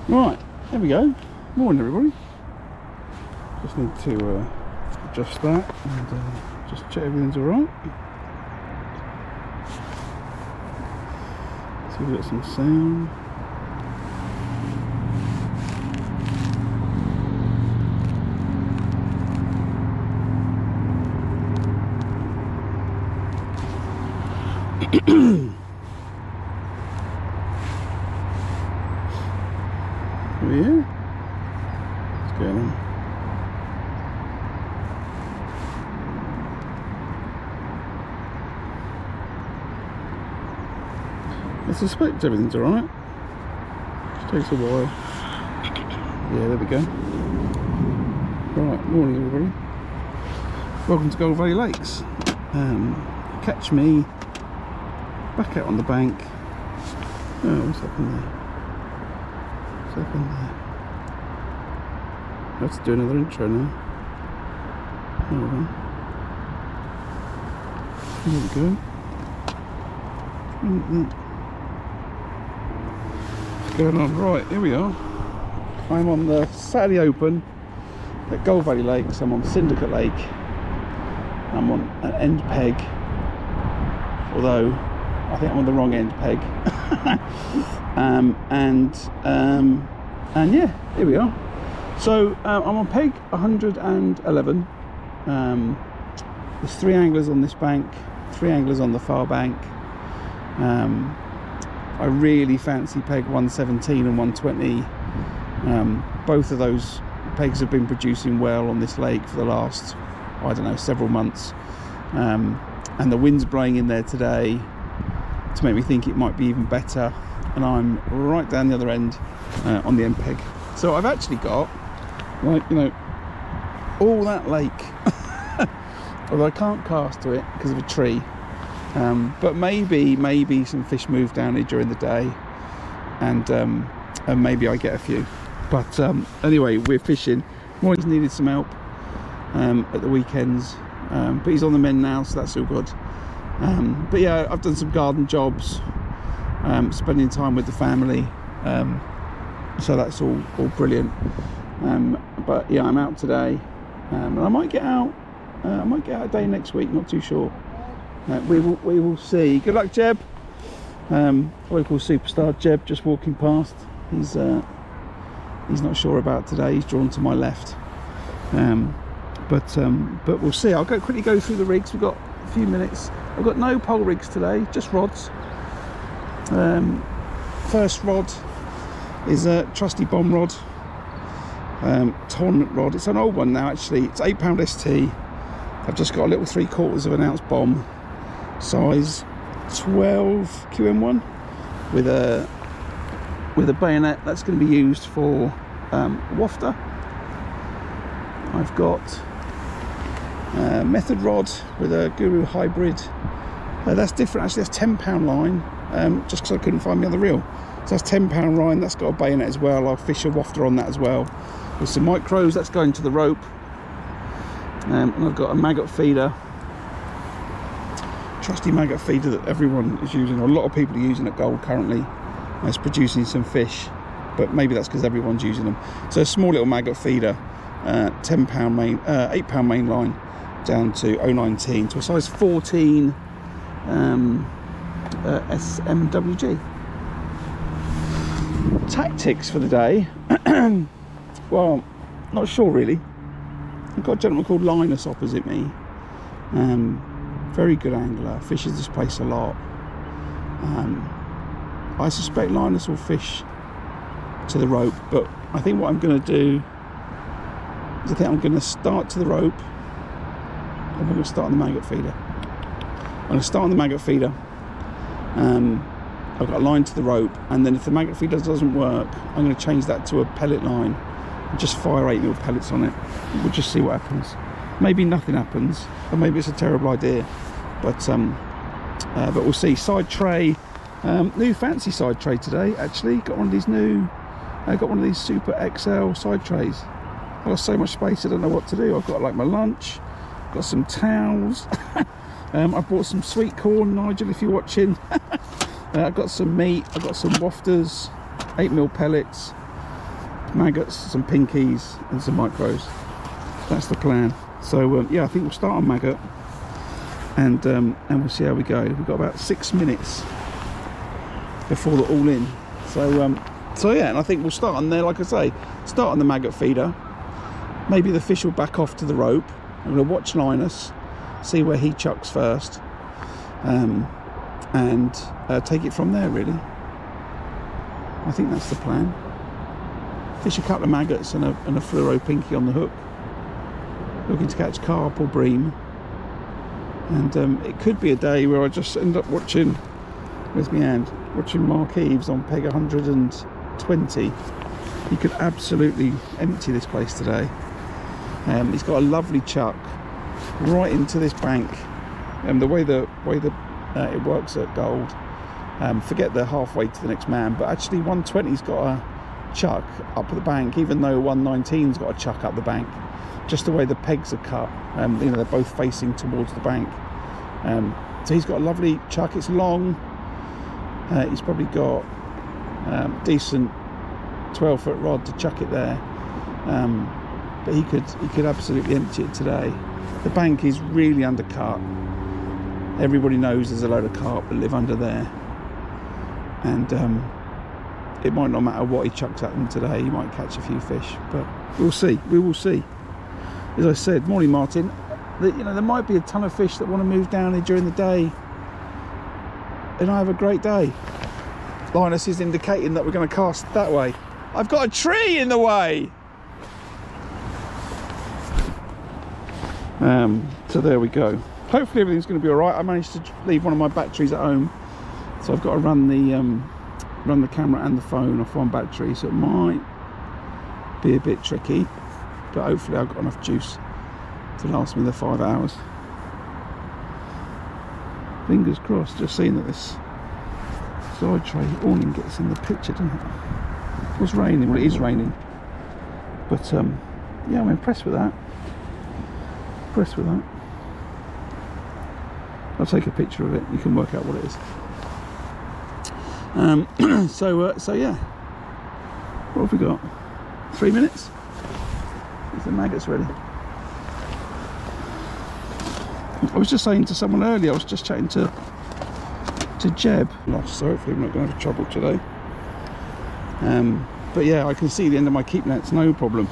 Right, there we go. Morning everybody. Just need to adjust that and just check everything's alright. So we've got some sound. Oh yeah, what's going on? I suspect everything's alright. Just takes a while. Yeah, there we go. Right, morning everybody. Welcome to Gold Valley Lakes. Catch me back out on the bank. Oh, what's happened there? What's happened there? I have to do another intro now. Hold on. There we go. What's going on? Right, here we are. I'm on the Saturday Open at Gold Valley Lakes. I'm on Syndicate Lake. I'm on an end peg, although I think I'm on the wrong end peg. And yeah, here we are. So I'm on peg 111. There's 3 anglers on this bank, 3 anglers on the far bank. I really fancy peg 117 and 120. Both of those pegs have been producing well on this lake for the last, I don't know, several months. And the wind's blowing in there today to make me think it might be even better. And I'm right down the other end on the end peg. So I've actually got, like, you know, all that lake. Although I can't cast to it because of a tree. But maybe some fish move down here during the day, and maybe I get a few. But anyway, we're fishing. Moyes needed some help at the weekends, but he's on the mend now, so that's all good. But yeah, I've done some garden jobs, spending time with the family, so that's all brilliant. But yeah, I'm out today, and I might get out. I might get out a day next week. Not too sure. We will see. Good luck, Jeb. Local superstar Jeb just walking past. He's not sure about today. He's drawn to my left. But we'll see. I'll quickly go through the rigs. We've got a few minutes. I've got no pole rigs today, just rods. First rod is a trusty bomb rod, tournament rod. It's an old one now, actually. It's £8 ST. I've just got a little 3/4 of an ounce bomb, size 12 QM1 with a bayonet that's going to be used for wafter. I've got a method rod with a Guru hybrid. That's different, actually. That's £10 line, just because I couldn't find my other reel. So that's £10 line. That's got a bayonet as well. I'll fish a wafter on that as well. With some micros, that's going to the rope. And I've got a maggot feeder, trusty maggot feeder that everyone is using, or a lot of people are using at Gold currently. It's producing some fish, but maybe that's because everyone's using them. So a small little maggot feeder, £10 main, £8 main line, down to 019 to a size 14 SMWG. Tactics for the day. Well, not sure really. I've got a gentleman called Linus opposite me. Very good angler, fishes this place a lot. I suspect Linus will fish to the rope, but I think what I'm going to do is I think I'm going to start to the rope. I'm going to start on the maggot feeder. I'm going to start on the maggot feeder. I've got a line to the rope, and then if the maggot feeder doesn't work, I'm going to change that to a pellet line and just fire 8mm pellets on it. We'll just see what happens. Maybe nothing happens, or maybe it's a terrible idea, but we'll see. Side tray, new fancy side tray today. Actually, got one of these new. I got one of these Super XL side trays. I've got so much space, I don't know what to do. I've got like my lunch, got some towels. I bought some sweet corn, Nigel, if you're watching. I've got some meat. I've got some wafters, 8mm pellets. maggots, some pinkies and some micros. That's the plan. So yeah, I think we'll start on maggot, and we'll see how we go. We've got about 6 minutes before they're all in. So yeah, and I think we'll start on there, like I say, start on the maggot feeder. Maybe the fish will back off to the rope. I'm going to watch Linus, see where he chucks first, and take it from there, really. I think that's the plan. Fish a couple of maggots and a fluoro pinky on the hook, looking to catch carp or bream. And it could be a day where I just end up watching, where's my hand, watching Mark Eves on peg 120. He could absolutely empty this place today. He's got a lovely chuck right into this bank, and the way it works at Gold, forget the halfway to the next man, but actually 120's got a chuck up the bank, even though 119's got a chuck up the bank, just the way the pegs are cut. You know, they're both facing towards the bank. So he's got a lovely chuck. It's long. He's probably got decent 12-foot rod to chuck it there, but he could absolutely empty it today. The bank is really undercut. Everybody knows there's a load of carp that live under there, and it might not matter what he chucks at them today. He might catch a few fish, but we'll see. We will see. As I said, morning Martin, you know, there might be a ton of fish that want to move down here during the day, and I have a great day. Linus is indicating that we're going to cast that way. I've got a tree in the way. So there we go. Hopefully everything's going to be all right. I managed to leave one of my batteries at home, so I've got to run the camera and the phone off one battery, so it might be a bit tricky, but hopefully I've got enough juice to last me the 5 hours. Fingers crossed. Just seeing that this side tray awning gets in the picture, doesn't it? It was raining. Well, it is raining, but yeah, I'm impressed with that. Impressed with that. I'll take a picture of it. You can work out what it is. So yeah. What have we got? 3 minutes. Is the maggots ready? I was just saying to someone earlier, I was just chatting to Jeb. So hopefully I'm not going to have trouble today. But yeah, I can see the end of my keep nets, no problem.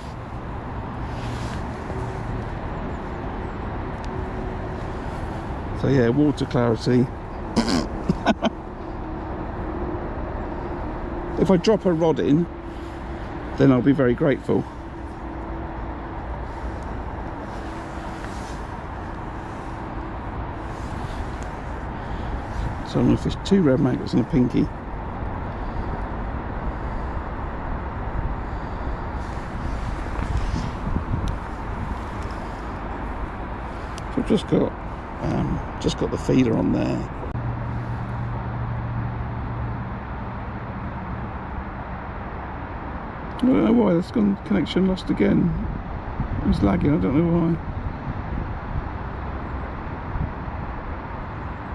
So yeah, water clarity. If I drop a rod in, then I'll be very grateful. So I'm going to fish 2 red maggots and a pinky. So I've just got the feeder on there. I don't know why that's gone, connection lost again. It's lagging, I don't know why.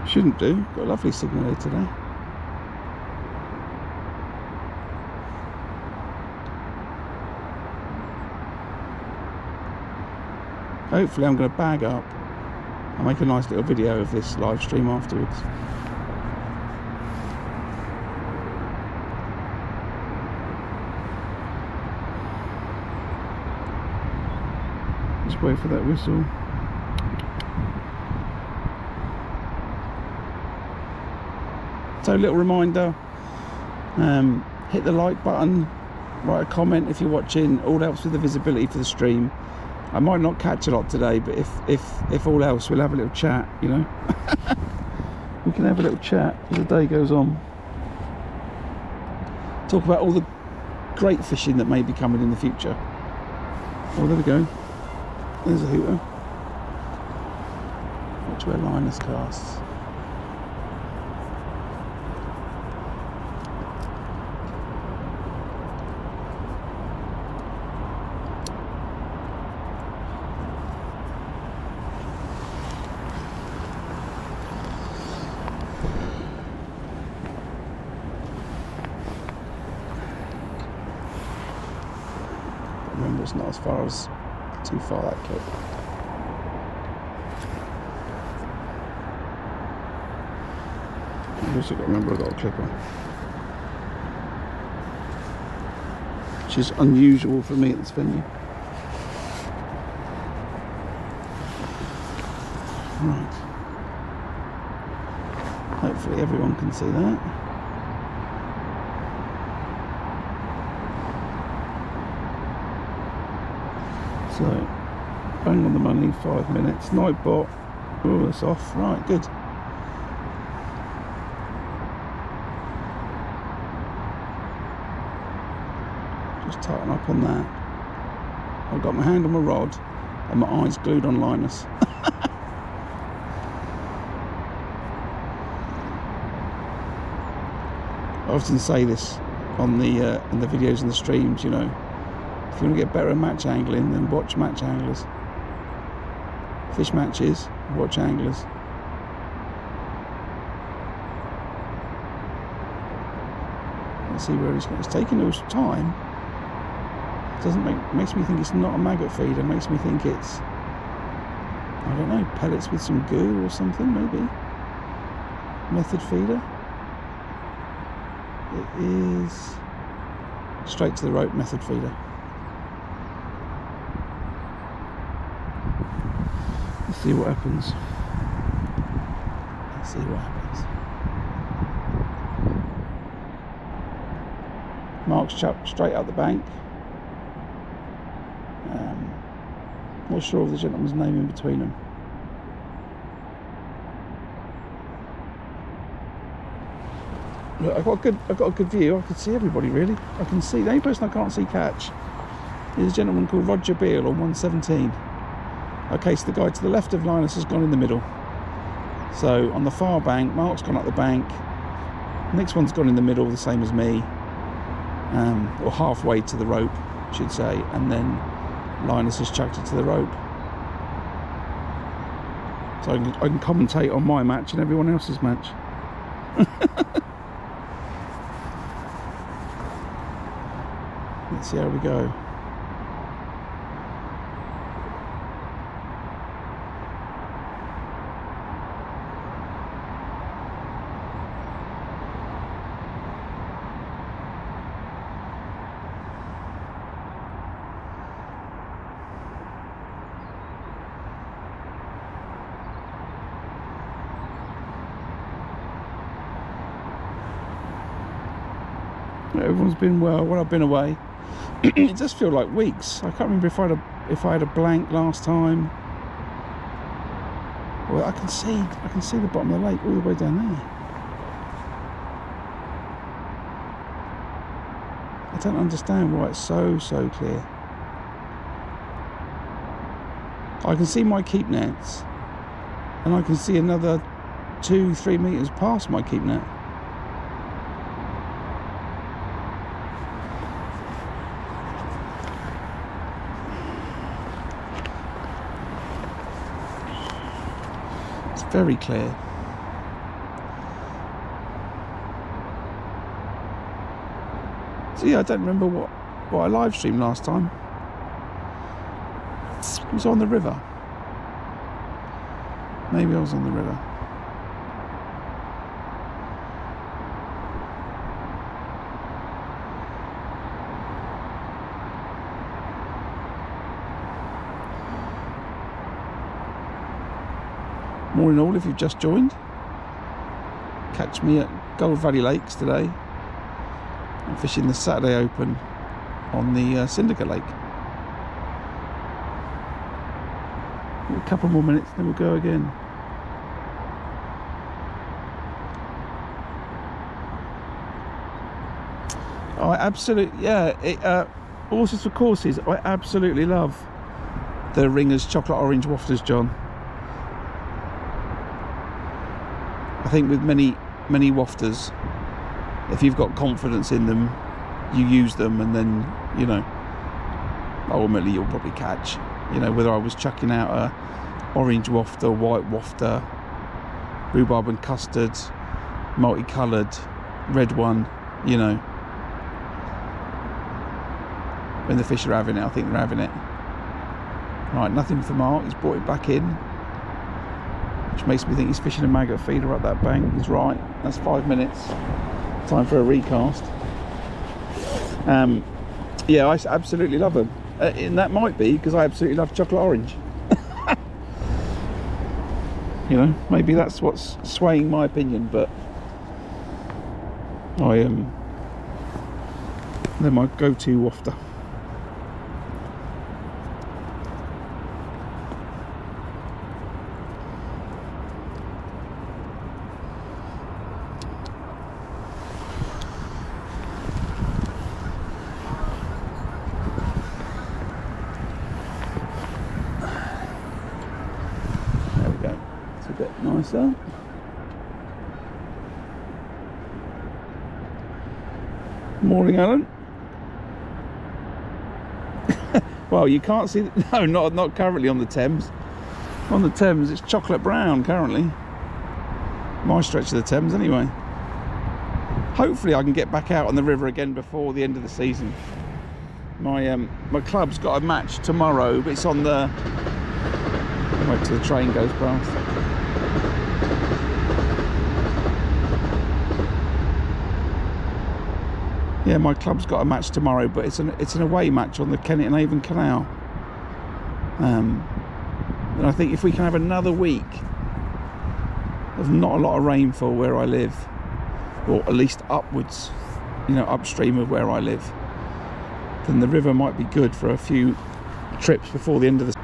Shouldn't do. Got a lovely signal here today. Hopefully I'm going to bag up and make a nice little video of this live stream afterwards. Just wait for that whistle. So a little reminder, hit the like button, write a comment if you're watching. All helps with the visibility for the stream. I might not catch a lot today, but if all else, we'll have a little chat, you know. We can have a little chat as the day goes on. Talk about all the great fishing that may be coming in the future. Oh, there we go. There's a hooter. Watch where Linus casts. remember, it's not as far as too far that clip. I've also got to remember I've got a clipper, which is unusual for me at this venue. Right. Hopefully everyone can see that. So, bang on the money, 5 minutes. Night bot. Oh, that's off. Right, good. Just tighten up on that. I've got my hand on my rod and my eyes glued on Linus. I often say this on the in the videos and the streams, you know, if you want to get better at match angling, then watch match anglers. Fish matches, watch anglers. Let's see where he's taking his time. Makes me think it's not a maggot feeder. Makes me think it's, I don't know, pellets with some goo or something, maybe. Method feeder. It is straight to the rope method feeder. Let's see what happens. Let's see what happens. Mark's chucked straight up the bank. Not sure of the gentleman's name in between them. Look, I've got a good view. I can see everybody really. I can see the only person I can't see catch is a gentleman called Roger Beale on 117. Okay, so the guy to the left of Linus has gone in the middle. So on the far bank, Mark's gone up the bank. The next one's gone in the middle, the same as me, or halfway to the rope, I should say, and then Linus has chucked it to the rope. So I can commentate on my match and everyone else's match. Let's see how we go. Everyone's been well when I've been away. It does feel like weeks. I can't remember if I had a blank last time. Well, I can see the bottom of the lake all the way down there. I don't understand why it's so clear. I can see my keep nets, and I can see another 2-3 meters past my keep net. Very clear. So yeah, I don't remember what I live streamed last time. It was on the river. Maybe I was on the river. Morning all, if you've just joined. Catch me at Gold Valley Lakes today. I'm fishing the Saturday Open on the Syndicate Lake. A couple more minutes, then we'll go again. I absolutely, yeah. Horses for Courses. I absolutely love the Ringers chocolate orange wafters, John. I think with many wafters, if you've got confidence in them, you use them, and then, you know, ultimately you'll probably catch. You know, whether I was chucking out a orange wafter, white wafter, rhubarb and custard, multicoloured, red one, you know, when the fish are having it. I think they're having it. Right, nothing for Mark. He's brought it back in, which makes me think he's fishing a maggot feeder up that bank. He's right. That's 5 minutes. Time for a recast. Yeah, I absolutely love them. And that might be because I absolutely love chocolate orange. You know, maybe that's what's swaying my opinion, but they're my go-to wafter. There we go. It's a bit nicer. Morning, Alan. Well, you can't see. No, not currently on the Thames. On the Thames, it's chocolate brown currently. My stretch of the Thames, anyway. Hopefully, I can get back out on the river again before the end of the season. My club's got a match tomorrow, but it's on the. Wait till the train goes past. Yeah, my club's got a match tomorrow, but it's an away match on the Kennet and Avon Canal. And I think if we can have another week of not a lot of rainfall where I live, or at least upwards, you know, upstream of where I live, then the river might be good for a few trips before the end of the.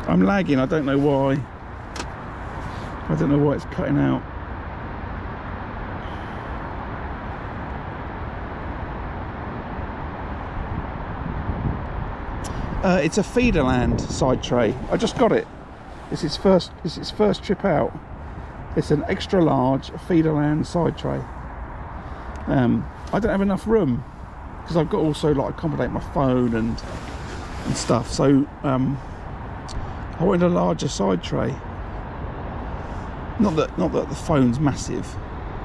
I'm lagging. I don't know why. I don't know why it's cutting out. It's a Feederland side tray. I just got it. It's its first trip out. It's an extra large Feederland side tray. I don't have enough room because I've got also like accommodate my phone and stuff. So I wanted a larger side tray. Not that the phone's massive,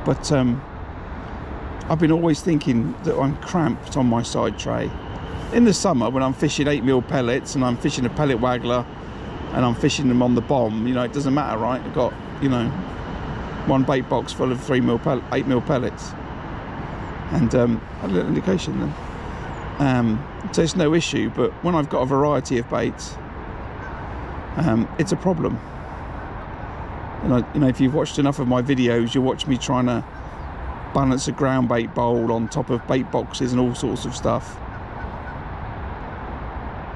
but I've been always thinking that I'm cramped on my side tray. In the summer, when I'm fishing 8mm pellets and I'm fishing a pellet waggler and I'm fishing them on the bomb, you know, it doesn't matter, right? I've got, you know, one bait box full of 8mm pellets and a little indication then. So it's no issue, but when I've got a variety of baits, it's a problem. And you know, if you've watched enough of my videos, you'll watch me trying to balance a ground bait bowl on top of bait boxes and all sorts of stuff.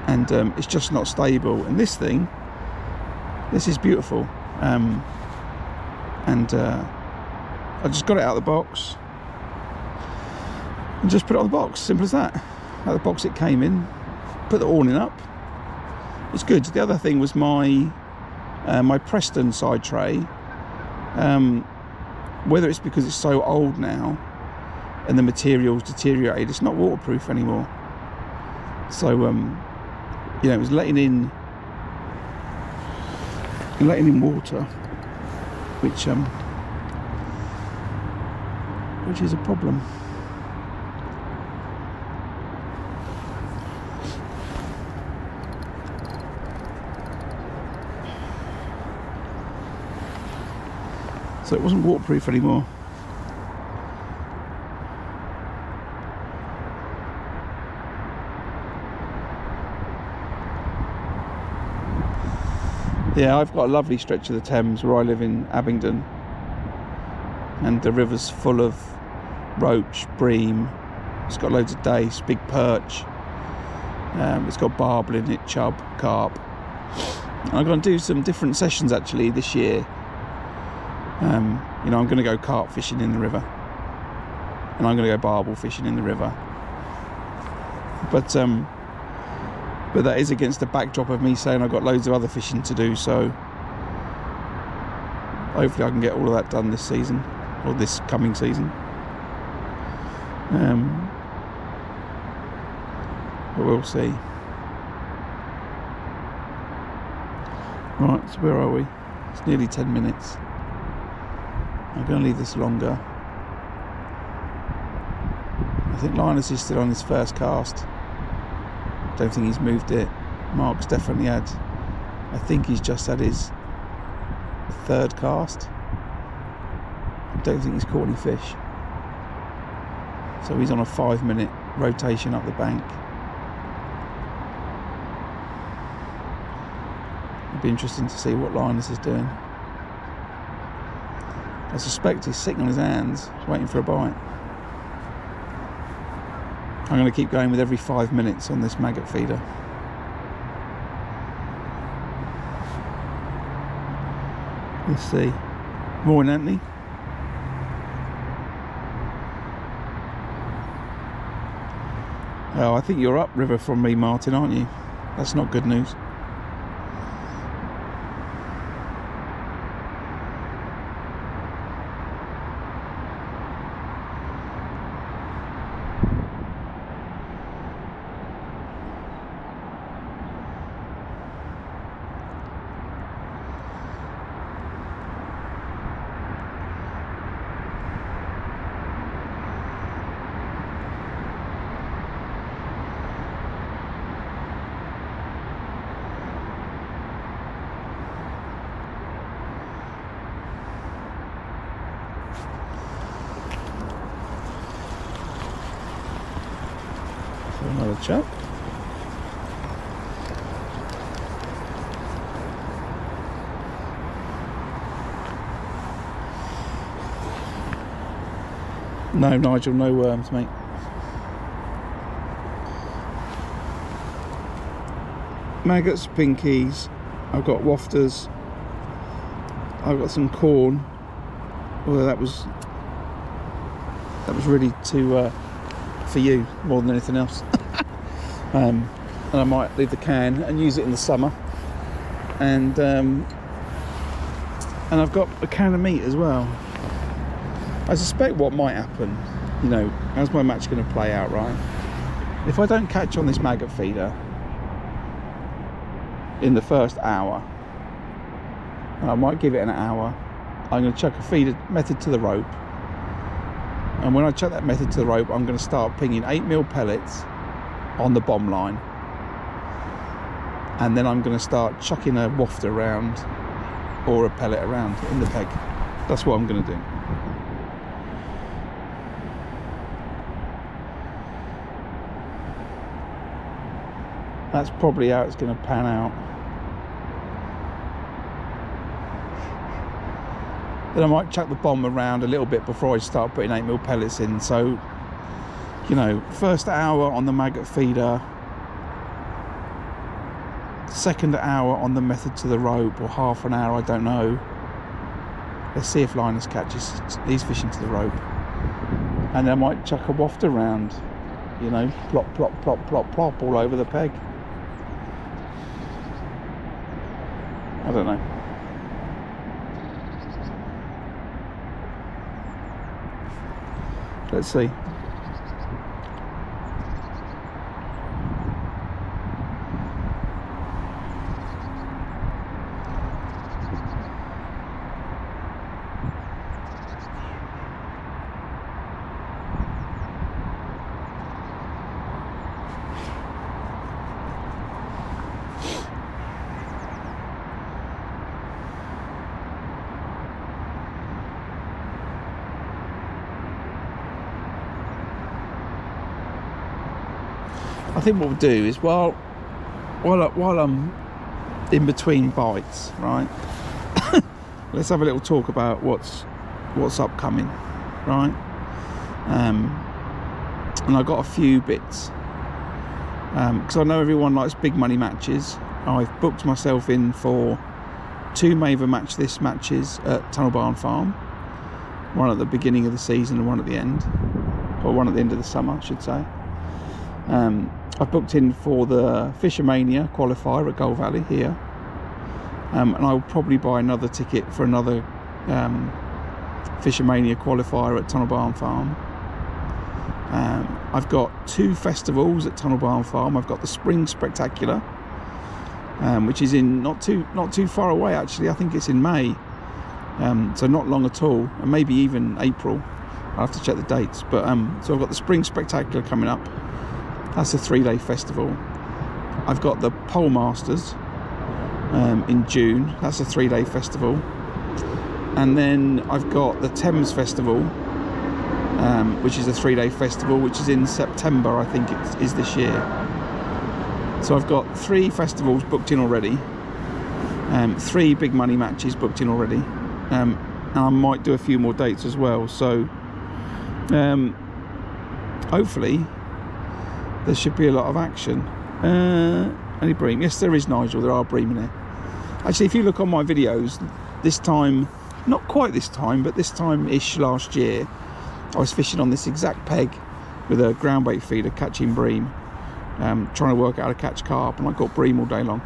And it's just not stable. And this is beautiful. I just got it out of the box and just put it on the box, simple as that. Out of the box it came in, put the awning up. It's good. The other thing was my Preston side tray. Whether it's because it's so old now and the material's deteriorated, it's not waterproof anymore. So you know, it was letting in water, which is a problem. So it wasn't waterproof anymore. Yeah, I've got a lovely stretch of the Thames where I live in Abingdon, and the river's full of roach, bream. It's got loads of dace, big perch. It's got barbel in it, chub, carp. And I'm going to do some different sessions actually this year. You know, I'm going to go carp fishing in the river, and I'm going to go barbel fishing in the river. But that is against the backdrop of me saying I've got loads of other fishing to do, so hopefully I can get all of that done this season, or this coming season. But we'll see. Right, so where are we? It's nearly 10 minutes. I'm going to leave this longer. I think Linus is still on his first cast. Don't think he's moved it. Mark's definitely had, I think he's just had his 3rd cast. I don't think he's caught any fish. So he's on a 5-minute rotation up the bank. It'd be interesting to see what Linus is doing. I suspect he's sitting on his hands, waiting for a bite. I'm going to keep going with every 5 minutes on this maggot feeder. Let's see. Morning, Anthony. Oh, I think you're upriver from me, Martin, aren't you? That's not good news. Another chuck. No, Nigel, no worms, mate. Maggots, pinkies. I've got wafters. I've got some corn. Although that was really to for you more than anything else. And I might leave the can and use it in the summer. And I've got a can of meat as well. I suspect what might happen, you know, how's my match going to play out, right? If I don't catch on this maggot feeder in the first hour, and I might give it an hour, I'm going to chuck a feeder method to the rope. And when I chuck that method to the rope, I'm going to start pinging 8mm pellets on the bomb line. And then I'm going to start chucking a waft around or a pellet around in the peg. That's what I'm going to do. That's probably how it's going to pan out. Then I might chuck the bomb around a little bit before I start putting 8mm pellets in. So, you know, first hour on the maggot feeder, second hour on the method to the rope, or half an hour, I don't know. Let's see if Linus catches. He's fishing to the rope. And I might chuck a waft around, you know, plop, plop, plop, plop, plop all over the peg. I don't know. Let's see. I think what we'll do is while I'm in between bites, right? Let's have a little talk about what's upcoming, right? And I've got a few bits because I know everyone likes big money matches. I've booked myself in for 2 Maver Match This matches at Tunnel Barn Farm. One at the beginning of the season and one at the end, or one at the end of the summer, I should say. I've booked in for the Fishermania qualifier at Gold Valley here, and I'll probably buy another ticket for another Fishermania qualifier at Tunnel Barn Farm. I've got 2 festivals at Tunnel Barn Farm. I've got the Spring Spectacular, which is in not too far away actually. I think it's in May, so not long at all, and maybe even April. I'll have to check the dates. But so I've got the Spring Spectacular coming up. That's a 3-day festival. I've got the Pole Masters in June. That's a 3-day festival. And then I've got the Thames Festival, which is a 3-day festival, which is in September, I think it is this year. So I've got 3 festivals booked in already, 3 big money matches booked in already, and I might do a few more dates as well. So hopefully there should be a lot of action. Any bream? Yes, there is, Nigel. There are bream in here. Actually, if you look on my videos, this time, not quite this time, but this time-ish last year, I was fishing on this exact peg with a ground bait feeder, catching bream, trying to work out how to catch carp, and I got bream all day long.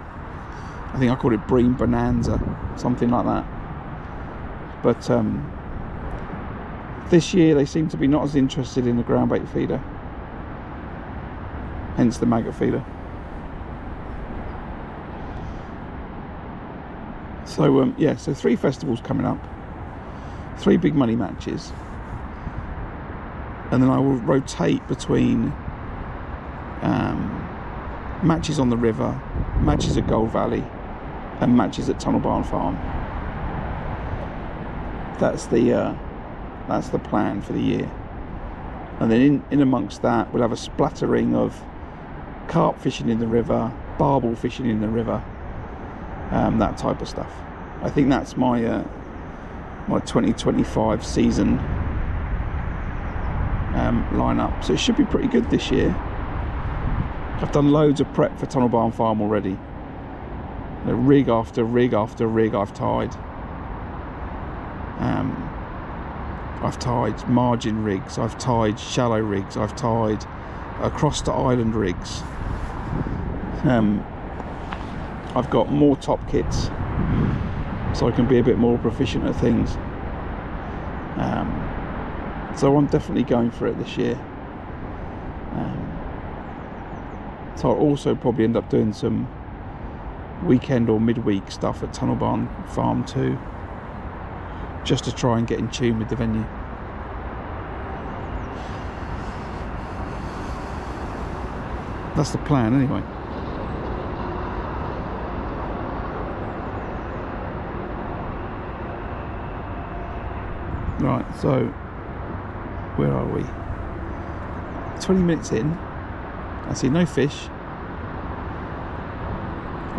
I think I called it bream bonanza, something like that. But this year they seem to be not as interested in the ground bait feeder, hence the maggot feeder. So yeah, so 3 festivals coming up, 3 big money matches, and then I will rotate between matches on the river, matches at Gold Valley, and matches at Tunnel Barn Farm. That's the plan for the year. And then in amongst that, we'll have a splattering of carp fishing in the river, barbel fishing in the river, that type of stuff. I think that's my 2025 season lineup. So it should be pretty good this year. I've done loads of prep for Tunnel Barn Farm already. Rig after rig after rig I've tied. I've tied margin rigs, I've tied shallow rigs, I've tied across the island rigs. I've got more top kits, so I can be a bit more proficient at things. So I'm definitely going for it this year. So I'll also probably end up doing some weekend or midweek stuff at Tunnel Barn Farm too, just to try and get in tune with the venue. That's the plan anyway. Right, so where are we? 20 minutes in, I see no fish.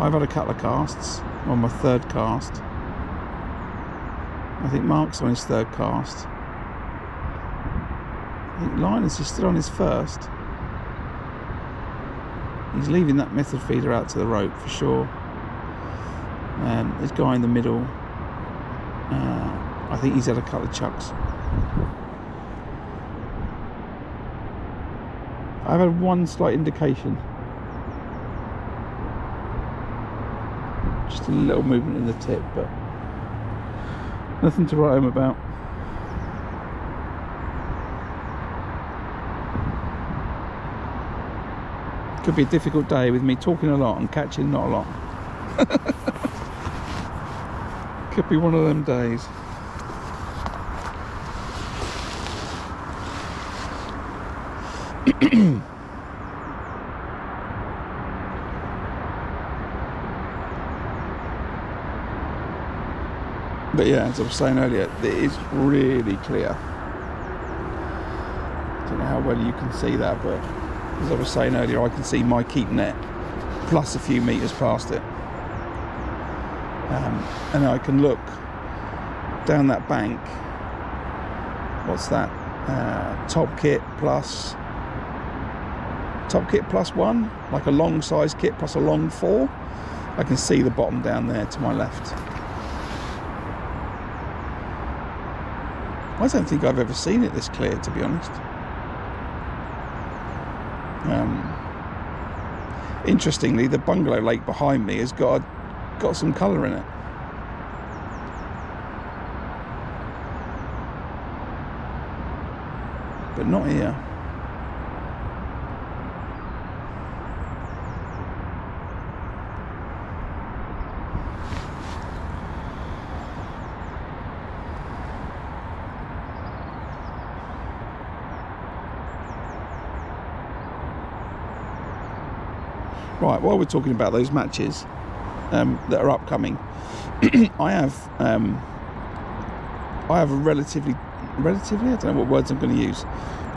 I've had a couple of casts, on my 3rd cast. I think Mark's on his 3rd cast. I think Linus is still on his 1st. He's leaving that method feeder out to the rope for sure. There's a guy in the middle. I think he's had a couple of chucks. I've had one slight indication. Just a little movement in the tip, but nothing to write home about. Could be a difficult day with me talking a lot and catching not a lot. Could be one of them days. But yeah, as I was saying earlier, it is really clear. Don't know how well you can see that, but as I was saying earlier, I can see my keep net plus a few metres past it. And I can look down that bank. What's that? Top kit plus 1, like a long size kit plus a long 4. I can see the bottom down there to my left. I don't think I've ever seen it this clear, to be honest. Interestingly, the bungalow lake behind me has got some colour in it. But not here. Right, while we're talking about those matches that are upcoming, I have a relatively, I don't know what words I'm going to use.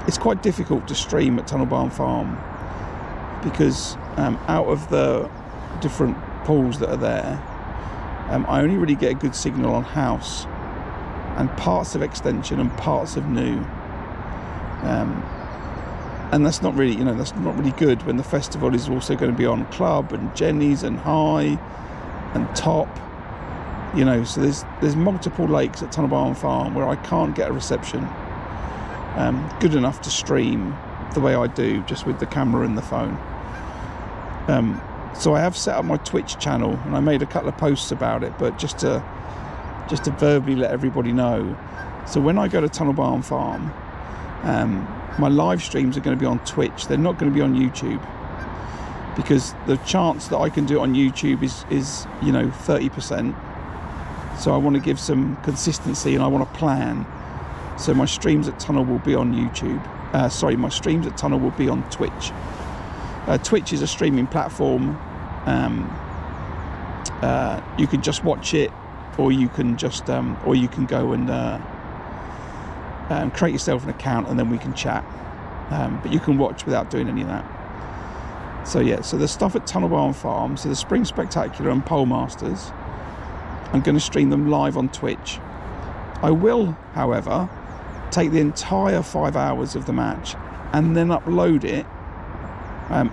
It's quite difficult to stream at Tunnel Barn Farm because out of the different pools that are there, I only really get a good signal on house and parts of extension and parts of new. And that's not really, that's not really good when the festival is also going to be on club and Jenny's and high and top. So there's multiple lakes at Tunnel Barn Farm where I can't get a reception good enough to stream the way I do, just with the camera and the phone. So I have set up my Twitch channel, and I made a couple of posts about it, but just to verbally let everybody know. So when I go to Tunnel Barn Farm, my live streams are going to be on Twitch. They're not going to be on YouTube, because the chance that I can do it on YouTube is 30%. So I want to give some consistency, and I want to plan. So my streams at Tunnel will be on YouTube. My streams at Tunnel will be on Twitch. Twitch is a streaming platform. You can just watch it, or you can just go and create yourself an account, and then we can chat. But you can watch without doing any of that. So yeah, so the stuff at Tunnel Barn Farm, so the Spring Spectacular and Pole Masters, I'm going to stream them live on Twitch. I will, however, take the entire 5 hours of the match and then upload it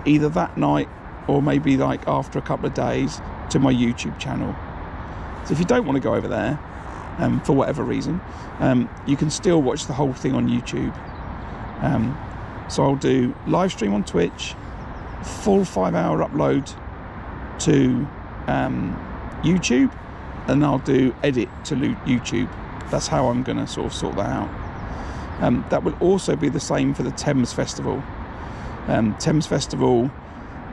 either that night or maybe like after a couple of days to my YouTube channel. So if you don't want to go over there for whatever reason, you can still watch the whole thing on YouTube. So I'll do live stream on Twitch, full 5 hour upload to YouTube, and I'll do edit to YouTube. That's how I'm going to sort that out. That will also be the same for the Thames Festival. Thames Festival,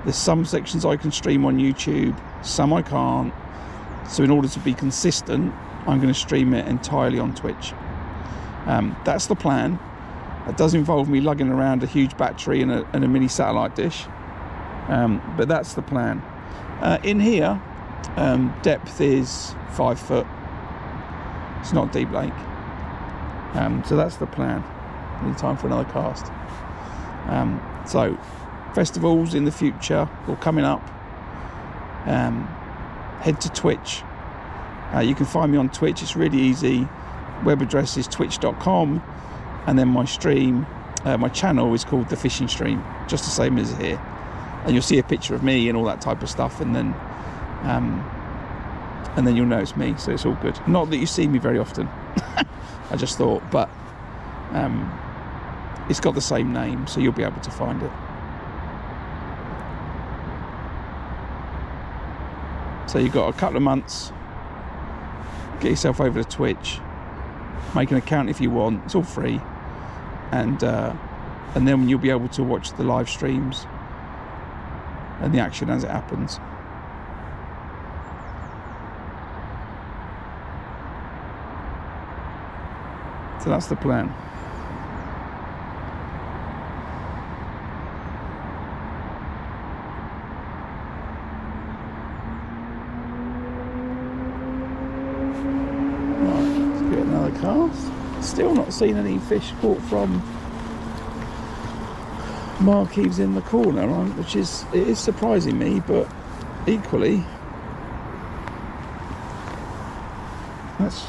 there's some sections I can stream on YouTube, some I can't. So in order to be consistent, I'm going to stream it entirely on Twitch. That's the plan. It does involve me lugging around a huge battery and a mini satellite dish, but that's the plan. In here, depth is 5 foot. It's not deep lake, so that's the plan. Need time for another cast. So festivals in the future or coming up, head to Twitch. You can find me on Twitch. It's really easy. Web address is twitch.com, and then my stream, my channel is called The Fishing Stream, just the same as here. And you'll see a picture of me and all that type of stuff, and then you'll know it's me, so it's all good. Not that you see me very often. I just thought, but it's got the same name, so you'll be able to find it. So you've got a couple of months. Get yourself over to Twitch. Make an account if you want. It's all free, and then you'll be able to watch the live streams and the action as it happens. So that's the plan. Right, let's get another cast. Still not seen any fish caught from marquees in the corner, which is surprising me, but equally that's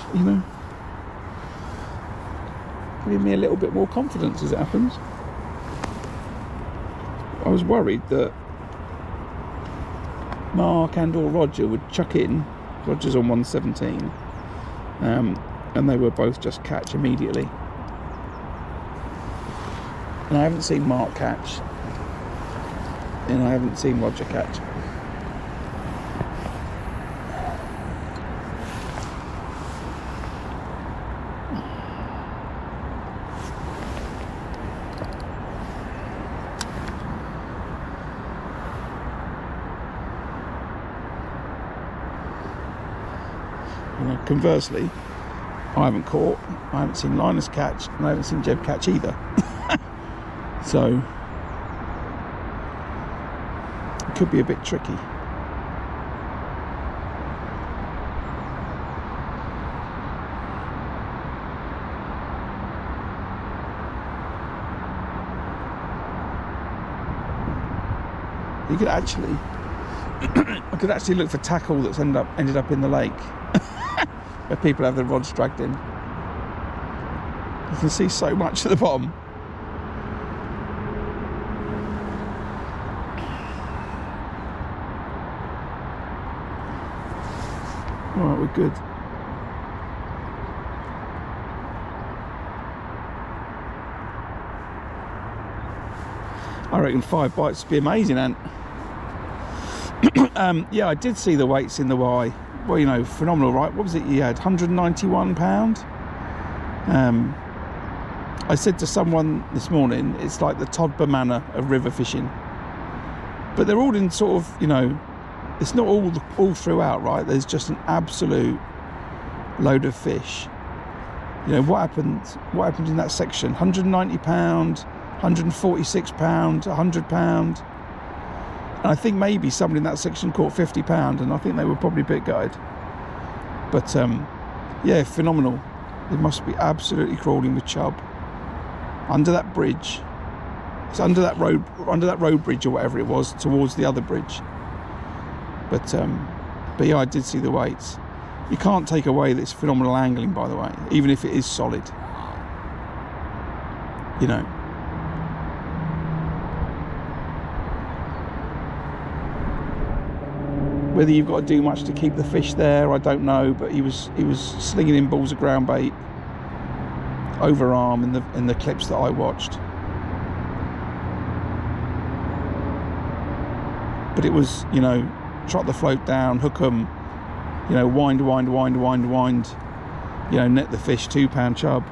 giving me a little bit more confidence as it happens. I was worried that Mark and or Roger would chuck in. Roger's on 117, and they were both just catch immediately. And I haven't seen Mark catch, and I haven't seen Roger catch. Conversely, I haven't seen Linus catch, and I haven't seen Jeb catch either. So could be a bit tricky. You could actually, I could actually look for tackle that's ended up in the lake, where people have their rods dragged in. You can see so much at the bottom. All right, we're good. I reckon 5 bites would be amazing, Ant. Yeah, I did see the weights in the Y. Well, you know, phenomenal, right? What was it you had? £191. I said to someone this morning, it's like the Todd Banana of river fishing. But they're all in sort of, you know, it's not all throughout, right? There's just an absolute load of fish. You know, what happened in that section? £190, £146, £100. And I think maybe somebody in that section caught £50, and I think they were probably a bit gutted. But yeah, phenomenal. It must be absolutely crawling with chub under that bridge. It's under that road bridge or whatever it was, towards the other bridge. But yeah, I did see the weights. You can't take away this phenomenal angling, by the way, even if it is solid. You know. Whether you've got to do much to keep the fish there, I don't know. But he was slinging in balls of ground bait over arm in the clips that I watched. But it was, you know, trot the float down, hook 'em, you know, wind, you know, net the fish, £2 chub.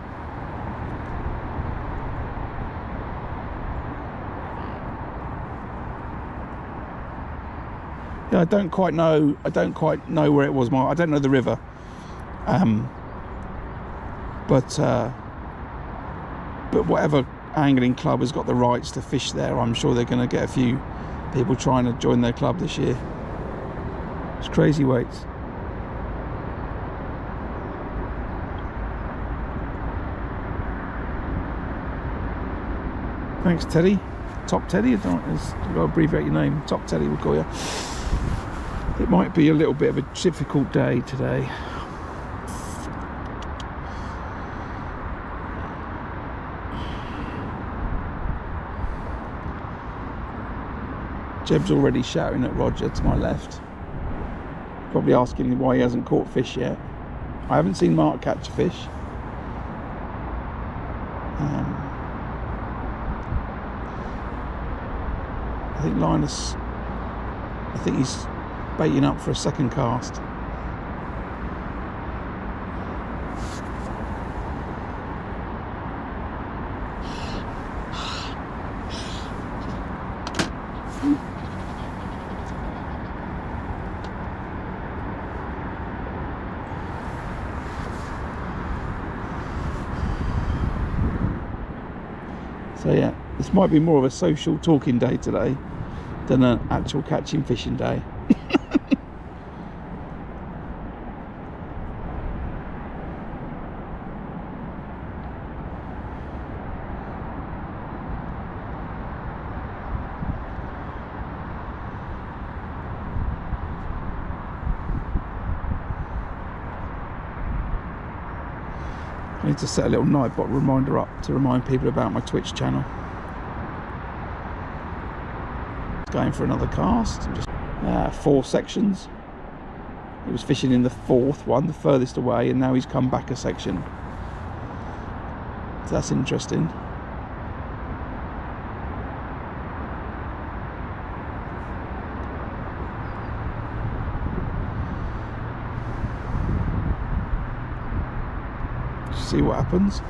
Yeah, I don't quite know where it was. I don't know the river. But whatever angling club has got the rights to fish there, I'm sure they're going to get a few people trying to join their club this year. It's crazy weights. Thanks, Teddy. Top Teddy, I don't know, I've got to abbreviate your name. Top Teddy, we'll call you. It might be a little bit of a difficult day today. Jeb's already shouting at Roger to my left. Probably asking him why he hasn't caught fish yet. I haven't seen Mark catch a fish. I think Linus, I think he's baiting up for a second cast. So yeah, this might be more of a social talking day today than an actual catching fishing day. I need to set a little Nightbot reminder up to remind people about my Twitch channel. Going for another cast. Just 4 sections. He was fishing in the 4th one, the furthest away, and now he's come back a section. So that's interesting. See what happens.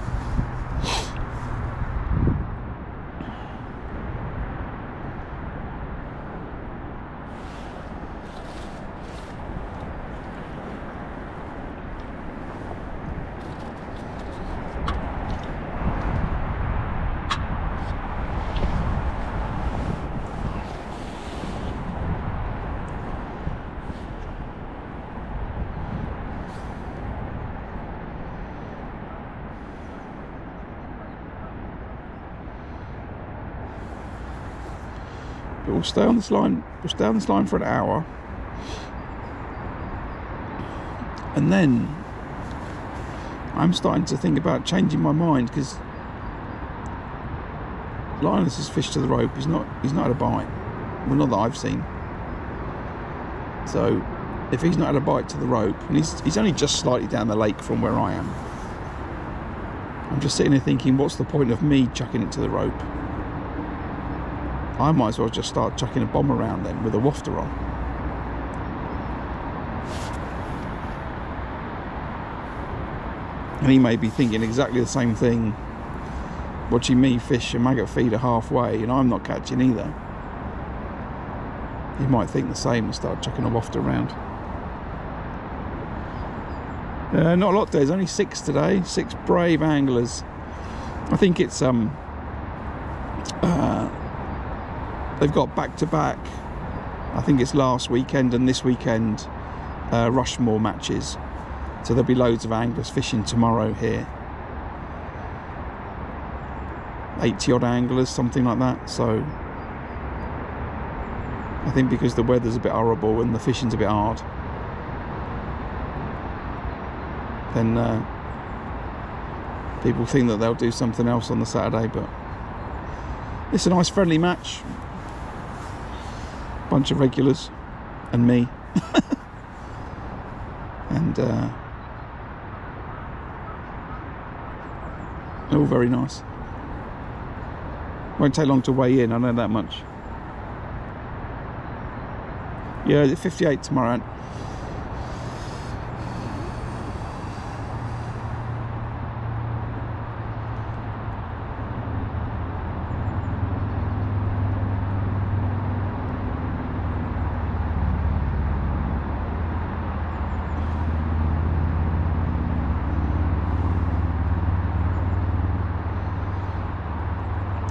But we'll stay on this line. We'll stay on this line for an hour, and then I'm starting to think about changing my mind, because Linus has fished to the rope. He's not had a bite. Well, not that I've seen. So if he's not had a bite to the rope, and he's only just slightly down the lake from where I am, I'm just sitting there thinking, what's the point of me chucking it to the rope? I might as well just start chucking a bomb around then with a wafter on. And he may be thinking exactly the same thing, watching me fish a maggot feeder halfway and I'm not catching either. He might think the same and start chucking a wafter around. Not a lot there. There's only 6 today. 6 brave anglers. I think it's they've got back-to-back. I think it's last weekend and this weekend Rushmore matches. So there'll be loads of anglers fishing tomorrow here. 80 odd anglers, something like that. So I think because the weather's a bit horrible and the fishing's a bit hard, then people think that they'll do something else on the Saturday. But it's a nice friendly match. Bunch of regulars and me. And all very nice. Won't take long to weigh in, I know that much. Yeah, 58 tomorrow.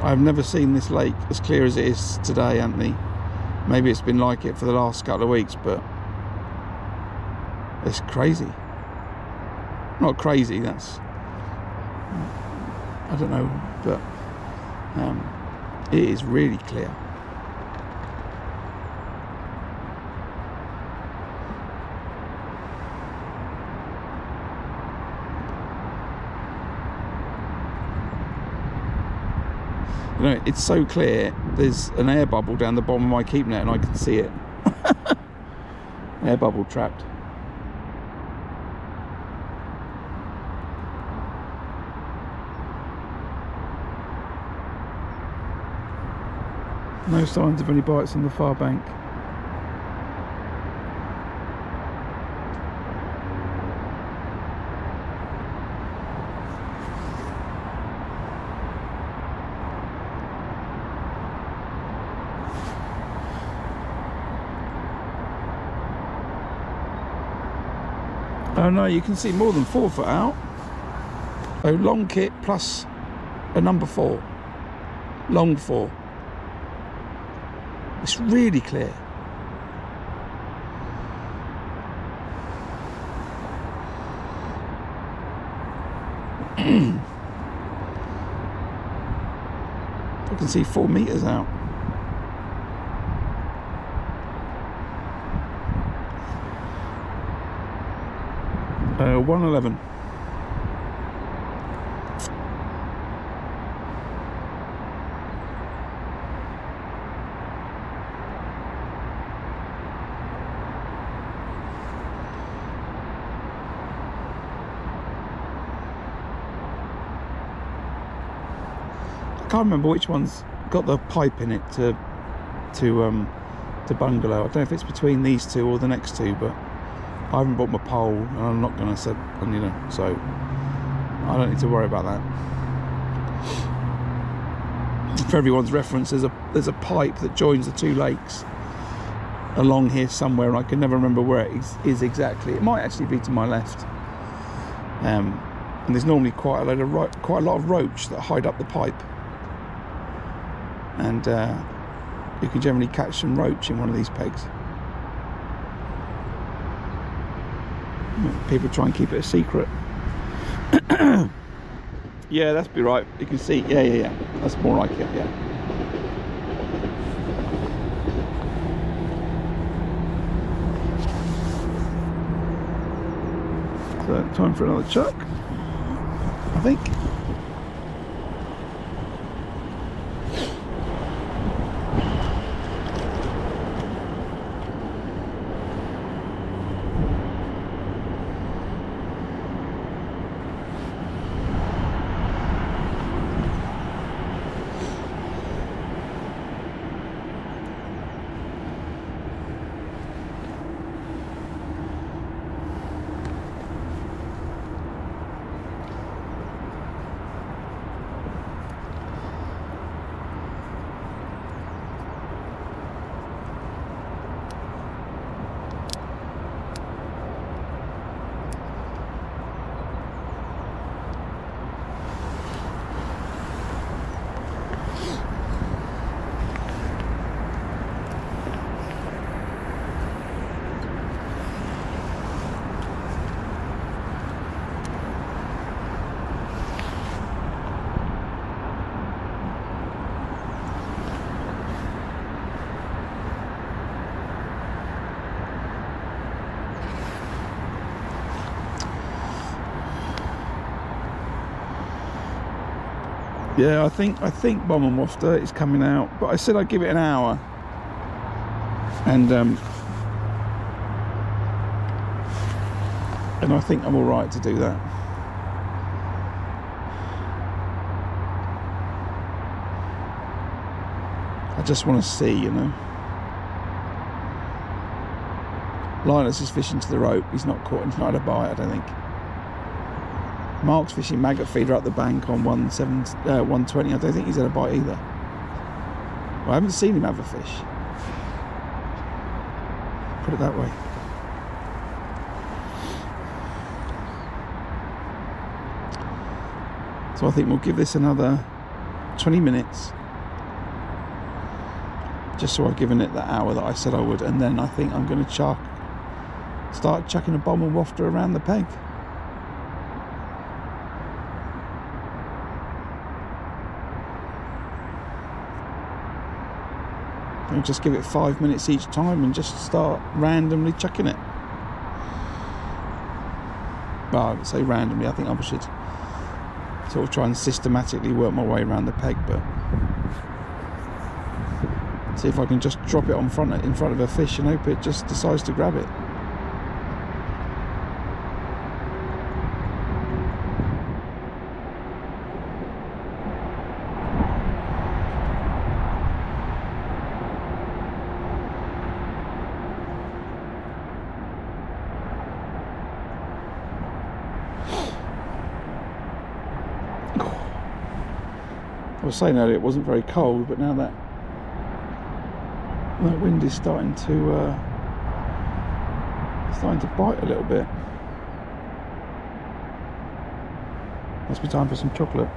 I've never seen this lake as clear as it is today, Anthony. Maybe it's been like it for the last couple of weeks, but it's crazy. Not crazy, that's, I don't know, but it is really clear. You know, it's so clear, there's an air bubble down the bottom of my keep net and I can see it. Air bubble trapped. No signs of any bites on the far bank. Oh no, you can see more than 4 foot out. Oh, long kit plus a number 4. Long 4. It's really clear. I can see 4 meters out. Uh, 111. I can't remember which one's got the pipe in it to bungalow. I don't know if it's between these 2 or the next 2, but I haven't bought my pole and I'm not going to set, you know, so I don't need to worry about that. For everyone's reference, there's a pipe that joins the 2 lakes along here somewhere, and I can never remember where it is exactly. It might actually be to my left. And there's normally quite a lot of roach that hide up the pipe, and you can generally catch some roach in one of these pegs. People try and keep it a secret. Yeah, that's be right. You can see. Yeah. That's more like it. Yeah. So time for another chuck, I think. Yeah, I think bomb and wafter is coming out, but I said I'd give it an hour, and I think I'm all right to do that. I just want to see, you know. Linus is fishing to the rope. He's not caught. He's not had a bite, I don't think. Mark's fishing maggot feeder up the bank on 120. I don't think he's had a bite either. Well, I haven't seen him have a fish. Put it that way. So I think we'll give this another 20 minutes. Just so I've given it the hour that I said I would. And then I think I'm going to start chucking a bomb and wafter around the peg. And just give it 5 minutes each time and just start randomly chucking it. Well, I would say randomly. I think I should sort of try and systematically work my way around the peg, but see if I can just drop it in front of a fish and hope it just decides to grab it. I was saying earlier it wasn't very cold, but now that wind is starting to bite a little bit. Must be time for some chocolate.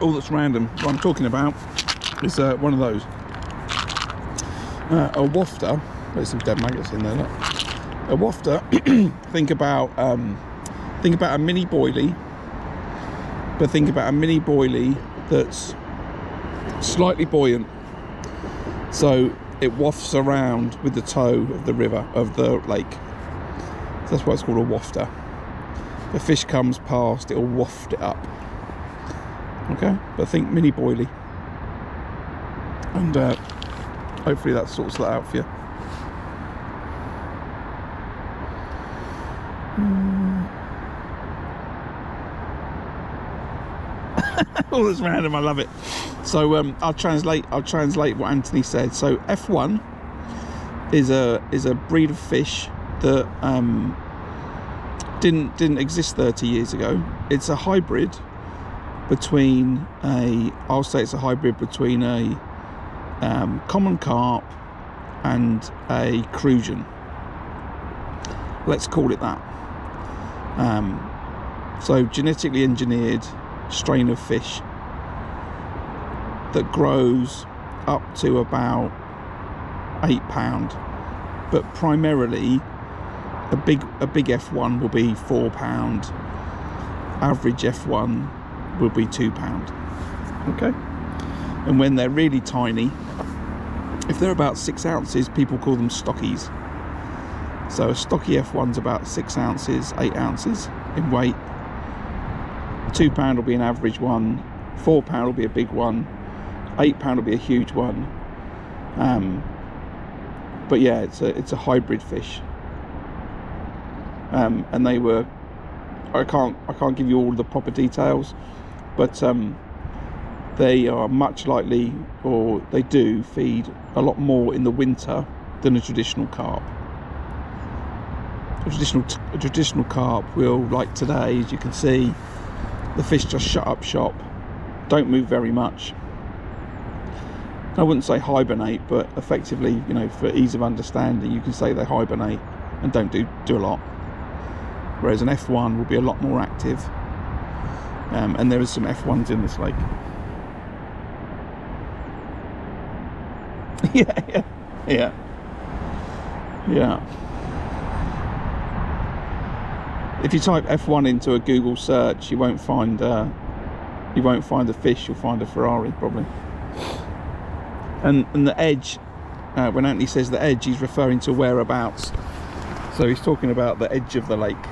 all that's random. What I'm talking about is one of those. A wafter. There's some dead maggots in there. Look. A wafter. think about a mini boilie, but think about a mini boilie that's slightly buoyant, so it wafts around with the toe of the river, of the lake. So that's why it's called a wafter. The fish comes past, it'll waft it up. Okay, but think mini boilie, and hopefully that sorts that out for you. All that's random, I love it. So I'll translate what Anthony said. So F1 is a breed of fish that didn't exist 30 years ago. It's a hybrid between a common carp and a crucian. Let's call it that. So genetically engineered strain of fish that grows up to about 8 pound, but primarily a big F1 will be 4 pound. Average F1 will be 2 pound. Okay, and when they're really tiny, if they're about 6 ounces, people call them stockies. So a stocky F1's about 6 ounces, 8 ounces in weight. 2 pound will be an average one, 4 pound will be a big one, 8 pound will be a huge one. But yeah, it's a hybrid fish. And they were, I can't give you all the proper details, but they are much likely, or they do feed a lot more in the winter than a traditional carp. A traditional carp will, like today, as you can see, the fish just shut up shop, don't move very much. I wouldn't say hibernate, but effectively, you know, for ease of understanding, you can say they hibernate and don't do a lot. Whereas an F1 will be a lot more active, and there is some F1s in this lake. yeah. If you type F1 into a Google search, you won't find a fish. You'll find a Ferrari probably. And the edge, when Anthony says the edge, he's referring to whereabouts. So he's talking about the edge of the lake.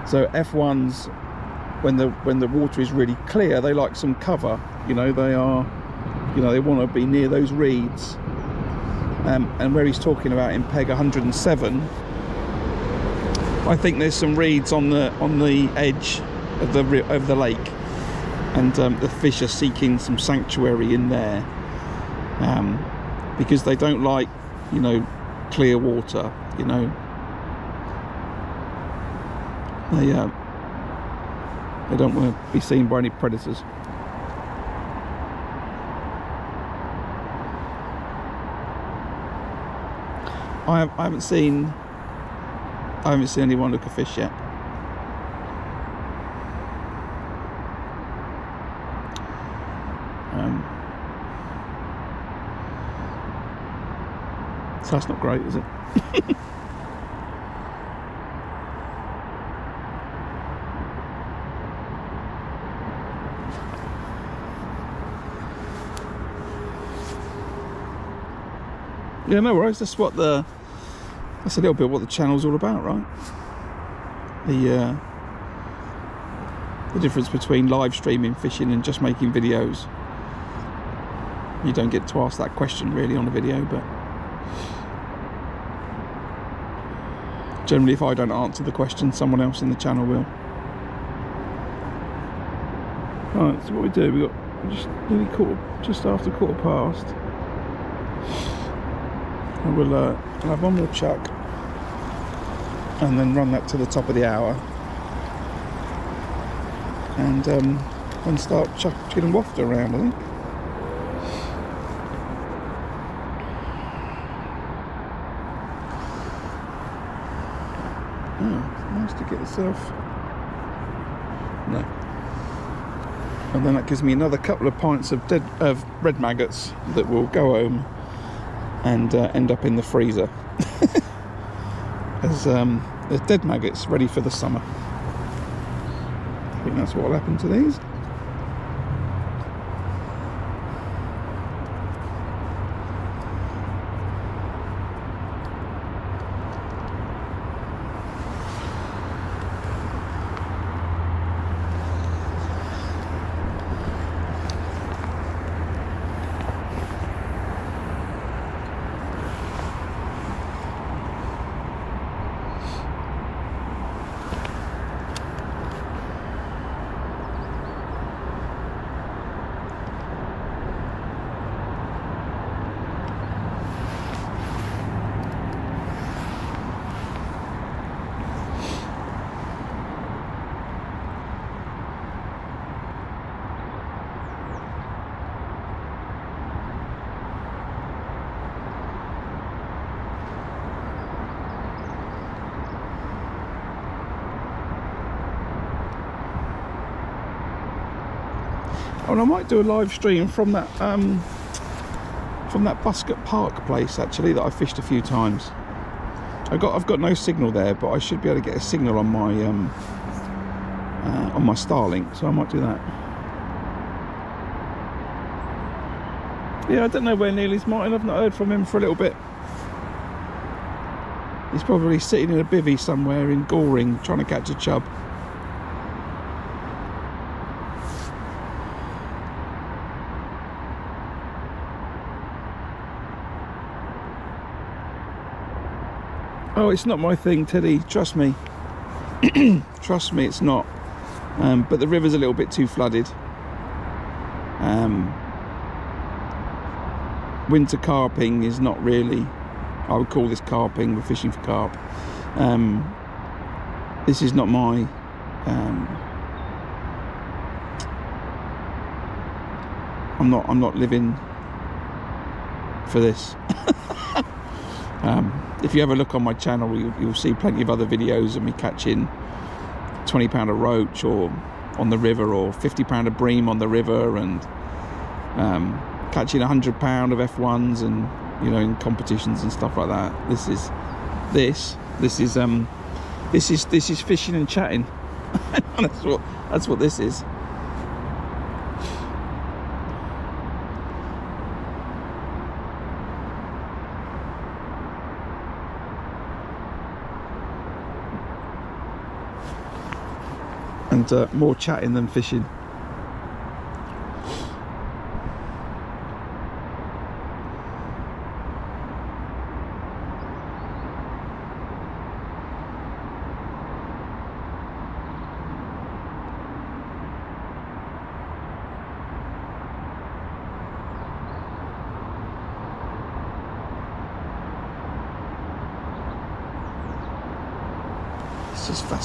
So F1s, when the water is really clear, they like some cover. You know, they want to be near those reeds. And where he's talking about in peg 107. I think there's some reeds on the edge of the lake, and the fish are seeking some sanctuary in there, because they don't like, you know, clear water. You know, they don't want to be seen by any predators. I haven't seen anyone look a fish yet. So that's not great, is it? Yeah, no worries. That's a little bit what the channel's all about, right? The difference between live streaming fishing and just making videos. You don't get to ask that question really on a video, but generally if I don't answer the question, someone else in the channel will. Alright, so what we do, we're just after quarter past. And I'll have one more chuck and then run that to the top of the hour, and start chucking and waft around, I think. Oh, it's nice to get yourself. No. And then that gives me another couple of pints of red maggots that will go home and end up in the freezer as dead maggots ready for the summer. I think that's what will happen to these. Oh, and I might do a live stream from that Busket Park place actually that I fished a few times. I've got no signal there, but I should be able to get a signal on my Starlink, so I might do that. Yeah, I don't know where Neil is, Martin. I've not heard from him for a little bit. He's probably sitting in a bivvy somewhere in Goring trying to catch a chub. Oh, it's not my thing, Teddy, trust me. Trust me, it's not. But the river's a little bit too flooded. Winter carping is not really, I would call this carping, we're fishing for carp. This is not my I'm not living for this. If you ever look on my channel, you'll see plenty of other videos of me catching 20-pounder roach or on the river, or 50-pounder bream on the river, and catching 100-pound of F1s, and you know, in competitions and stuff like that. This is fishing and chatting. that's what this is. And more chatting than fishing.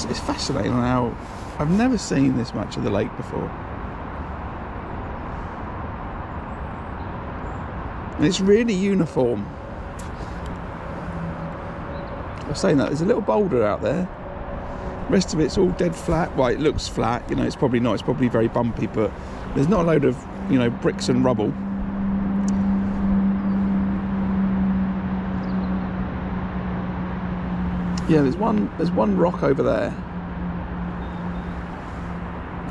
It's fascinating how I've never seen this much of the lake before. And it's really uniform. I was saying that there's a little boulder out there. The rest of it's all dead flat. Well, it looks flat, you know, it's probably not, it's probably very bumpy, but there's not a load of, you know, bricks and rubble. Yeah, there's one rock over there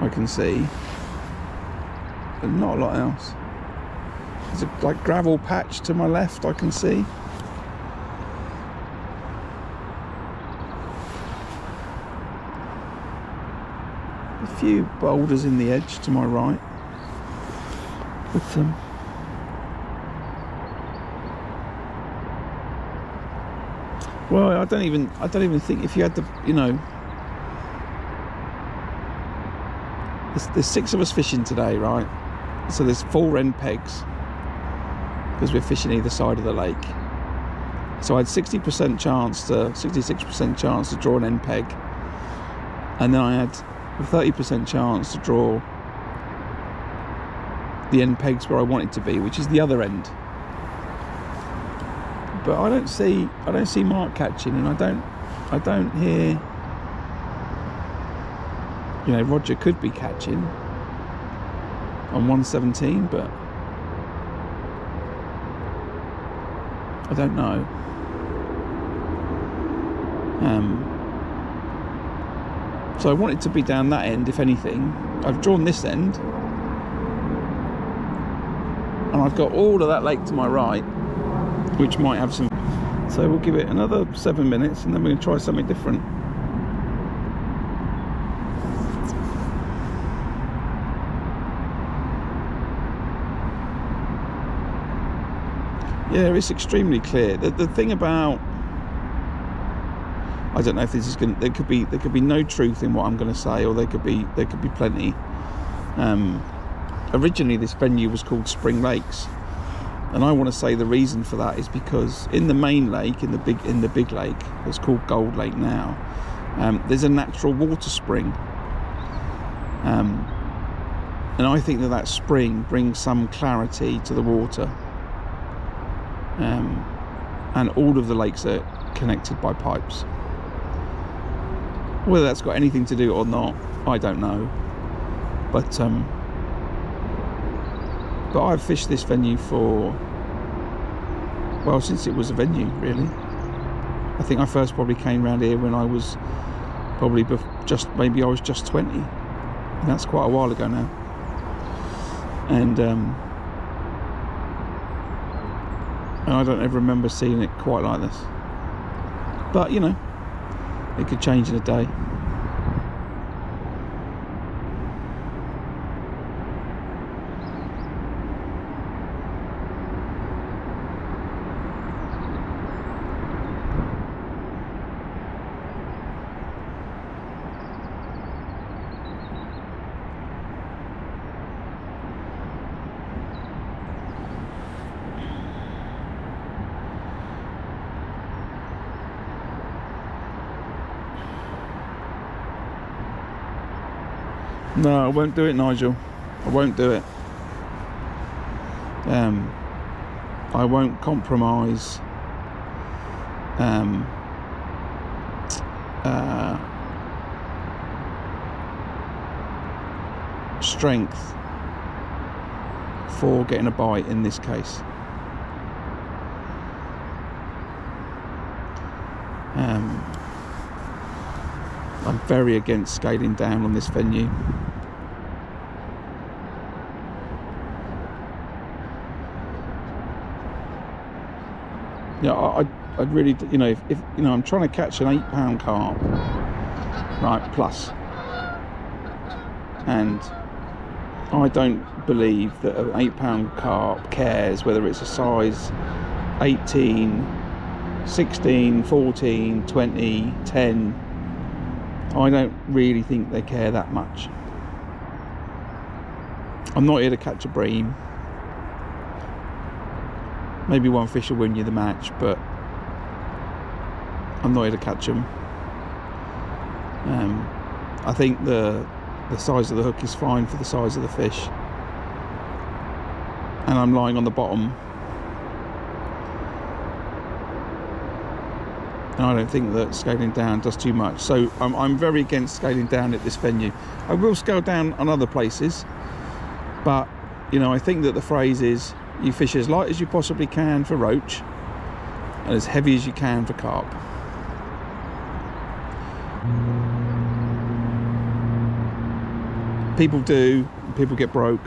I can see, but not a lot else. There's a like gravel patch to my left I can see. A few boulders in the edge to my right, but well, I don't even think, if you had the, you know, there's 6 of us fishing today, right? So there's 4 end pegs because we're fishing either side of the lake. So I had 66% chance to draw an end peg, and then I had a 30% chance to draw the end pegs where I want it to be, which is the other end. But I don't see Mark catching, and I don't hear, you know, Roger could be catching. on 117, but I don't know. So I want it to be down that end, if anything. I've drawn this end, and I've got all of that lake to my right, which might have some. So we'll give it another 7 minutes, and then we're going to try something different. Yeah, it's extremely clear. The thing about, I don't know if this is going. There could be no truth in what I'm going to say, or there could be plenty. Originally, this venue was called Spring Lakes, and I want to say the reason for that is because in the main lake, in the big lake, it's called Gold Lake now. There's a natural water spring, and I think that spring brings some clarity to the water. And all of the lakes are connected by pipes. Whether that's got anything to do or not, I don't know. But I've fished this venue for, well, since it was a venue, really. I think I first probably came around here when I was probably maybe I was just 20. And that's quite a while ago now. And I don't ever remember seeing it quite like this. But, you know, it could change in a day. No, I won't do it, Nigel. I won't do it. I won't compromise strength for getting a bite in this case. I'm very against scaling down on this venue. Yeah, I'd really, you know, if you know, I'm trying to catch an 8-pound carp, right, plus, and I don't believe that an 8-pound carp cares whether it's a size 18, 16, 14, 20, 10. I don't really think they care that much. I'm not here to catch a bream. Maybe one fish will win you the match, but I'm not here to catch them. I think the size of the hook is fine for the size of the fish, and I'm lying on the bottom, and I don't think that scaling down does too much. So I'm very against scaling down at this venue. I will scale down on other places, but you know, I think that the phrase is you fish as light as you possibly can for roach and as heavy as you can for carp. People do, people get broke.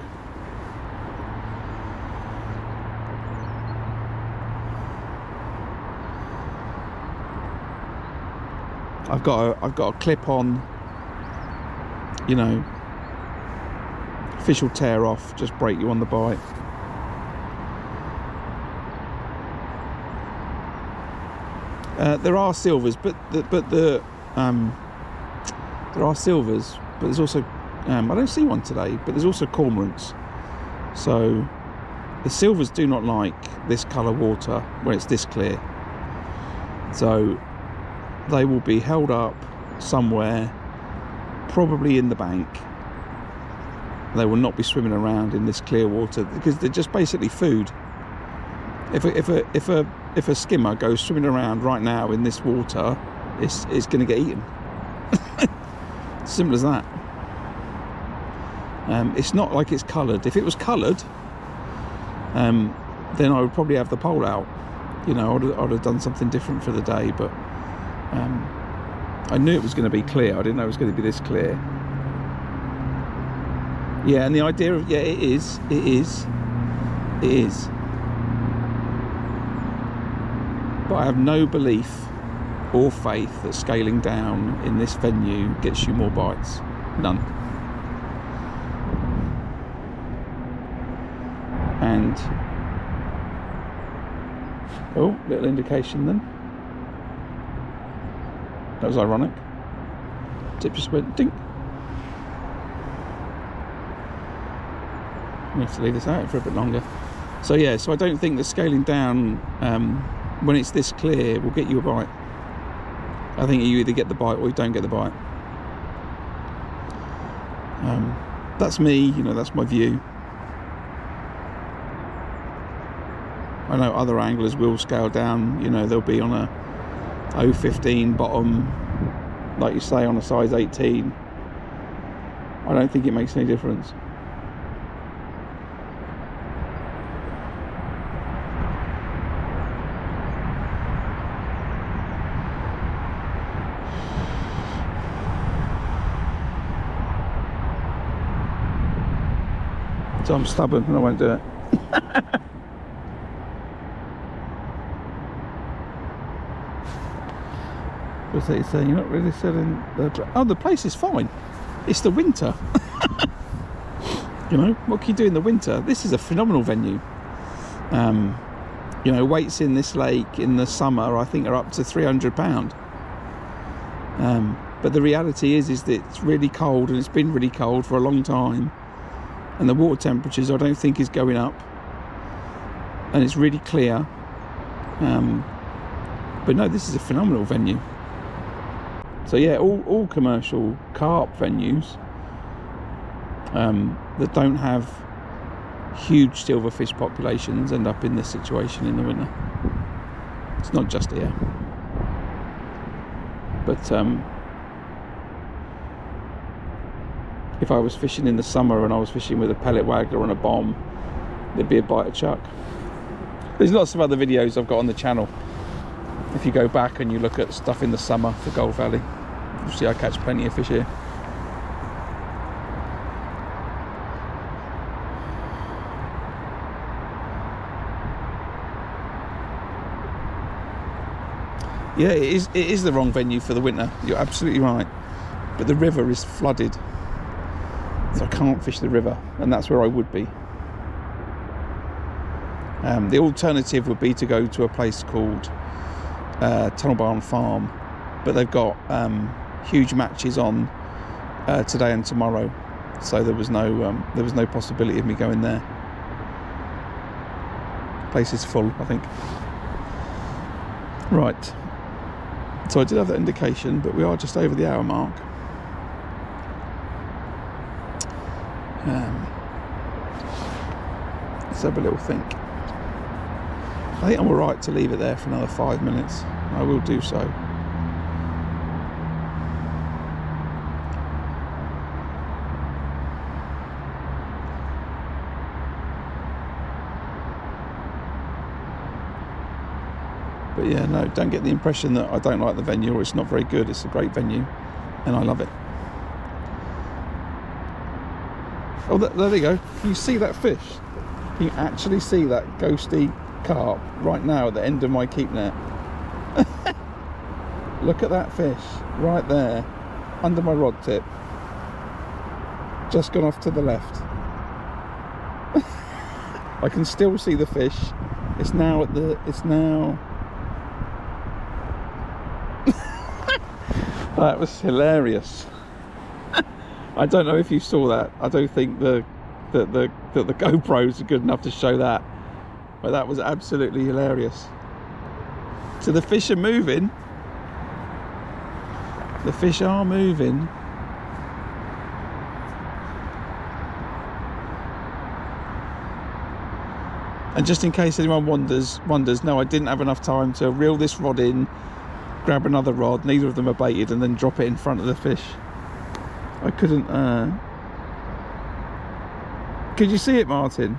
I've got a clip on, you know, fish will tear off, just break you on the bite. There are silvers, but there are silvers, but there's also I don't see one today, but there's also cormorants. So the silvers do not like this colour water when it's this clear. So they will be held up somewhere, probably in the bank. They will not be swimming around in this clear water because they're just basically food. If a skimmer goes swimming around right now in this water, it's going to get eaten. Simple as that. It's not like it's coloured. If it was coloured, then I would probably have the pole out. You know, I'd have done something different for the day, but I knew it was going to be clear. I didn't know it was going to be this clear. Yeah, and the idea of, yeah, it is. But I have no belief or faith that scaling down in this venue gets you more bites. None. And oh, little indication then. That was ironic. Tip just went dink. We have to leave this out for a bit longer. So yeah, so I don't think that scaling down when it's this clear will get you a bite. I think you either get the bite or you don't get the bite. That's me, you know, that's my view. I know other anglers will scale down, you know, they'll be on a 0.15 bottom, like you say, on a size 18. I don't think it makes any difference. So I'm stubborn and I won't do it. What's that you're saying? You're not really selling the... Oh, the place is fine. It's the winter. You know, what can you do in the winter? This is a phenomenal venue. You know, weights in this lake in the summer, I think, are up to £300. But the reality is that it's really cold, and it's been really cold for a long time. And the water temperatures, I don't think, is going up. And it's really clear. But no, this is a phenomenal venue. So yeah, all commercial carp venues that don't have huge silverfish populations end up in this situation in the winter. It's not just here. But if I was fishing in the summer and I was fishing with a pellet waggler and a bomb, there'd be a bite of chuck. There's lots of other videos I've got on the channel. If you go back and you look at stuff in the summer for Gold Valley, you'll see I catch plenty of fish here. Yeah, it is the wrong venue for the winter. You're absolutely right. But the river is flooded, so I can't fish the river, and that's where I would be. The alternative would be to go to a place called Tunnel Barn Farm, but they've got huge matches on today and tomorrow, so there was no possibility of me going there. The place is full, I think. Right. So I did have that indication, but we are just over the hour mark. Let's have a little think. I think I'm alright to leave it there for another 5 minutes. I will do so. But yeah, no, don't get the impression that I don't like the venue or it's not very good. It's a great venue and I love it. Oh, there they go. Can you see that fish? Can you actually see that ghosty carp right now at the end of my keep net? Look at that fish right there under my rod tip. Just gone off to the left. I can still see the fish. It's now at the... That was hilarious. I don't know if you saw that. I don't think the GoPros are good enough to show that, but that was absolutely hilarious. So the fish are moving. The fish are moving. And just in case anyone wonders, no, I didn't have enough time to reel this rod in, grab another rod, neither of them are baited, and then drop it in front of the fish. I couldn't Could you see it, Martin?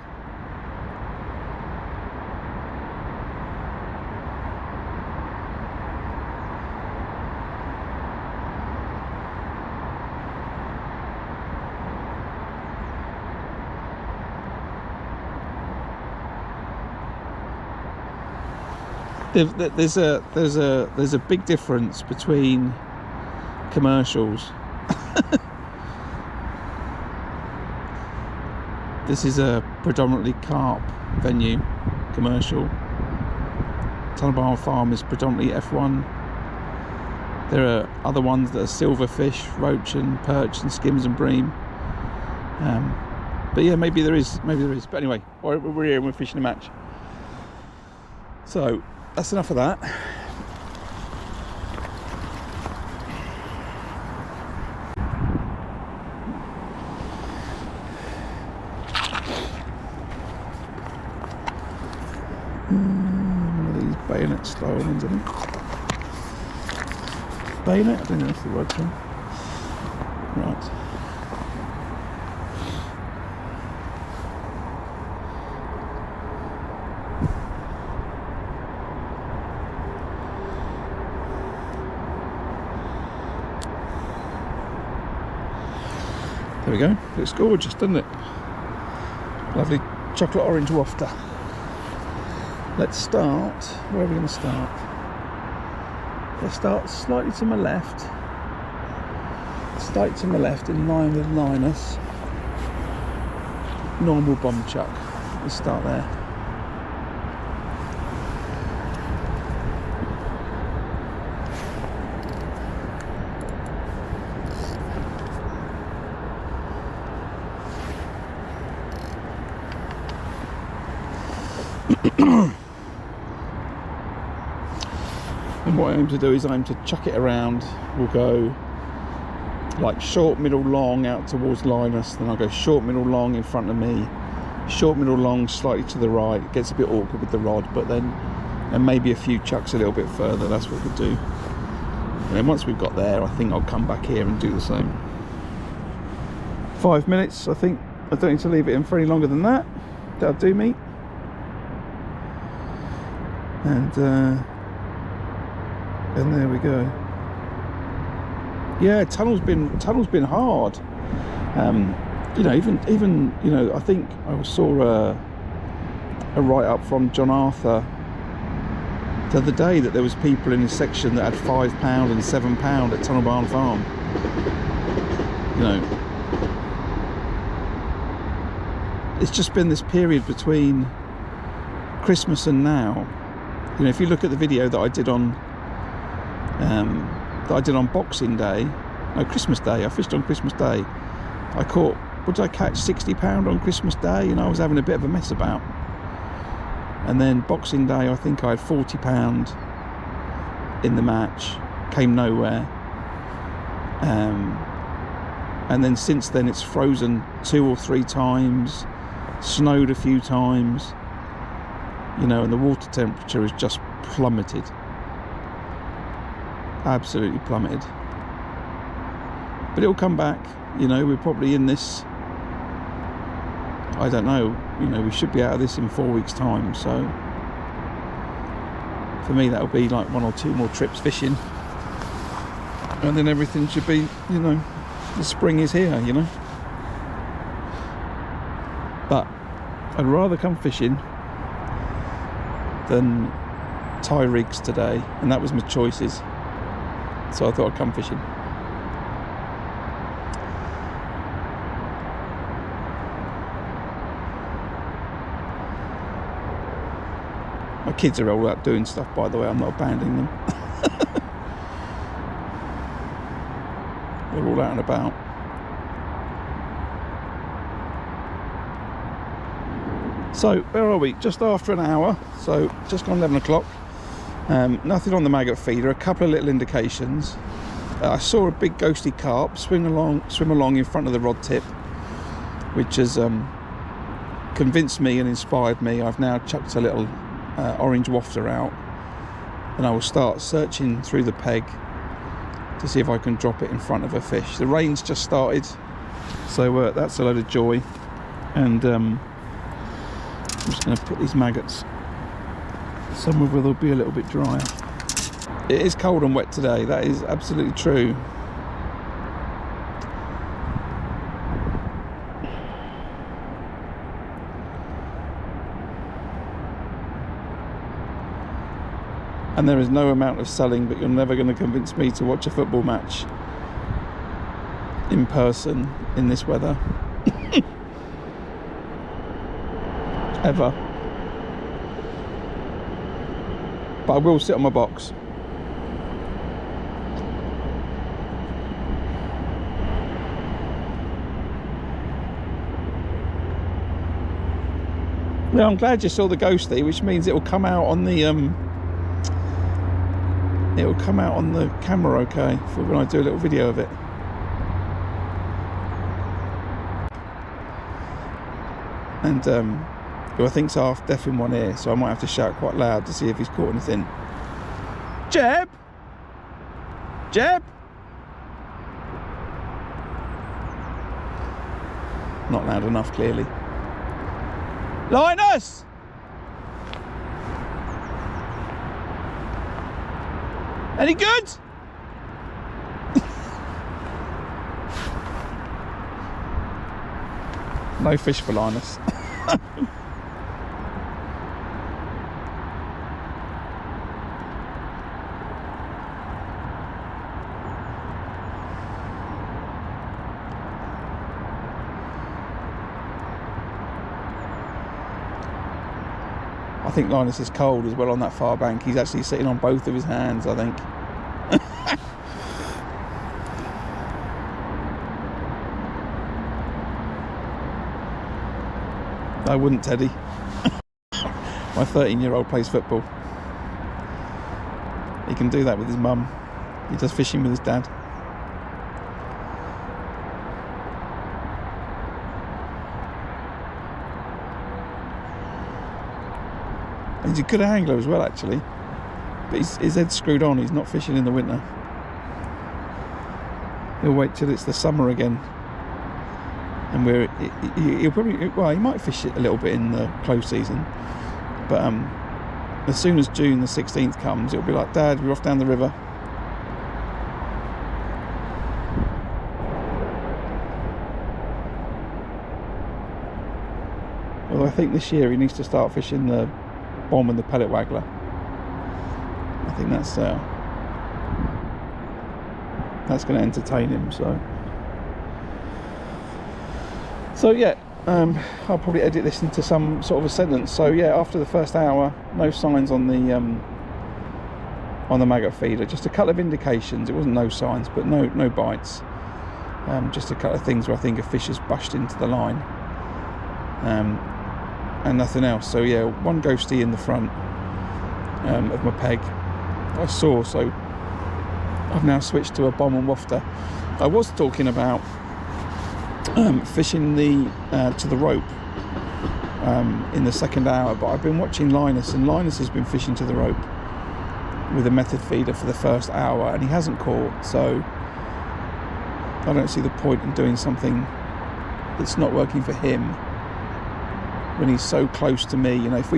There's a big difference between commercials. This is a predominantly carp venue, commercial. Tunnel Farm is predominantly F1. There are other ones that are silverfish, roach and perch and skims and bream. But yeah, maybe there is. But anyway, we're here and we're fishing a match. So that's enough of that. One of these bayonet style ones, I think. Bayonet? I don't know if the word's wrong. Right. There we go. Looks gorgeous, doesn't it? Lovely chocolate orange wafter. Let's start. Where are we going to start? Let's start slightly to my left. Slightly to my left, in line with Linus. Normal bomb chuck. Let's start there. And what I aim to do is I aim to chuck it around. We'll go like short, middle, long out towards Linus, then I'll go short, middle, long in front of me, short, middle, long slightly to the right. It gets a bit awkward with the rod, but then and maybe a few chucks a little bit further. That's what we'll do. And then once we've got there, I think I'll come back here and do the same. 5 minutes, I think. I don't need to leave it in for any longer than that. That'll do me. And there we go. Yeah, tunnel's been hard. You know, even you know, I think I saw a write-up from John Arthur the other day that there was people in his section that had £5 and £7 at Tunnel Barn Farm. You know, it's just been this period between Christmas and now. You know, if you look at the video that I did on Boxing Day, no, Christmas Day. I fished on Christmas Day. I caught, what did I catch? £60 on Christmas Day, and I was having a bit of a mess about. And then Boxing Day, I think I had £40 in the match. Came nowhere. And then since then, it's frozen 2 or 3 times, snowed a few times. You know, and the water temperature has just plummeted. Absolutely plummeted. But it'll come back. You know, we're probably in this, I don't know, you know, we should be out of this in 4 weeks' time. So for me, that'll be like 1 or 2 more trips fishing, and then everything should be, you know, the spring is here, you know. But I'd rather come fishing than tie rigs today, and that was my choices. So I thought I'd come fishing. My kids are all out doing stuff, by the way. I'm not abandoning them. They're all out and about. So where are we? Just after an hour. So just gone 11 o'clock. Nothing on the maggot feeder. A couple of little indications. I saw a big ghosty carp swim along in front of the rod tip, which has convinced me and inspired me. I've now chucked a little orange wafter out, and I will start searching through the peg to see if I can drop it in front of a fish. The rain's just started, so that's a load of joy. And I'm just going to put these maggots somewhere where they'll be a little bit drier. It is cold and wet today, that is absolutely true. And there is no amount of selling, but you're never going to convince me to watch a football match in person in this weather. Ever. But I will sit on my box. Yeah, I'm glad you saw the ghosty, which means it will come out on the it'll come out on the camera okay for when I do a little video of it. And who I think's half deaf in one ear, so I might have to shout quite loud to see if he's caught anything. Jeb! Jeb! Not loud enough, clearly. Linus! Any good? No fish for Linus. I think Linus is cold as well on that far bank. He's actually sitting on both of his hands, I think. I wouldn't, Teddy. My 13-year-old plays football. He can do that with his mum. He does fishing with his dad. He's a good angler as well, actually. But his head's screwed on. He's not fishing in the winter. He'll wait till it's the summer again. And he'll probably, well, he might fish it a little bit in the close season. But as soon as June the 16th comes, it'll be like, Dad, we're off down the river. Although I think this year he needs to start fishing the bomb and the pellet waggler. I think that's going to entertain him. So yeah, I'll probably edit this into some sort of a sentence. So yeah, after the first hour, no signs on the maggot feeder. Just a couple of indications. It wasn't no signs, but no bites. Just a couple of things where I think a fish has bashed into the line. And nothing else. So yeah, one ghosty in the front of my peg I saw, so I've now switched to a bomb and wafter. I was talking about fishing to the rope in the second hour, but I've been watching Linus, and Linus has been fishing to the rope with a method feeder for the first hour, and he hasn't caught, so I don't see the point in doing something that's not working for him when he's so close to me. You know, if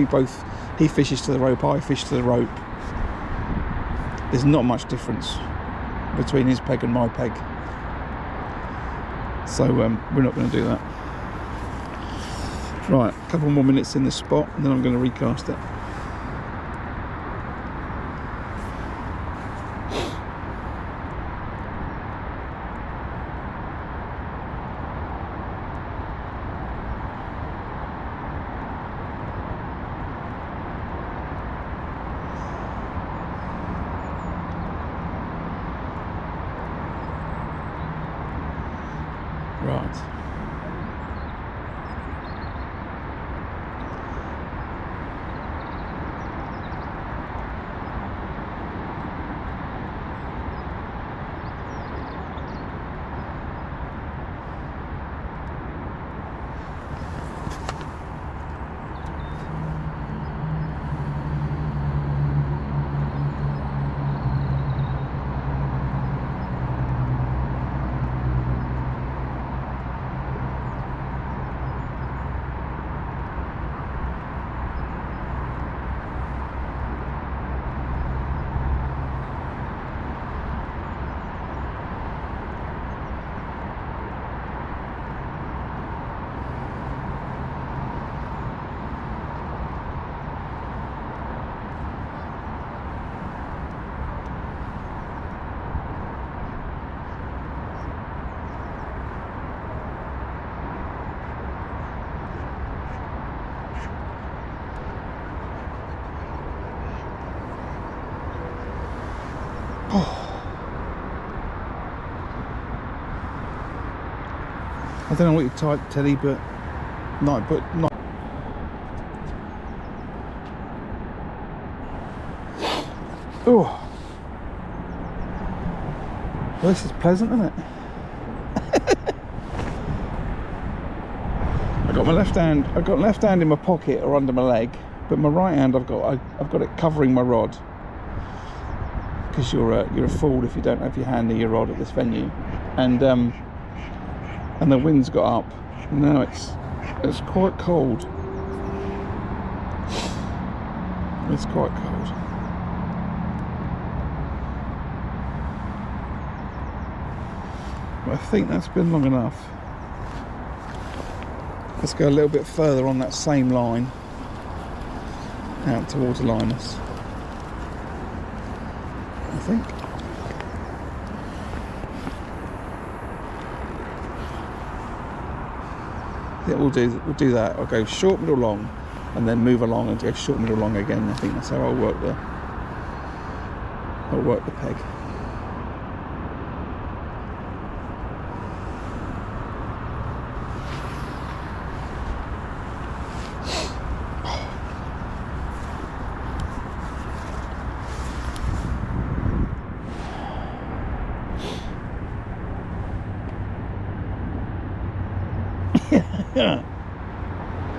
he fishes to the rope, I fish to the rope, there's not much difference between his peg and my peg. So we're not going to do that. Right, a couple more minutes in this spot and then I'm going to recast it. Right. I don't know what you type, Teddy, but not. Oh, well, this is pleasant, isn't it? I got my left hand. I've got left hand in my pocket or under my leg, but my right hand I've got it covering my rod. Because you're a fool if you don't have your hand near your rod at this venue, and the wind's got up. Now it's quite cold. It's quite cold. But I think that's been long enough. Let's go a little bit further on that same line out towards Linus, I think. Yeah, we'll do that. I'll go short, middle, long, and then move along and go short, middle, long again. I think that's how I'll work the peg.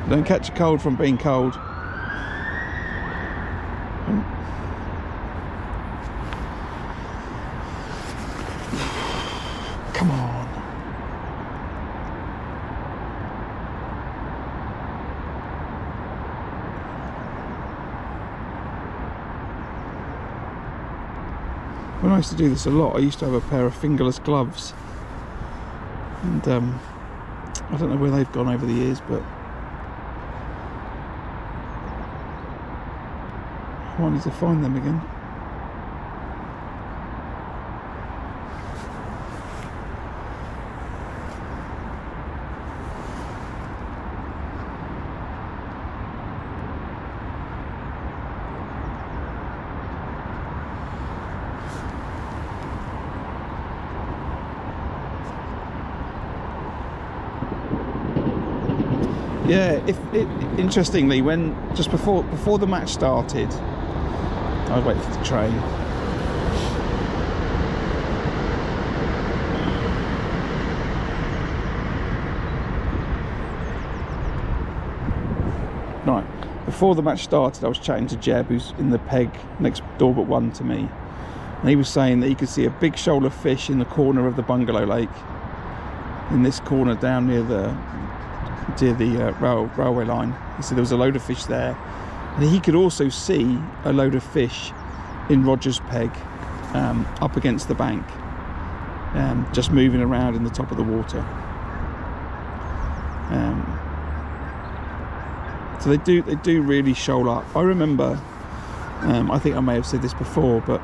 Don't catch a cold from being cold. Come on. When I used to do this a lot, I used to have a pair of fingerless gloves, and I don't know where they've gone over the years, but I might need to find them again. Yeah, interestingly, when just before the match started, I was waiting for the train. Right, before the match started, I was chatting to Jeb, who's in the peg next door but one to me, and he was saying that he could see a big shoal of fish in the corner of the bungalow lake, in this corner down near the railway line. He said there was a load of fish there, and he could also see a load of fish in Roger's peg up against the bank, just moving around in the top of the water. So they do really shoal up. I remember, I think I may have said this before, but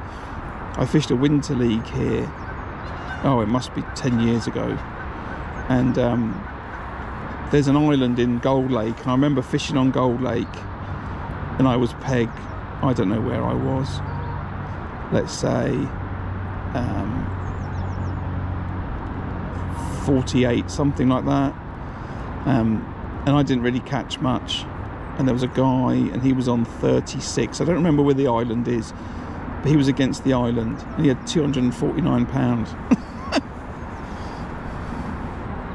I fished a winter league here, oh, it must be 10 years ago, and there's an island in Gold Lake, and I remember fishing on Gold Lake, and I was peg, I don't know where I was, let's say 48, something like that, and I didn't really catch much, and there was a guy and he was on 36. I don't remember where the island is, but he was against the island and he had 249 pounds.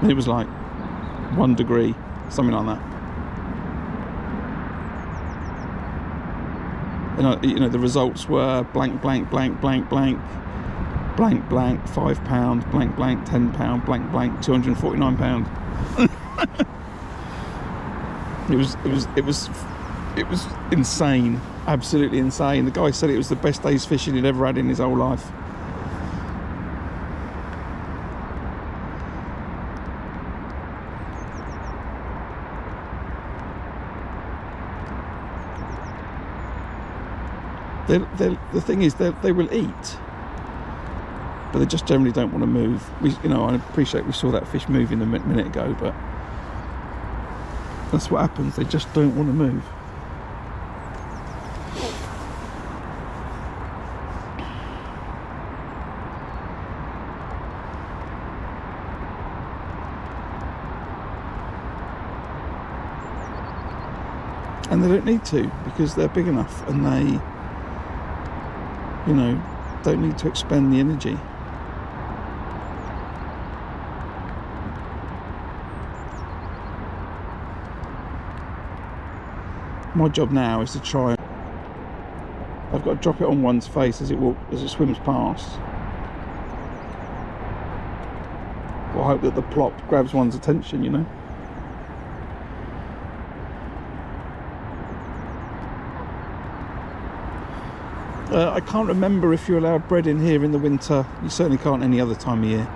And it was like 1 degree, something like that. And you know, the results were blank, blank, blank, blank, blank, blank, blank, £5, blank, blank, £10, blank, blank, £249. It was insane, absolutely insane. The guy said it was the best day's fishing he'd ever had in his whole life. The thing is, they will eat, but they just generally don't want to move. I appreciate we saw that fish moving a minute ago, but that's what happens. They just don't want to move. And they don't need to, because they're big enough and they, you know, don't need to expend the energy. My job now is to try. I've got to drop it on one's face as it swims past. Or hope that the plop grabs one's attention, you know. I can't remember if you're allowed bread in here in the winter. You certainly can't any other time of year.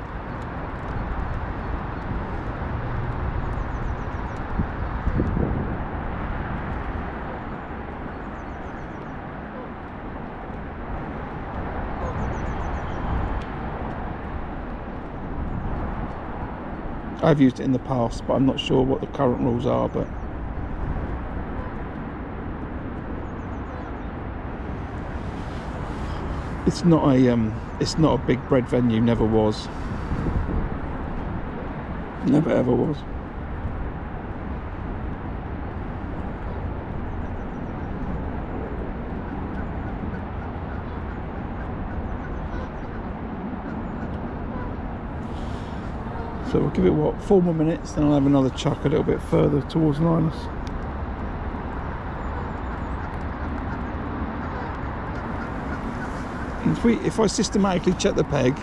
I've used it in the past, but I'm not sure what the current rules are, but it's not a big bread venue, never was. Never ever was. So we'll give it, what, 4 more minutes, then I'll have another chuck a little bit further towards Linus. If I systematically check the peg,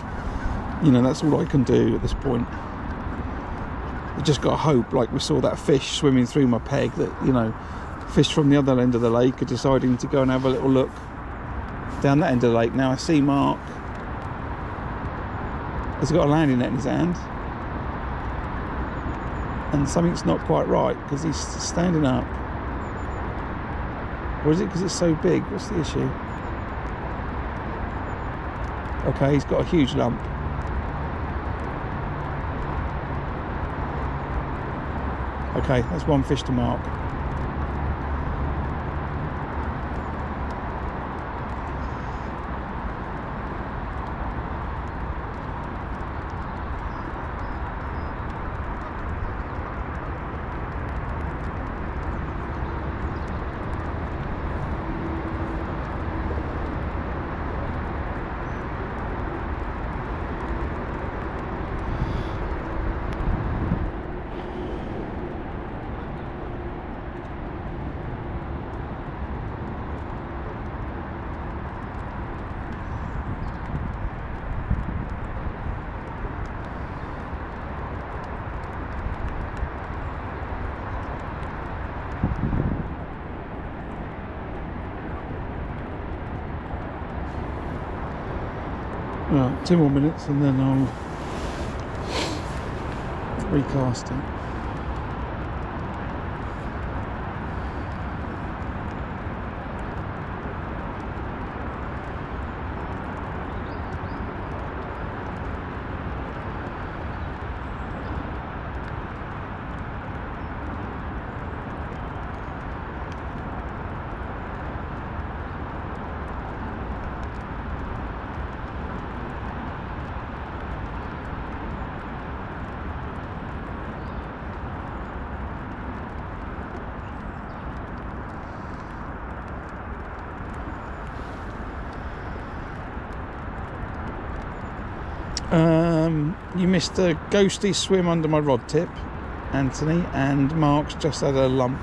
you know, that's all I can do at this point. I just got to hope, like we saw that fish swimming through my peg, that, you know, fish from the other end of the lake are deciding to go and have a little look down that end of the lake. Now I see Mark has got a landing net in his hand, and something's not quite right because he's standing up. Or is it because it's so big? What's the issue? Okay, he's got a huge lump. Okay, that's one fish to mark. Right, 2 more minutes and then I'll recast it. You missed a ghosty swim under my rod tip, Anthony, and Mark's just had a lump.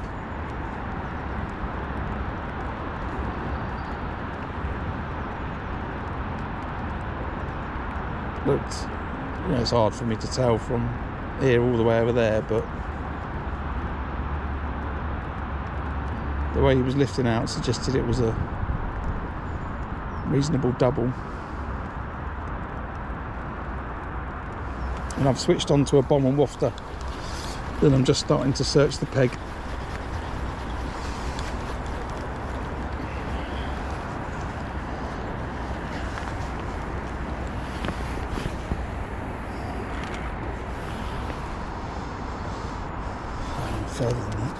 Looked, you know, it's hard for me to tell from here all the way over there, but the way he was lifting out suggested it was a reasonable double. And I've switched on to a bomb and wafter. Then I'm just starting to search the peg. Further than that.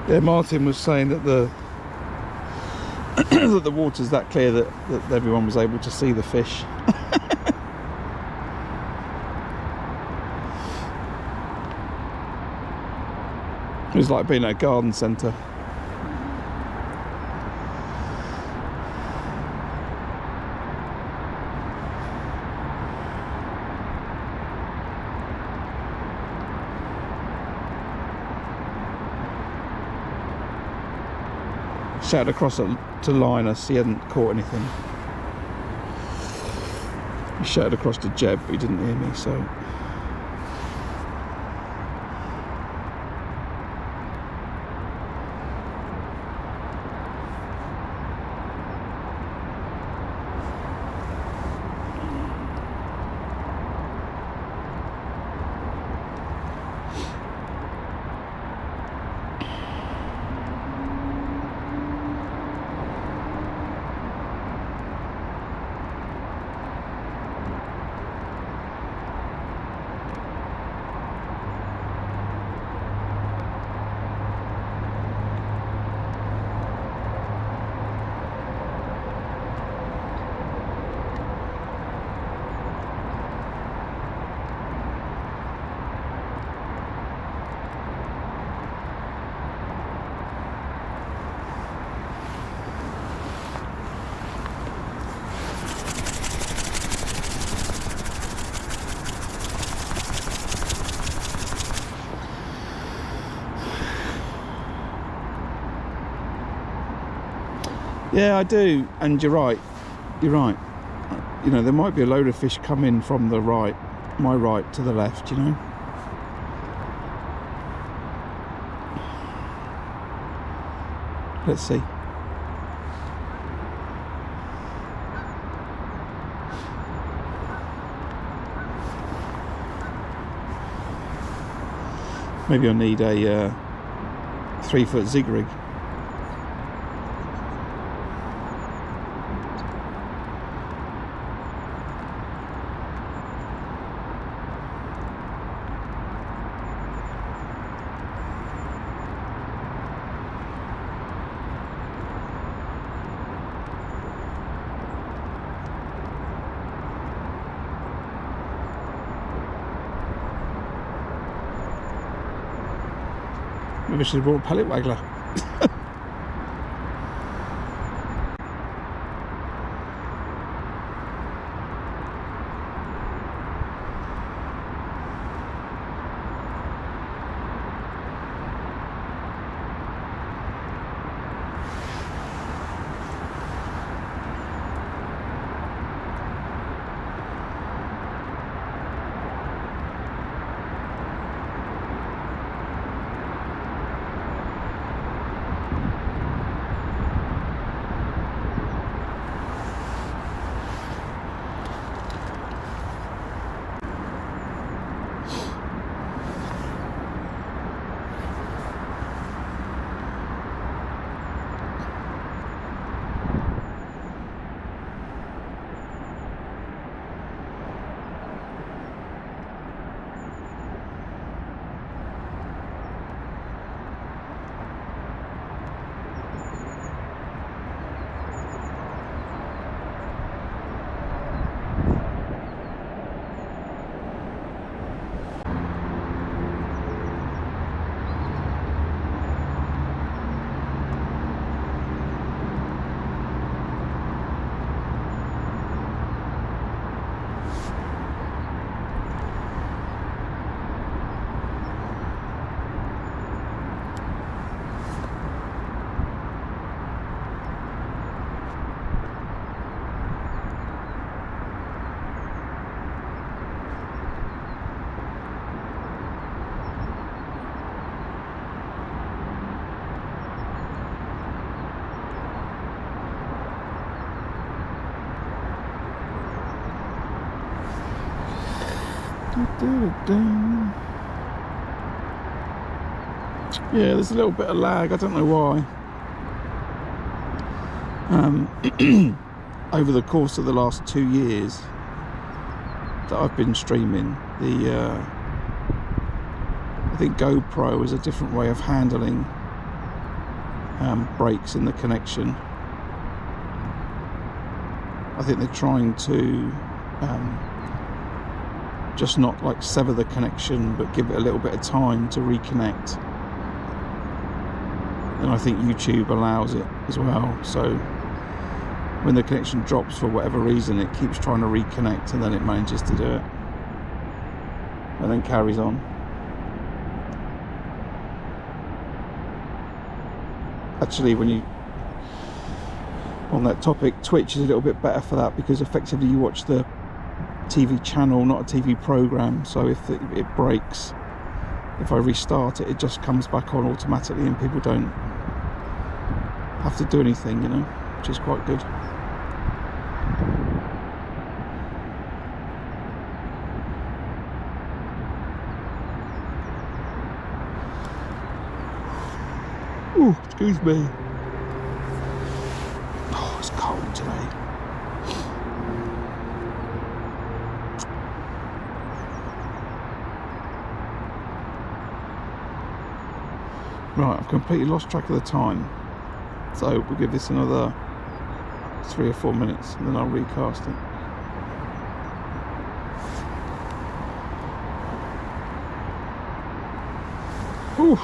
Yeah, Martin was saying that the that the water's that clear that everyone was able to see the fish. It was like being at a garden centre. Shouted across to Linus, he hadn't caught anything. He shouted across to Jeb, but he didn't hear me, so... Yeah, I do, and you're right. You're right. You know, there might be a load of fish coming from the right, my right to the left, you know. Let's see. Maybe I need a 3-foot zig rig. Maybe I should have brought a pallet waggler. Yeah, there's a little bit of lag, I don't know why. Over the course of the last 2 years that I've been streaming, I think GoPro is a different way of handling breaks in the connection. I think they're trying to just not like sever the connection, but give it a little bit of time to reconnect. And I think YouTube allows it as well, so when the connection drops for whatever reason, it keeps trying to reconnect, and then it manages to do it, and then carries on. Actually, when you on that topic, Twitch is a little bit better for that, because effectively you watch the TV channel, not a TV program. So if it breaks, if I restart it, it just comes back on automatically, and people don't have to do anything, you know, which is quite good. Oh, excuse me. Oh, it's cold today. Right, I've completely lost track of the time, so we'll give this another 3 or 4 minutes, and then I'll recast it. Ooh.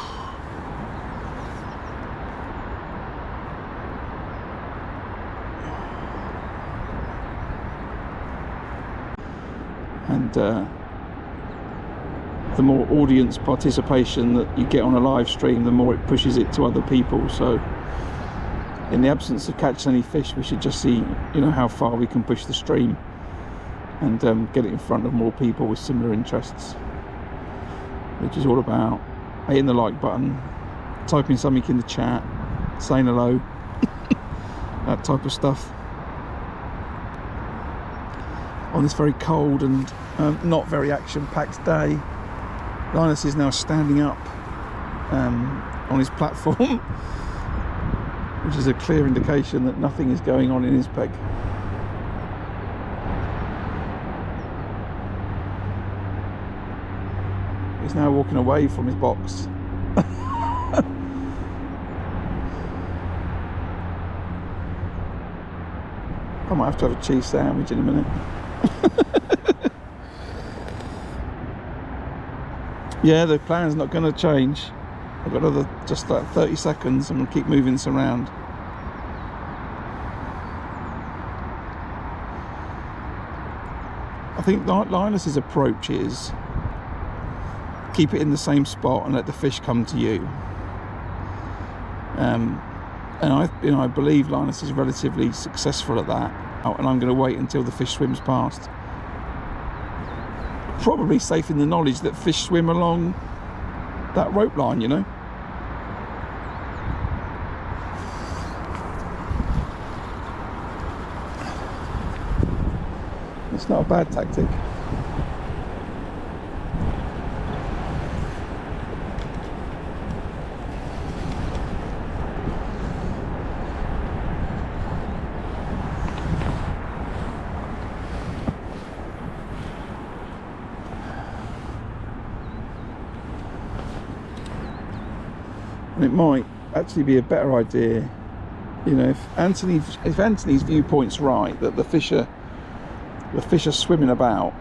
And the more audience participation that you get on a live stream, the more it pushes it to other people. So in the absence of catching any fish, we should just see, you know, how far we can push the stream and get it in front of more people with similar interests, which is all about hitting the like button, typing something in the chat, saying hello, that type of stuff. On this very cold and not very action-packed day, Linus is now standing up on his platform, which is a clear indication that nothing is going on in his peg. He's now walking away from his box. I might have to have a cheese sandwich in a minute. Yeah, the plan's not going to change. I've got another just like 30 seconds and we'll keep moving this around. I think Linus's approach is keep it in the same spot and let the fish come to you. And I believe Linus is relatively successful at that. And I'm going to wait until the fish swims past. Probably safe in the knowledge that fish swim along that rope line, you know. It's not a bad tactic. And it might actually be a better idea, you know, if Anthony's viewpoint's right, that the fish are swimming about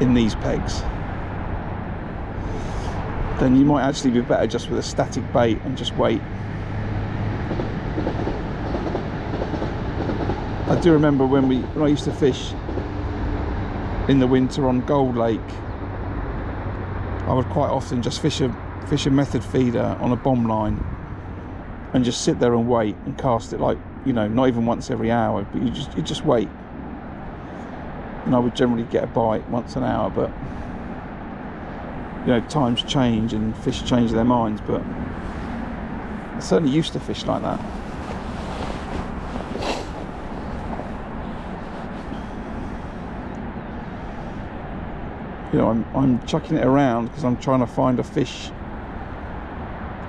in these pegs, then you might actually be better just with a static bait and just wait. I do remember when I used to fish in the winter on Gold Lake, I would quite often just fish a method feeder on a bomb line and just sit there and wait and cast it, like, you know, not even once every hour, but you just wait. And I would generally get a bite once an hour, but you know, times change and fish change their minds, but I certainly used to fish like that. You know, I'm chucking it around because I'm trying to find a fish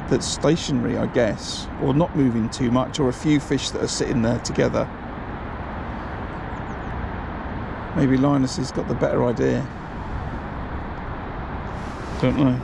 that's stationary, I guess, or not moving too much, or a few fish that are sitting there together. Maybe Linus has got the better idea. Don't know.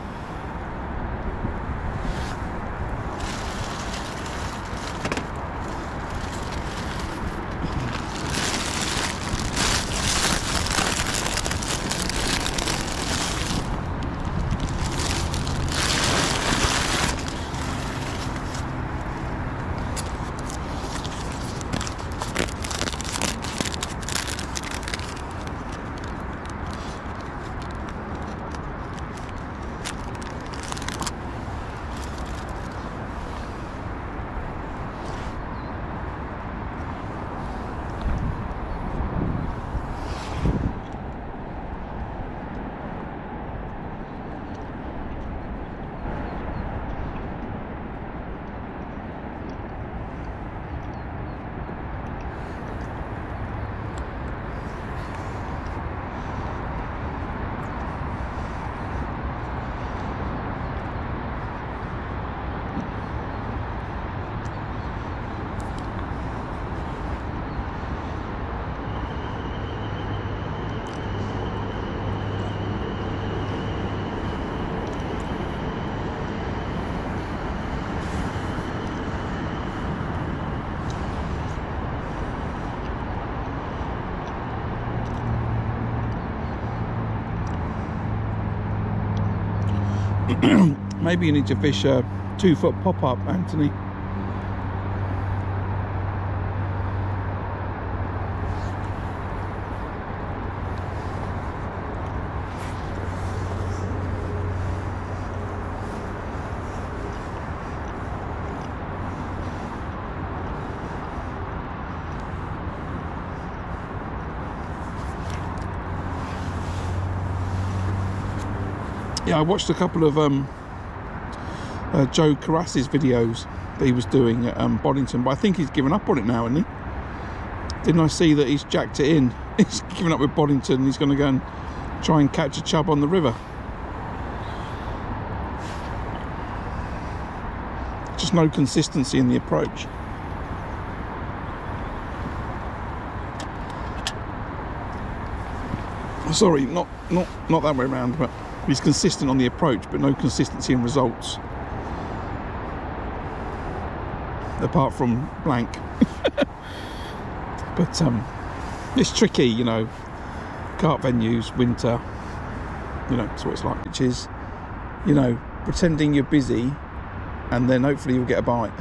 Maybe you need to fish a 2-foot pop-up, Anthony. Yeah, I watched a couple of Joe Caras's videos that he was doing at Boddington, but I think he's given up on it now, isn't he? Didn't I see that he's jacked it in? He's given up with Boddington. He's going to go and try and catch a chub on the river. Just no consistency in the approach. Sorry, not that way around, but he's consistent on the approach, but no consistency in results. Apart from blank. But it's tricky, you know. Carp venues, winter, you know, that's what it's like. Which is, you know, pretending you're busy and then hopefully you'll get a bite.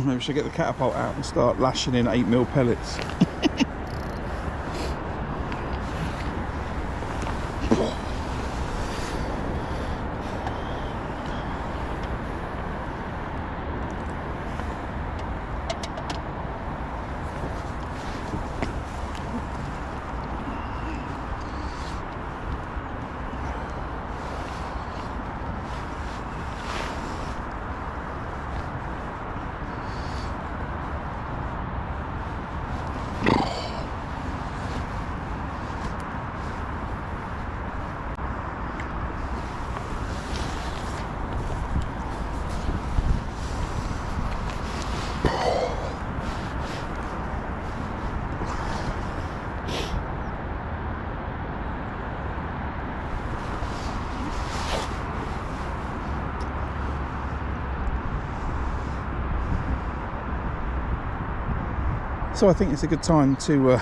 Maybe we should get the catapult out and start lashing in 8mm pellets. So I think it's a good time to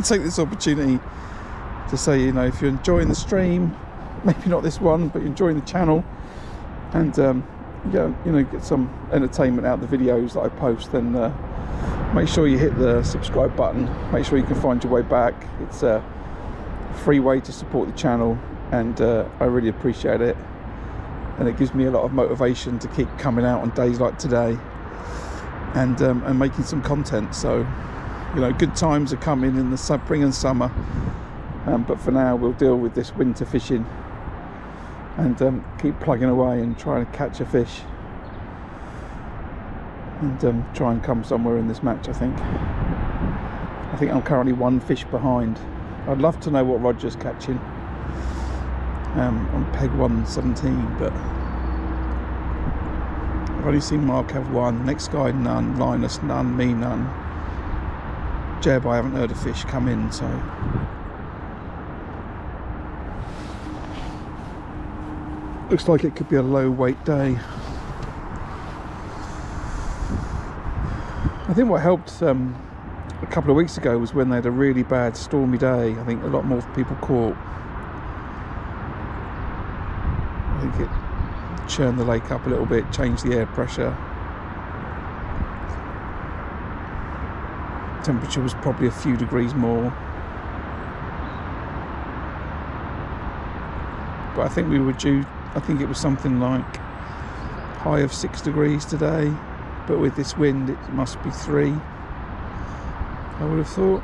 take this opportunity to say, you know, if you're enjoying the stream, maybe not this one, but you're enjoying the channel, and get some entertainment out of the videos that I post, then make sure you hit the subscribe button. Make sure you can find your way back. It's a free way to support the channel, and I really appreciate it, and it gives me a lot of motivation to keep coming out on days like today and making some content. So good times are coming in the spring and summer, but for now we'll deal with this winter fishing and keep plugging away and trying to catch a fish and try and come somewhere in this match. I think I'm currently 1 fish behind. I'd love to know what Roger's catching on peg 117, but I've only seen Mark have 1, next guy none, Linus none, me none. Jeb, I haven't heard a fish come in, so looks like it could be a low weight day. I think what helped a couple of weeks ago was when they had a really bad stormy day. I think a lot more people caught. I think it churned the lake up a little bit, changed the air pressure. Temperature was probably a few degrees more. But I think we were due, I think it was something like high of 6 degrees today, but with this wind it must be 3, I would have thought.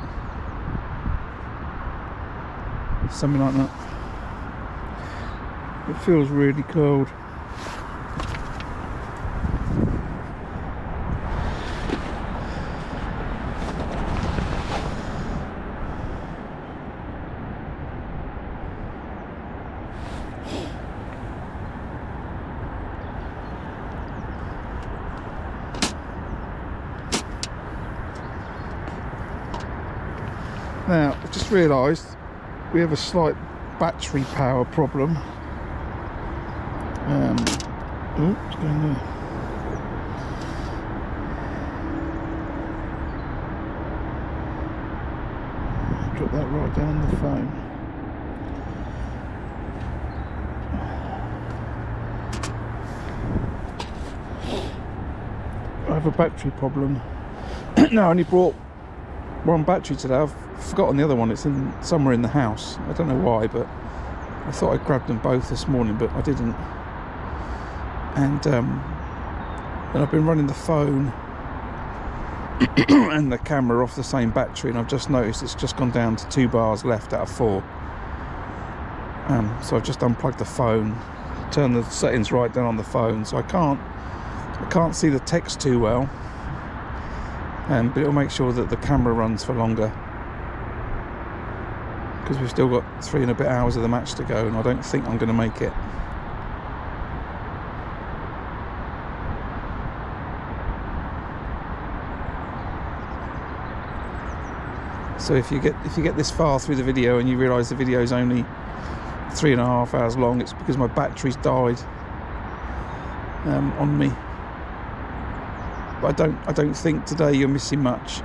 Something like that. It feels really cold. Now, I've just realised we have a slight battery power problem. Oh, what's going on? Drop that right down the phone. I have a battery problem. No, I only brought 1 battery today. I've forgotten the other one. It's in somewhere in the house. I don't know why, but I thought I grabbed them both this morning, but I didn't. And I've been running the phone and the camera off the same battery, and I've just noticed it's just gone down to 2 bars left out of 4. So I've just unplugged the phone, turned the settings right down on the phone, so I can't see the text too well. But it'll make sure that the camera runs for longer, because we've still got 3 and a bit hours of the match to go, and I don't think I'm going to make it. So if you get this far through the video and you realise the video is only 3.5 hours long, it's because my battery's died on me. But I don't think today you're missing much.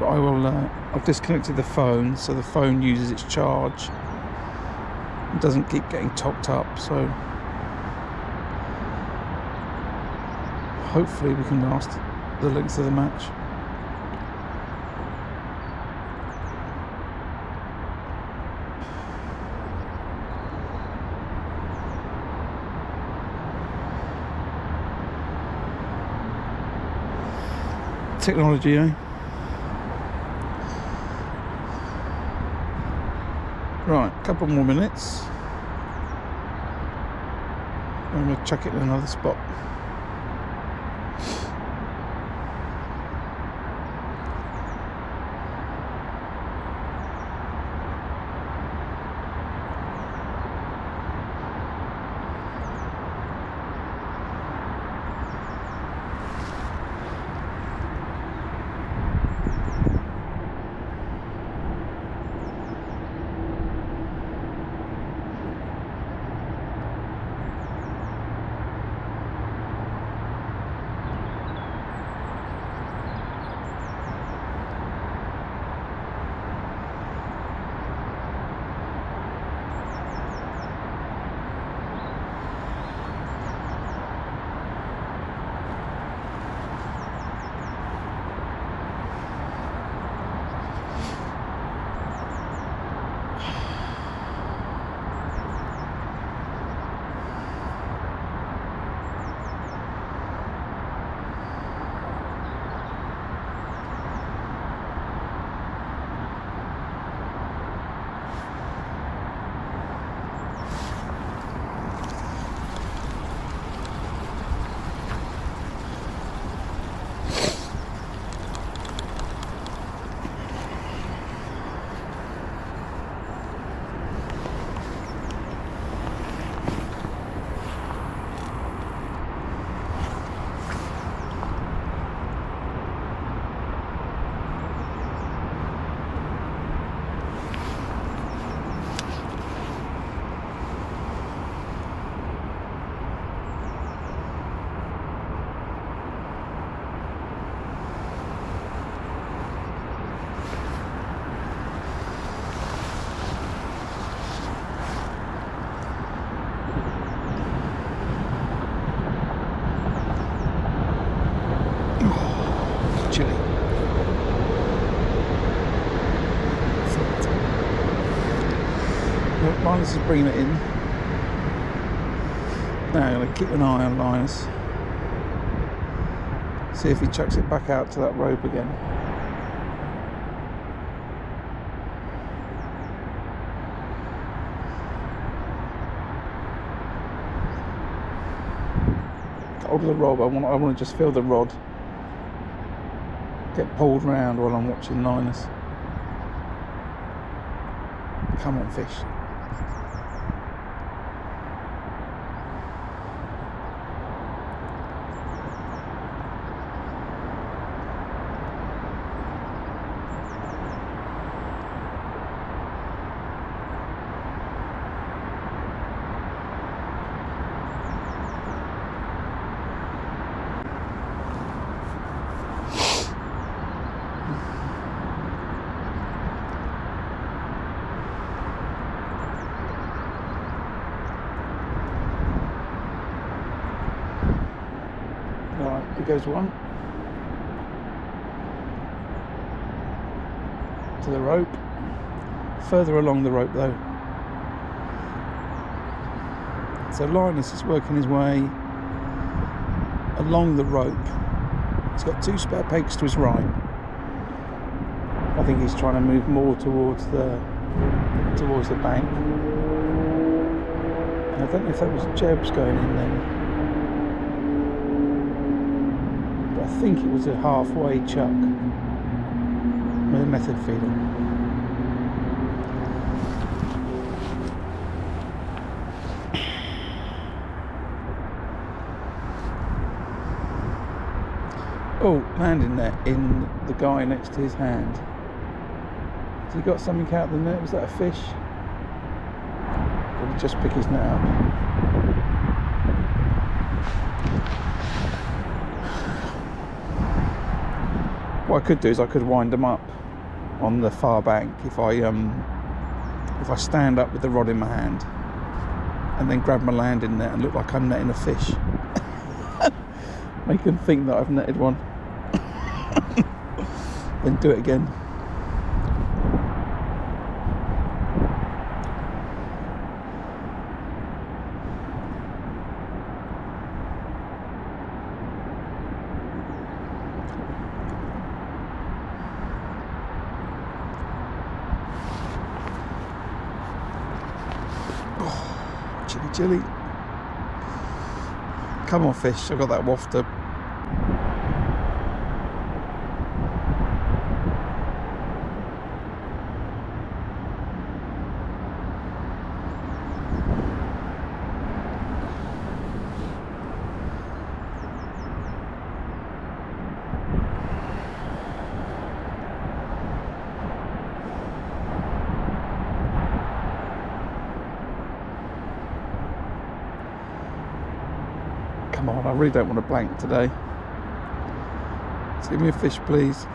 But I will. I've disconnected the phone, so the phone uses its charge. It doesn't keep getting topped up. So hopefully we can last the length of the match. Technology, eh? Right, a couple more minutes. I'm going to chuck it in another spot. Linus is bringing it in. Now I'm going to keep an eye on Linus. See if he chucks it back out to that rope again. Hold of the rod. I want to just feel the rod get pulled round while I'm watching Linus. Come on, fish. Right, here goes one. To the rope. Further along the rope though. So Linus is working his way along the rope. He's got two spare pegs to his right. I think he's trying to move more towards the bank. And I don't know if that was Jeb's going in then. I think it was a halfway chuck with a method feeder. Oh, landing there in the guy next to his hand. Has he got something out of the net? Was that a fish? Or did he just pick his net up? What I could do is I could wind them up on the far bank if I stand up with the rod in my hand and then grab my landing net and look like I'm netting a fish. Make them think that I've netted one. Then do it again. Chilly. Come on, fish. I've got that wafter. Come on, I really don't want to blank today. Just give me a fish, please.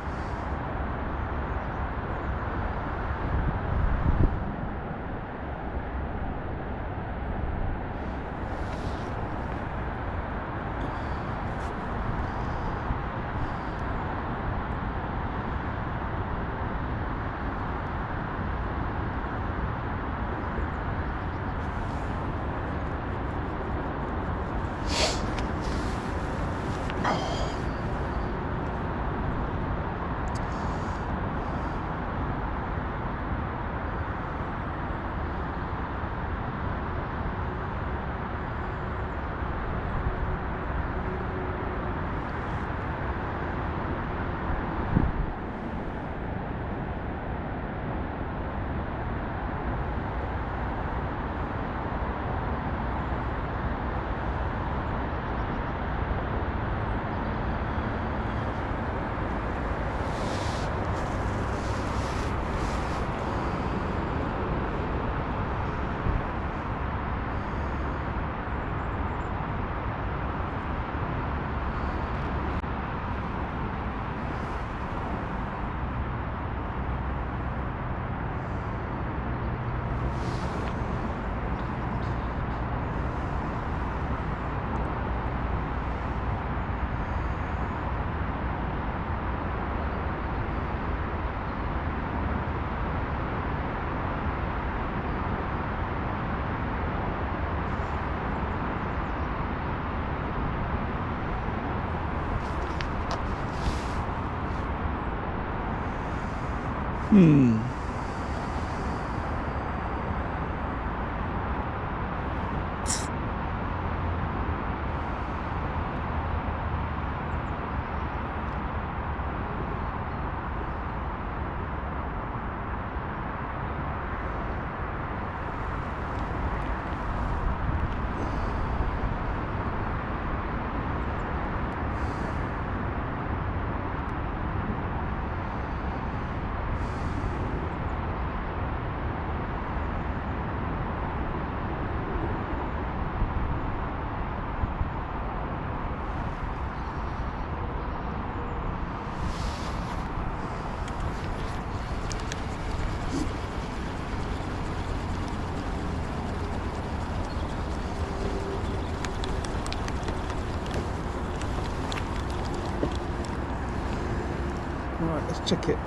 Right, let's check it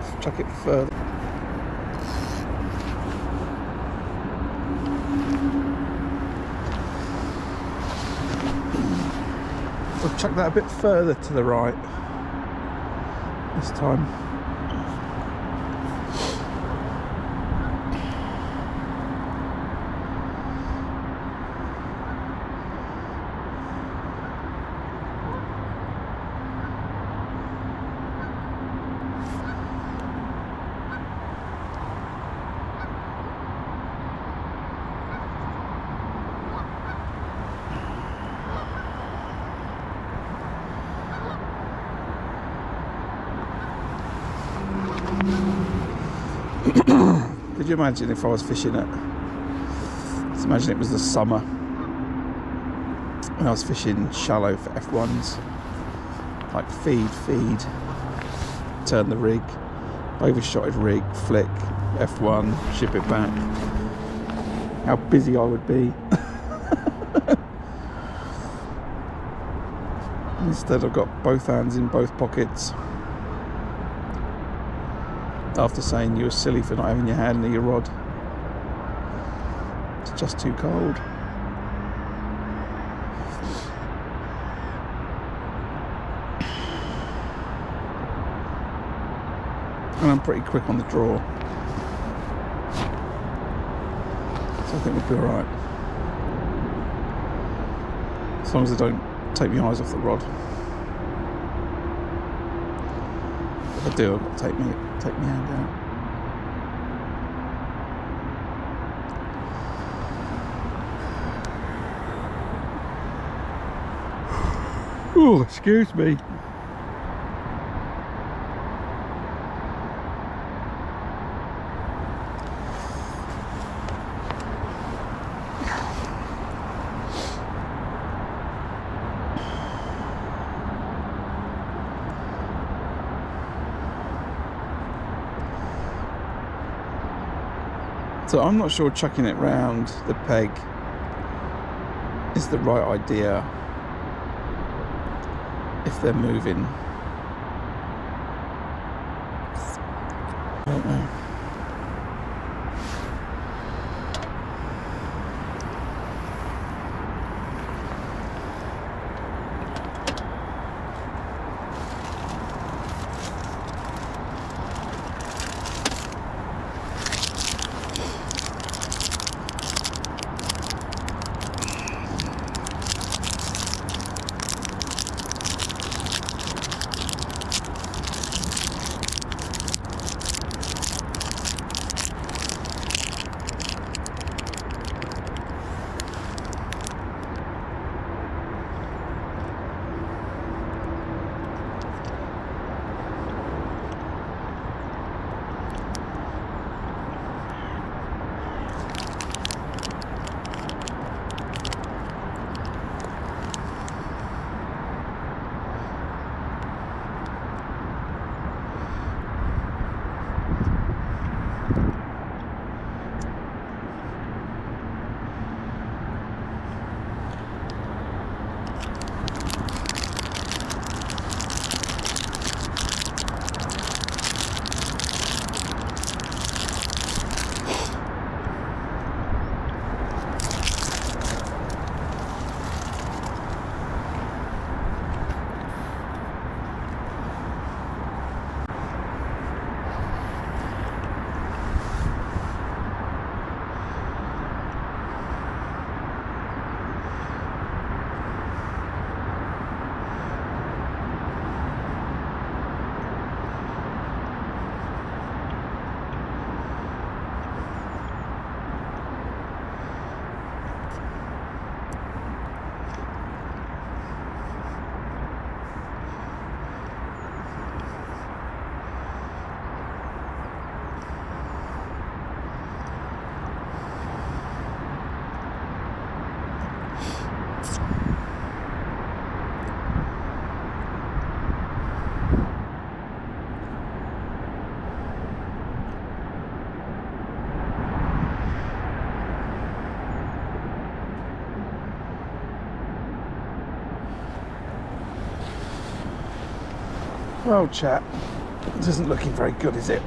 further. We'll chuck that a bit further to the right this time. Could you imagine if I was fishing it? Let's imagine it was the summer and I was fishing shallow for F1s, like feed, turn the rig, overshotted rig, flick, F1, ship it back. How busy I would be. Instead I've got both hands in both pockets. After saying you were silly for not having your hand near your rod. It's just too cold. And I'm pretty quick on the draw. So I think we'll be alright. As long as I don't take my eyes off the rod. If I do, I've got to take my hand out. Oh, excuse me. So I'm not sure chucking it round the peg is the right idea if they're moving. I don't know. Well, chat, this isn't looking very good, is it?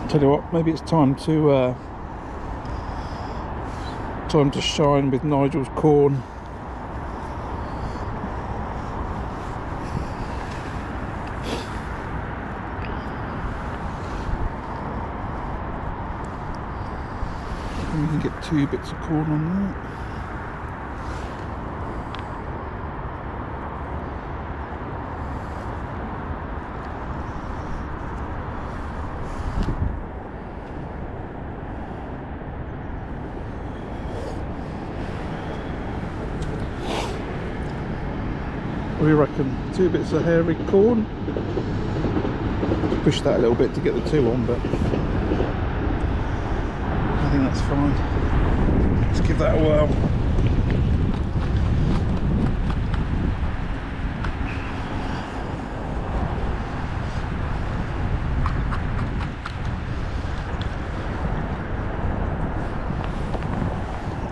Tell you what, maybe it's time to shine with Nigel's corn. And we can get 2 bits of corn on that. What do you reckon? 2 bits of hairy corn? Push that a little bit to get the 2 on, but I think that's fine. Let's give that a whirl.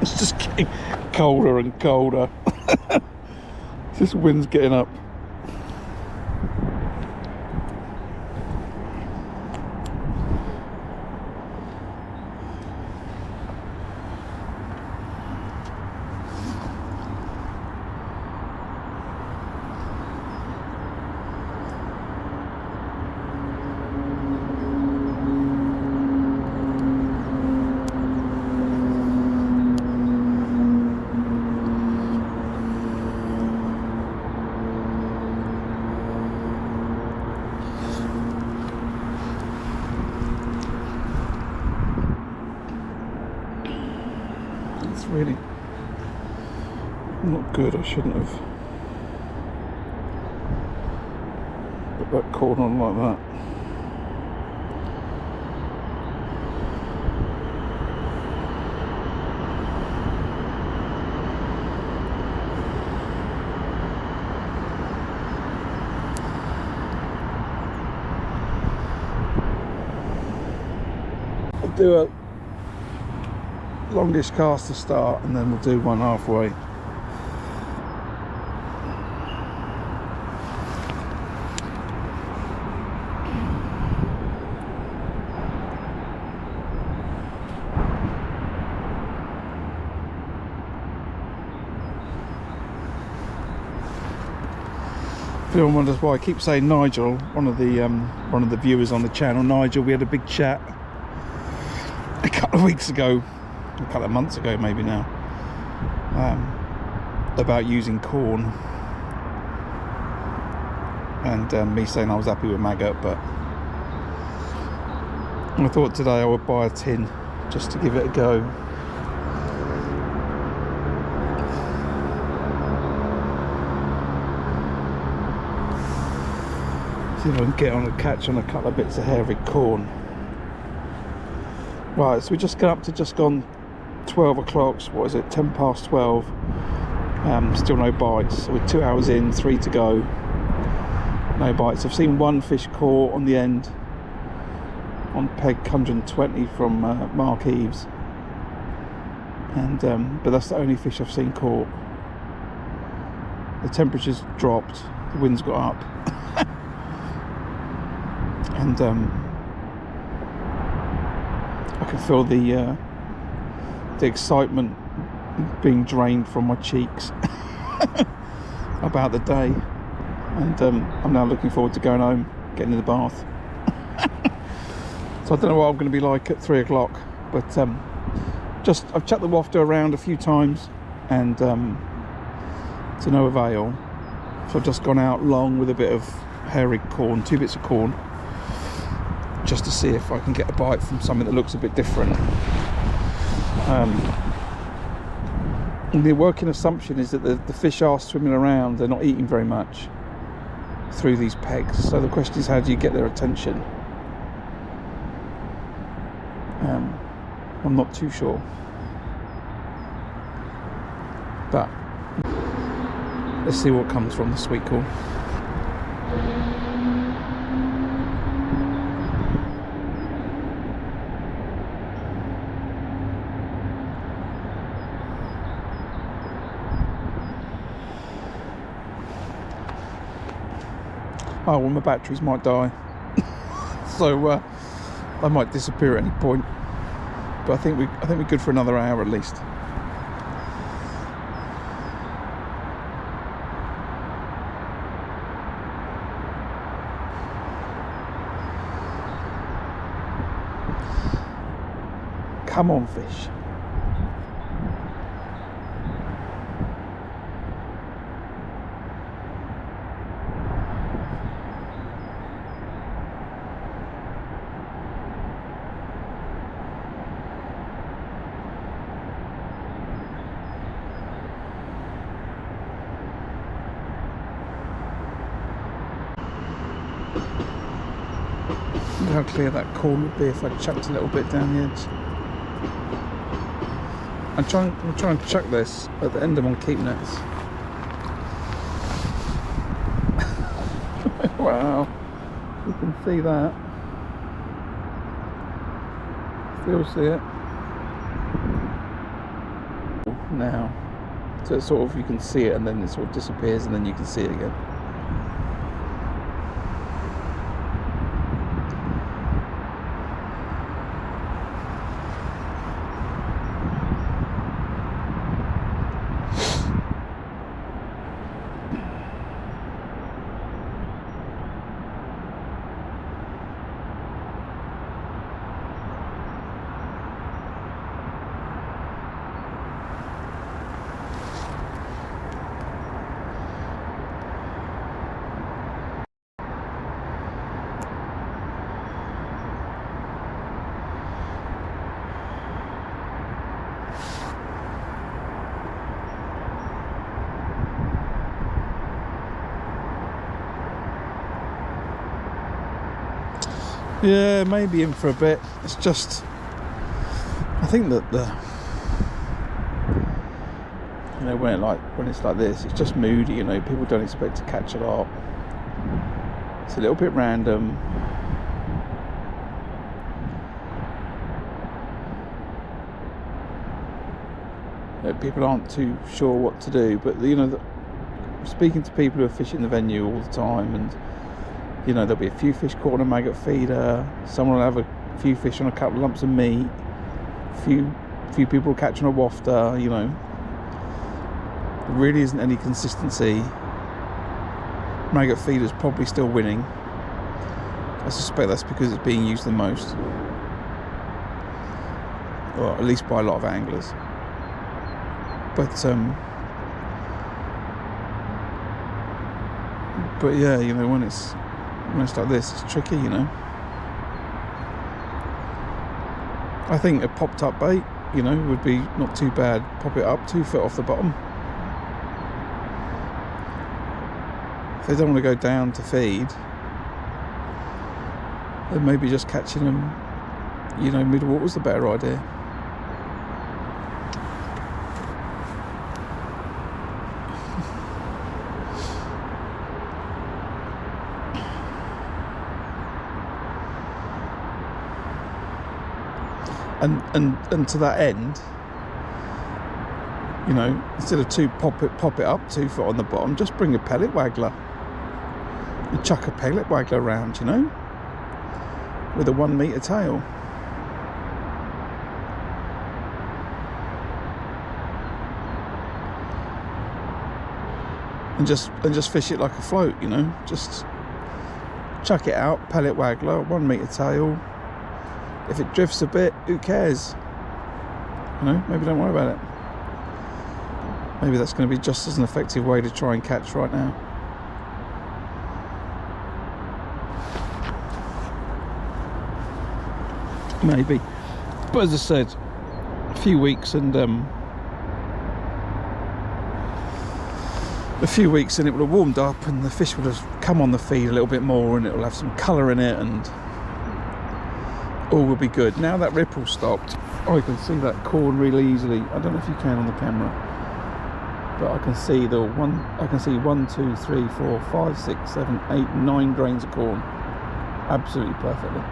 It's just getting colder and colder. This wind's getting up. It's really not good. I shouldn't have put that corn on like that. I'll do a longest cast to start, and then we'll do one halfway. If anyone wonders why I keep saying Nigel, one of the viewers on the channel, Nigel, we had a big chat a couple of weeks ago, a couple of months ago maybe now, about using corn, and me saying I was happy with maggot, but I thought today I would buy a tin just to give it a go. See if I can get on a catch on a couple of bits of hairy corn. Right, so we just got up to just gone 12 o'clock. So what is it? 10 past 12. Still no bites. So we're 2 hours in, 3 to go. No bites. I've seen one fish caught on the end on peg 120 from Mark Eves, and but that's the only fish I've seen caught. The temperature's dropped, the wind's got up, and I can feel the excitement being drained from my cheeks about the day, and I'm now looking forward to going home, getting in the bath. So I don't know what I'm going to be like at 3 o'clock, but I've chucked the wafter around a few times, and to no avail. So I've just gone out long with a bit of hairy corn, 2 bits of corn, just to see if I can get a bite from something that looks a bit different. And the working assumption is that the fish are swimming around, they're not eating very much through these pegs. So the question is, how do you get their attention? I'm not too sure, but let's see what comes from the sweet corn. Oh well, my batteries might die, so I might disappear at any point. But I think we're good for another hour at least. Come on, fish. Look how clear that corn would be if I chucked a little bit down the edge. I'm trying to chuck this at the end of my keep nets. Wow, you can see that. Still see it now. So it's sort of, you can see it and then it sort of disappears and then you can see it again. Yeah, maybe in for a bit. It's just, I think that when it's like this, it's just moody. You know, people don't expect to catch a lot. It's a little bit random. You know, people aren't too sure what to do. But you know, speaking to people who are fishing the venue all the time, and you know, there'll be a few fish caught on a maggot feeder, someone will have a few fish on a couple of lumps of meat, a few people catching a wafter, you know. There really isn't any consistency. Maggot feeder's probably still winning. I suspect that's because it's being used the most, or at least by a lot of anglers. But yeah, you know, when it's like this, it's tricky, you know. I think a popped up bait, you know, would be not too bad. Pop it up 2 foot off the bottom. If they don't want to go down to feed, And maybe just catching them, you know, mid-water's the better idea. And to that end, you know, instead of pop it up 2 foot on the bottom, just bring a pellet waggler and chuck a pellet waggler around, you know, with a 1 metre tail. And just fish it like a float, you know, just chuck it out, pellet waggler, 1 metre tail. If it drifts a bit, who cares? You know, maybe don't worry about it. Maybe that's going to be just as an effective way to try and catch right now. Maybe. But as I said, a few weeks and it would have warmed up and the fish would have come on the feed a little bit more and it will have some colour in it and all will be good. Now that ripple stopped, I can see that corn really easily. I don't know if you can on the camera, but I can see I can see 1, 2, 3, 4, 5, 6, 7, 8, 9 grains of corn. Absolutely perfectly.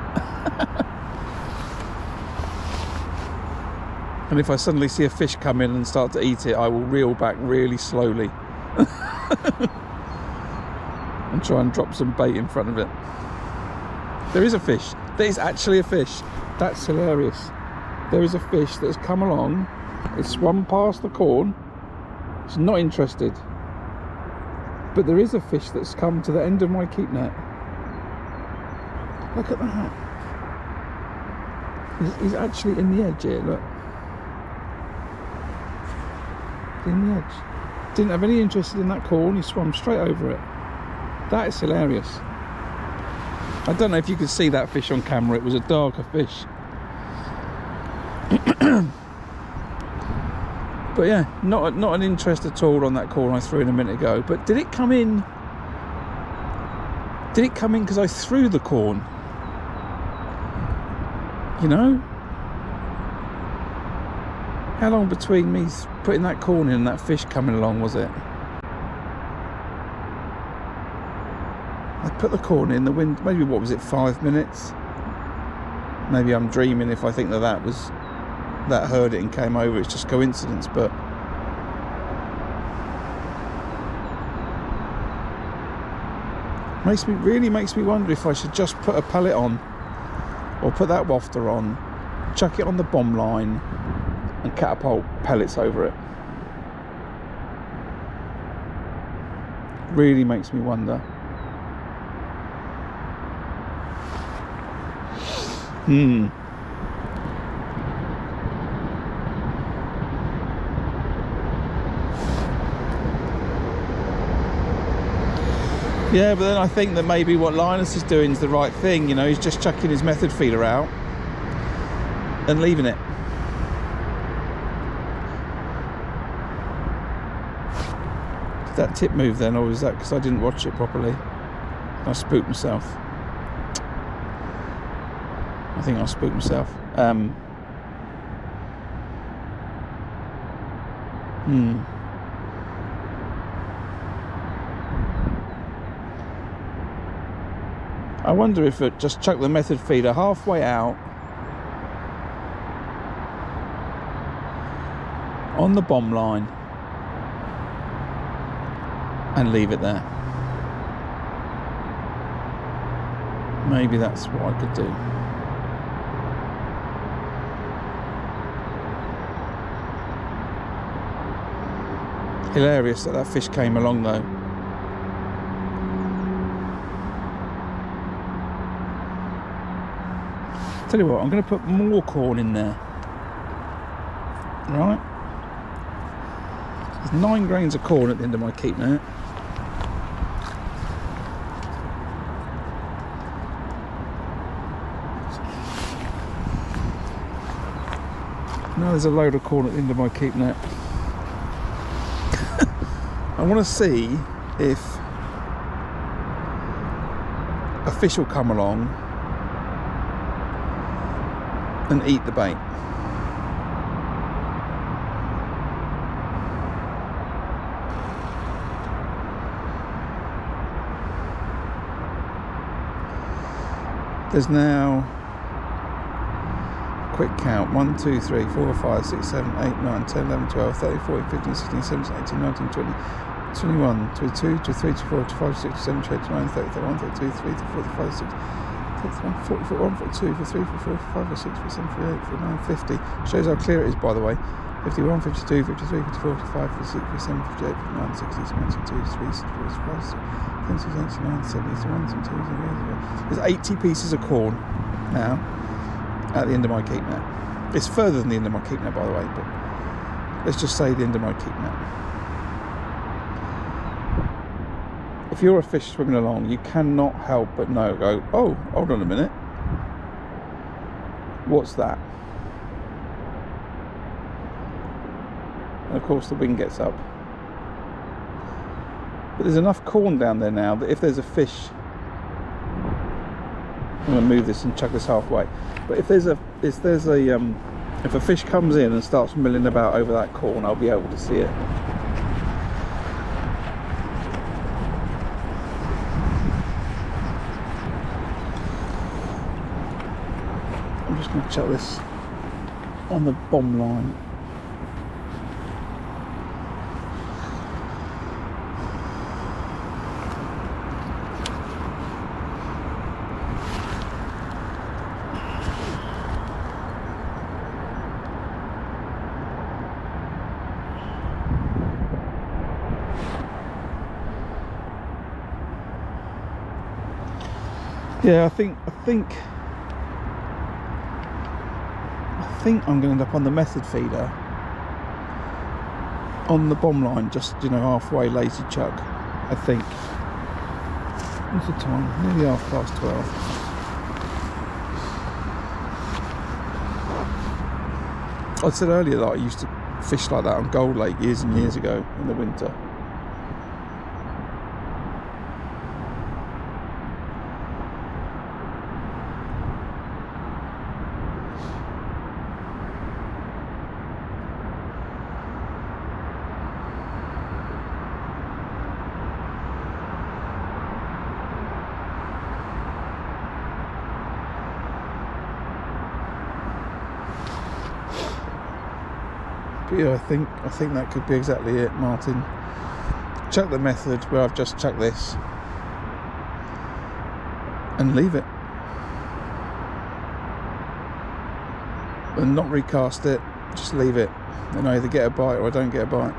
And if I suddenly see a fish come in and start to eat it, I will reel back really slowly and try and drop some bait in front of it. There is a fish. There is actually a fish. That's hilarious. There is a fish that's come along. It's swum past the corn. It's not interested. But there is a fish that's come to the end of my keep net. Look at that. He's actually in the edge here, look. In the edge. Didn't have any interest in that corn. He swam straight over it. That is hilarious. I don't know if you could see that fish on camera. It was a darker fish. But yeah, not an interest at all on that corn I threw in a minute ago. But did it come in? Did it come in because I threw the corn? You know? How long between me putting that corn in and that fish coming along was it? I put the corn in the wind, maybe what was it, 5 minutes? Maybe I'm dreaming if I think that heard it and came over. It's just coincidence, but really makes me wonder if I should just put a pellet on or put that wafter on, chuck it on the bomb line and catapult pellets over it. Really makes me wonder. Yeah, but then I think that maybe what Linus is doing is the right thing. You know, he's just chucking his method feeder out and leaving it. Did that tip move then, or was that because I didn't watch it properly? I spooked myself. I think I spooked myself. I wonder if it just chuck the method feeder halfway out on the bomb line and leave it there. Maybe that's what I could do. Hilarious that fish came along though. Tell you what, I'm going to put more corn in there. Right? There's 9 grains of corn at the end of my keep net. Now there's a load of corn at the end of my keep net. I want to see if a fish will come along and eat the bait. There's now, quick count, 1, 2, 3, 4, 5, 6, 7, 8, 9, 10, 11, 12, 13, 14, 15, 16, 17, 18, 19, 20, 21, 22, 23, 24, 25, 26, 27, 28, 29, 30, 31, 32, 33, 34, 35, 36, 41, 40, 41, 42, 43, 44, 45, 46, 47, 48, 49, 50. Shows how clear it is, by the way. 51, 52, 53, 54, 55, 56, 57, 58, 59, 60, 62, 63, 65, 66, 69, 70, 71, 72, 73. There's 80 pieces of corn now at the end of my keep net. It's further than the end of my keep net, by the way, but let's just say the end of my keep net. If you're a fish swimming along, you cannot help but go, oh, hold on a minute. What's that? And of course the wind gets up. But there's enough corn down there now that if there's a fish, I'm going to move this and chuck this halfway. But if a fish comes in and starts milling about over that corn, I'll be able to see it. I'm just going to chuck this on the bomb line. Yeah, I think I'm going to end up on the method feeder on the bomb line, just, you know, halfway lazy chuck, I think. What's the time? Nearly 12:30. I said earlier that I used to fish like that on Gold Lake years and years ago in the winter. But yeah, I think that could be exactly it, Martin. Chuck the method where I've just chucked this and leave it, and not recast it, just leave it, and I either get a bite or I don't get a bite.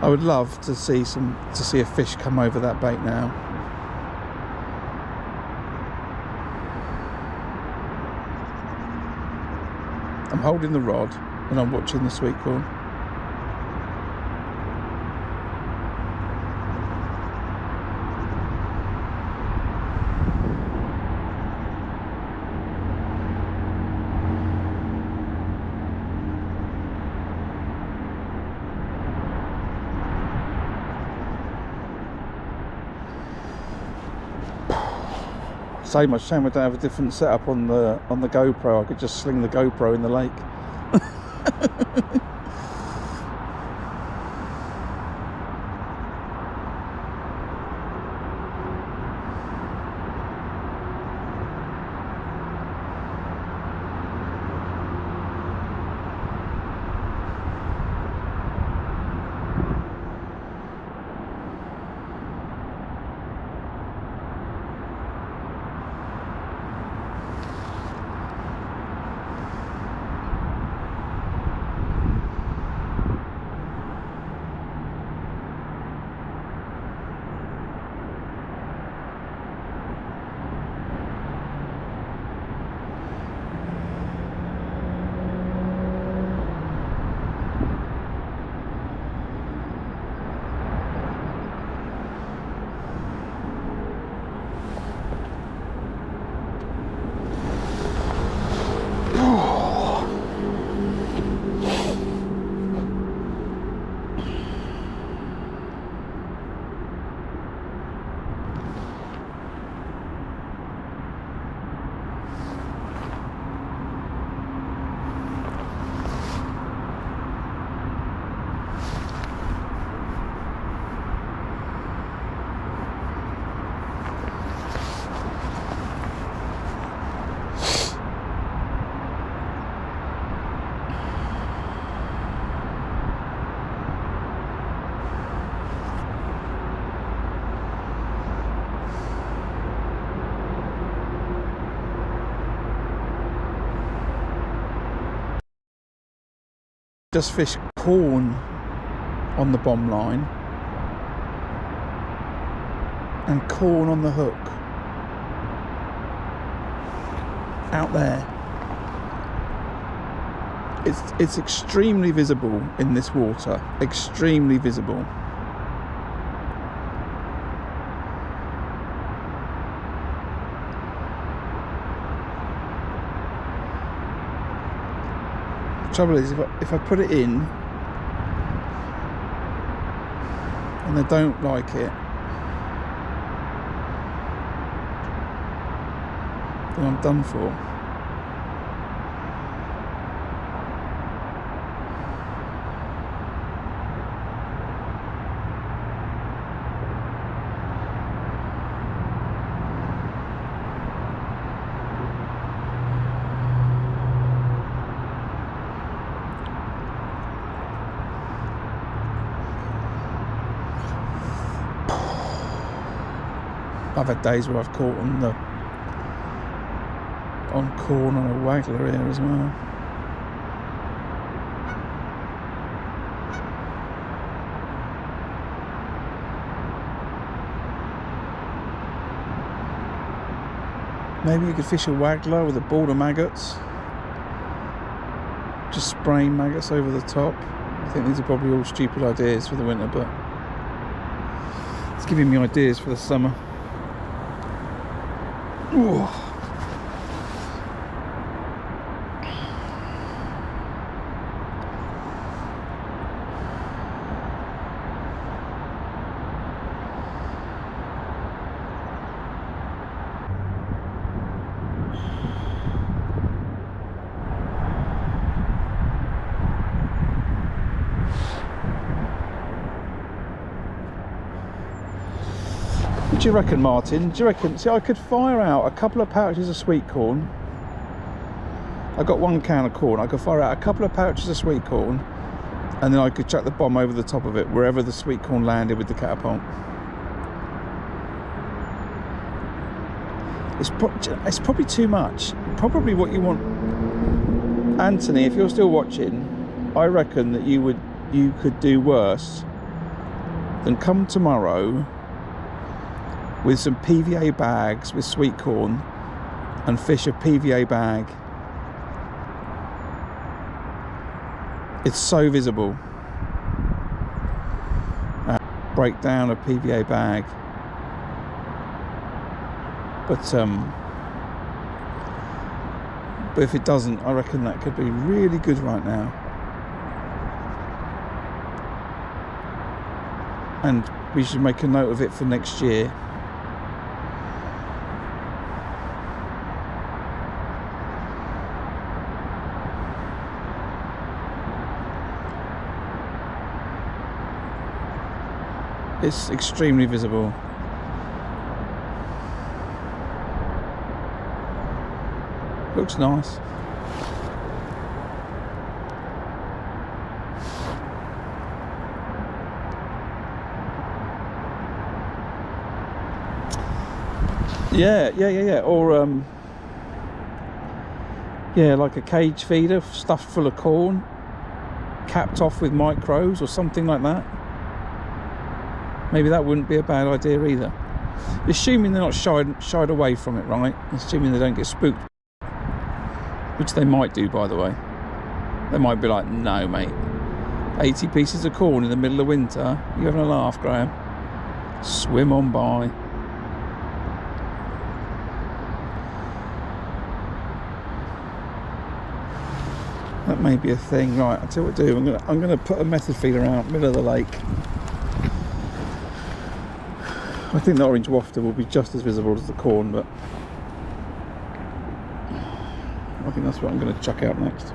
I would love to see a fish come over that bait now. I'm holding the rod and I'm watching the sweet corn. So much shame I don't have a different setup on the GoPro. I could just sling the GoPro in the lake. Just fish corn on the bomb line and corn on the hook out there. It's extremely visible in this water, extremely visible. The trouble is, if I put it in and they don't like it, then I'm done for. I've had days where I've caught on corn on a waggler here as well. Maybe you could fish a waggler with a board of maggots. Just spraying maggots over the top. I think these are probably all stupid ideas for the winter, but it's giving me ideas for the summer. Ooh. What do you reckon, Martin? Do you reckon? See, I could fire out a couple of pouches of sweet corn. I got 1 can of corn. I could fire out a couple of pouches of sweet corn, and then I could chuck the bomb over the top of it, wherever the sweet corn landed with the catapult. It's probably too much. Probably what you want, Anthony. If you're still watching, I reckon that you could do worse than come tomorrow with some PVA bags with sweet corn and fish a PVA bag. It's so visible. Break down a PVA bag, but if it doesn't, I reckon that could be really good right now. And we should make a note of it for next year. It's extremely visible. Looks nice. Yeah. Or yeah, like a cage feeder stuffed full of corn, capped off with micros or something like that. Maybe that wouldn't be a bad idea either. Assuming they're not shied away from it, right? Assuming they don't get spooked. Which they might do, by the way. They might be like, no, mate. 80 pieces of corn in the middle of winter? You having a laugh, Graham? Swim on by. That may be a thing. Right, I'll tell you what to do. I'm gonna put a method feeder out middle of the lake. I think the orange wafter will be just as visible as the corn, but I think that's what I'm going to chuck out next.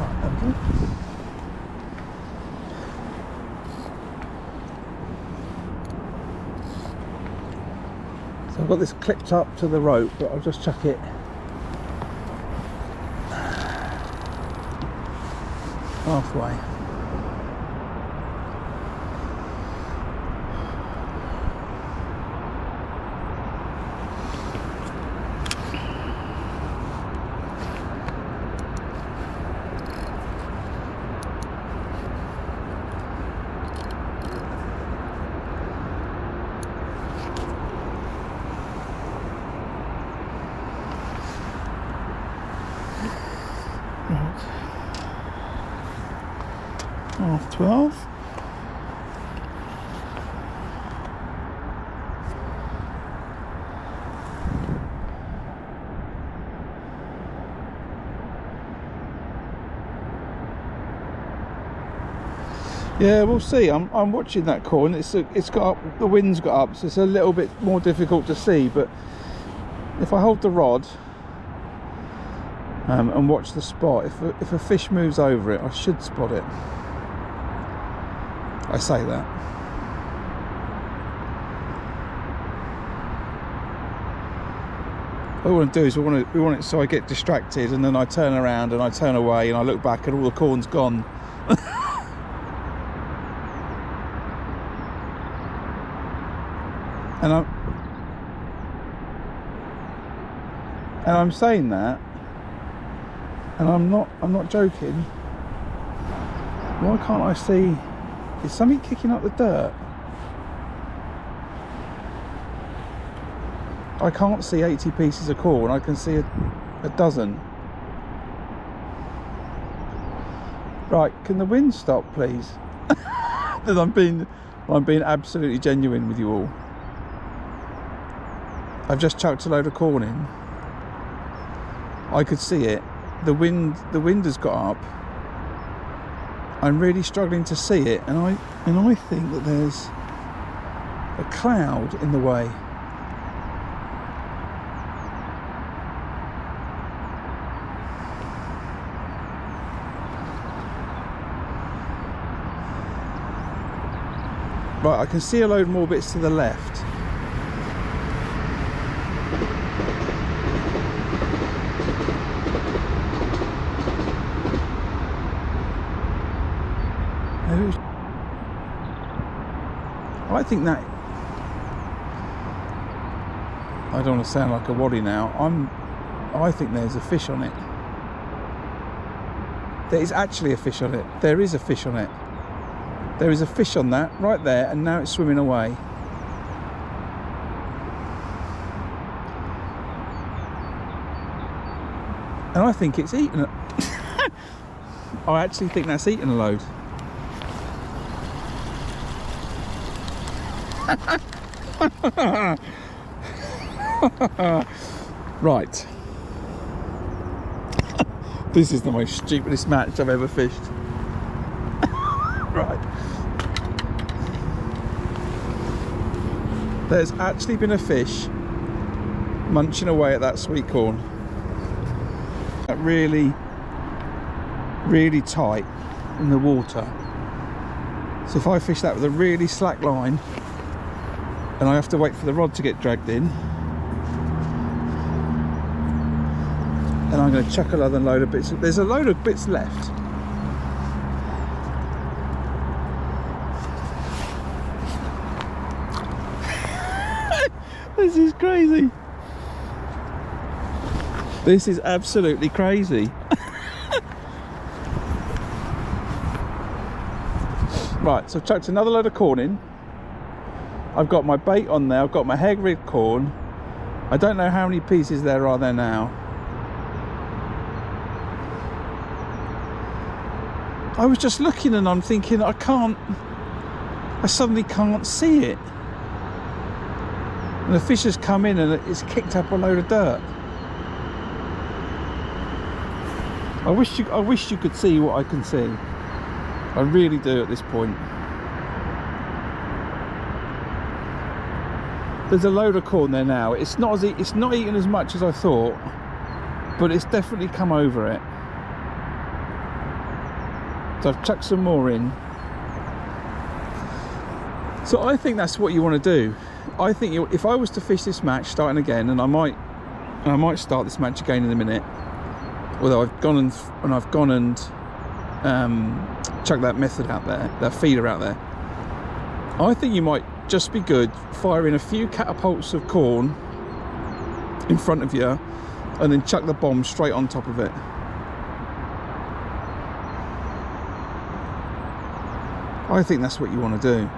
Right, there we go. So I've got this clipped up to the rope, but I'll just chuck it halfway. Half 12. Yeah, we'll see. I'm watching that corn. It's got up, the wind's got up, so it's a little bit more difficult to see. But if I hold the rod and watch the spot, if a fish moves over it, I should spot it. I say that. What we want to do is we want it so I get distracted, and then I turn around and I turn away and I look back and all the corn's gone. And I'm saying that, and I'm not joking. Why can't I see? Is something kicking up the dirt? I can't see 80 pieces of corn. I can see a dozen. Right, can the wind stop, please? Because I'm being absolutely genuine with you all. I've just chucked a load of corn in. I could see it. The wind has got up. I'm really struggling to see it, and I think that there's a cloud in the way. Right, I can see a load more bits to the left. I think that, I don't want to sound like a waddy now, I think there's a fish on it. There is actually a fish on it. There is a fish on it. There is a fish on that right there, and now it's swimming away. And I think it's eaten it. I actually think that's eaten a load. Right. This is the most stupidest match I've ever fished. Right. There's actually been a fish munching away at that sweet corn. Really, really tight in the water. So if I fish that with a really slack line, and I have to wait for the rod to get dragged in, and I'm going to chuck another load of bits. There's a load of bits left. This is crazy. This is absolutely crazy. Right, so I've chucked another load of corn in. I've got my bait on there. I've got my Arrrgggg corn. I don't know how many pieces there are there now. I was just looking and I'm thinking, I suddenly can't see it. And the fish has come in and it's kicked up a load of dirt. I wish you could see what I can see. I really do at this point. There's a load of corn there now. It's not eaten as much as I thought, but it's definitely come over it. So I've chucked some more in. So I think that's what you want to do. I think if I was to fish this match starting again, and I might start this match again in a minute, although I've gone and chucked that method out there, that feeder out there, I think you might just be good firing a few catapults of corn in front of you and then chuck the bomb straight on top of it. I think that's what you want to do.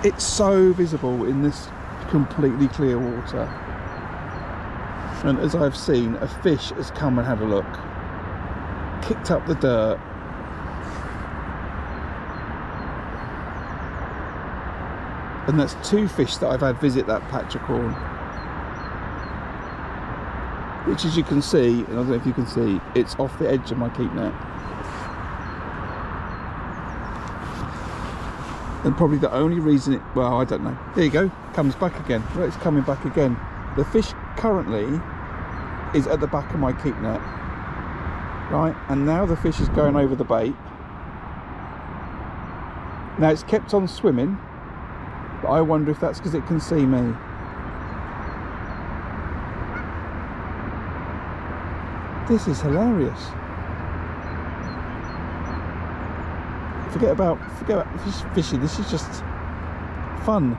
It's so visible in this completely clear water, and as I've seen, a fish has come and had a look, kicked up the dirt, and that's 2 fish that I've had visit that patch of corn, which, as you can see, and I don't know if you can see, it's off the edge of my keep net. And probably the only reason it, well, I don't know. There you go, comes back again. Well, it's coming back again. The fish currently is at the back of my keep net, right? And now the fish is going over the bait. Now it's kept on swimming, but I wonder if that's because it can see me. This is hilarious. Forget about fishing, this is just fun.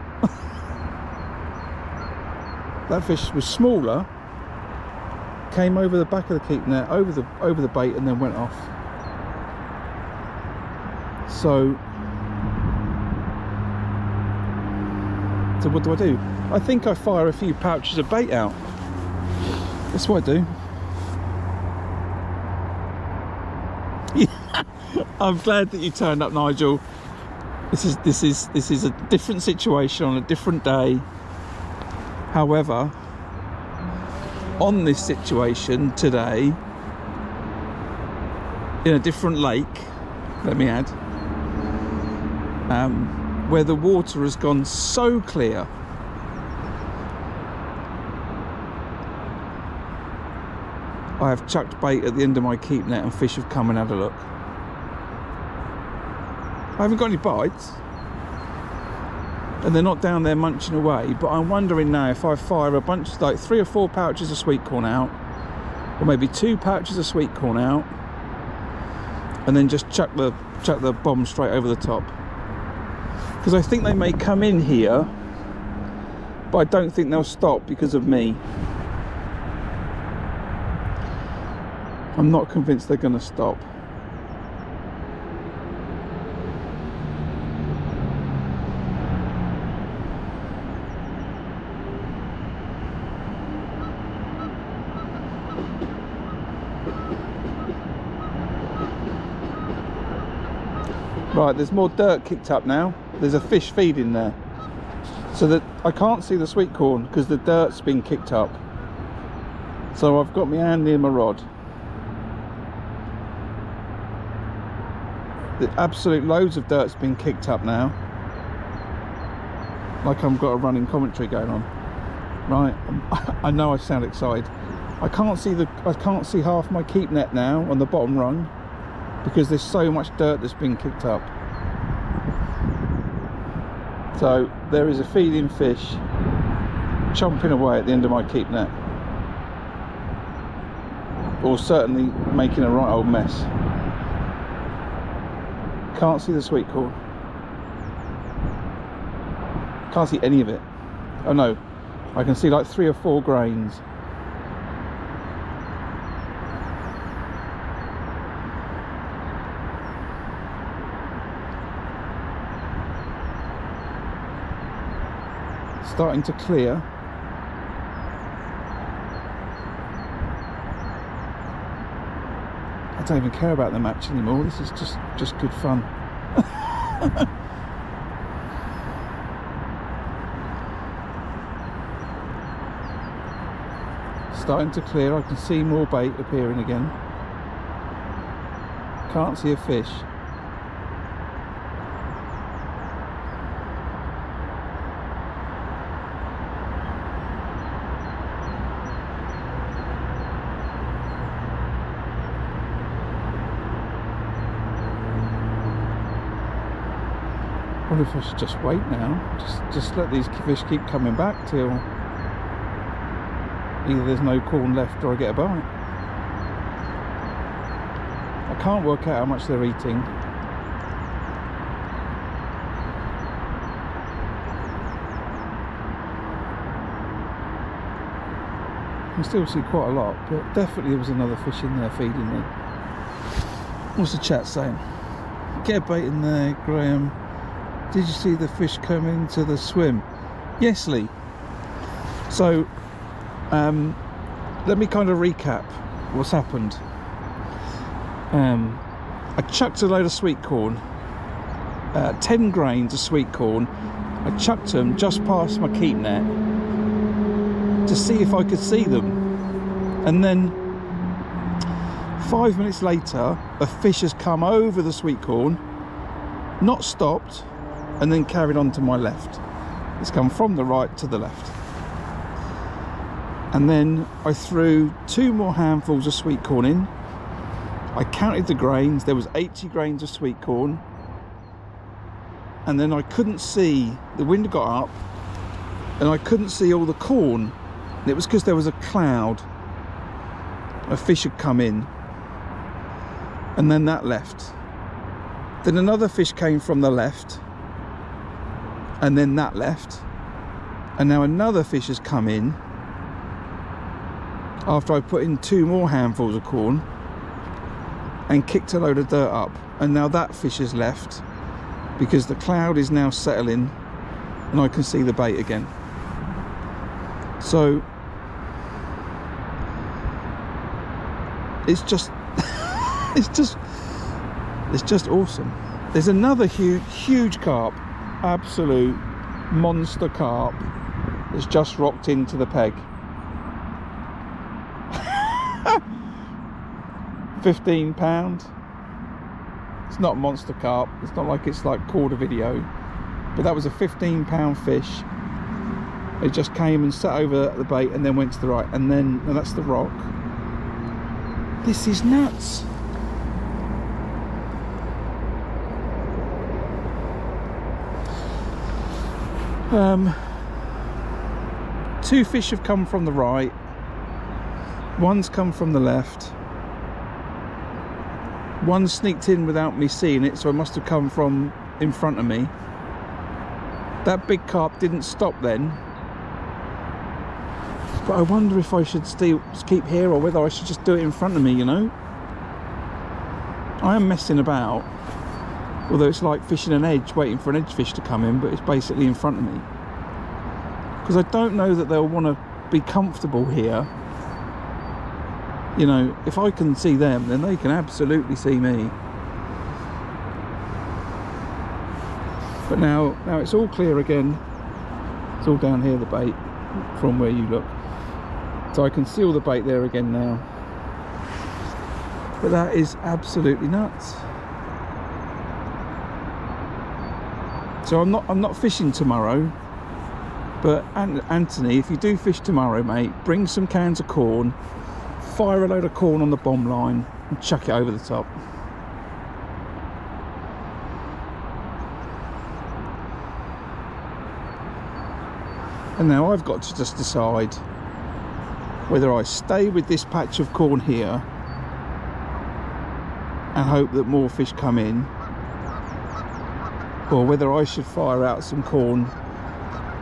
That fish was smaller, came over the back of the keep net, over the bait, and then went off. So what do I do? I think I fire a few pouches of bait out. That's what I do. I'm glad that you turned up, Nigel. This is a different situation on a different day. However, on this situation today, in a different lake, let me add, where the water has gone so clear, I have chucked bait at the end of my keep net and fish have come and had a look. I haven't got any bites, and they're not down there munching away, but I'm wondering now if I fire a bunch, like 3 or 4 pouches of sweet corn out, or maybe 2 pouches of sweet corn out, and then just chuck the bomb straight over the top. Because I think they may come in here, but I don't think they'll stop because of me. I'm not convinced they're going to stop. Right, there's more dirt kicked up now. There's a fish feeding there. So that I can't see the sweet corn because the dirt's been kicked up. So I've got my hand near my rod. The absolute loads of dirt's been kicked up now. Like I've got a running commentary going on. Right, I know I sound excited. I can't see half my keep net now on the bottom rung, because there's so much dirt that's been kicked up. So there is a feeding fish chomping away at the end of my keep net, or certainly making a right old mess. Can't see the sweet corn, can't see any of it. Oh no, I can see like 3 or 4 grains. Starting to clear. I don't even care about the match anymore. This is just good fun. Starting to clear. I can see more bait appearing again. Can't see a fish. wonder if I should just wait now. Just let these fish keep coming back till either there's no corn left or I get a bite. I can't work out how much they're eating. I can still see quite a lot, but definitely there was another fish in there feeding me. What's the chat saying? Get a bait in there, Graham. Did you see the fish come into the swim? Yes, Lee. So, let me kind of recap what's happened. I chucked a load of sweet corn, 10 grains of sweet corn. I chucked them just past my keep net to see if I could see them, and then 5 minutes later a fish has come over the sweet corn, not stopped, and then carried on to my left. It's come from the right to the left, and then I threw 2 more handfuls of sweet corn in. I counted the grains, there was 80 grains of sweet corn, and then I couldn't see, the wind got up and I couldn't see all the corn. It was because there was a cloud. A fish had come in, and then that left. Then another fish came from the left, and then that left. And now another fish has come in after I put in 2 more handfuls of corn and kicked a load of dirt up. And now that fish has left because the cloud is now settling and I can see the bait again. So it's just it's just awesome. There's another huge carp, absolute monster carp, that's just rocked into the peg. 15 pound. It's not a monster carp, it's not like it's like called a video, but that was a 15 pound fish. It just came and sat over the bait and then went to the right, and that's the rock. This is nuts. Two fish have come from the right, one's come from the left, one sneaked in without me seeing it, so it must have come from in front of me. That big carp didn't stop then, but I wonder if I should still keep here or whether I should just do it in front of me, you know. I am messing about, although it's like fishing an edge, waiting for an edge fish to come in, but it's basically in front of me. Because I don't know that they'll want to be comfortable here. You know, if I can see them, then they can absolutely see me. But now it's all clear again. It's all down here, the bait, from where you look. So I can see all the bait there again now. But that is absolutely nuts. So I'm not fishing tomorrow. But Anthony, if you do fish tomorrow, mate, bring some cans of corn, fire a load of corn on the bomb line and chuck it over the top. And now I've got to just decide whether I stay with this patch of corn here and hope that more fish come in, or whether I should fire out some corn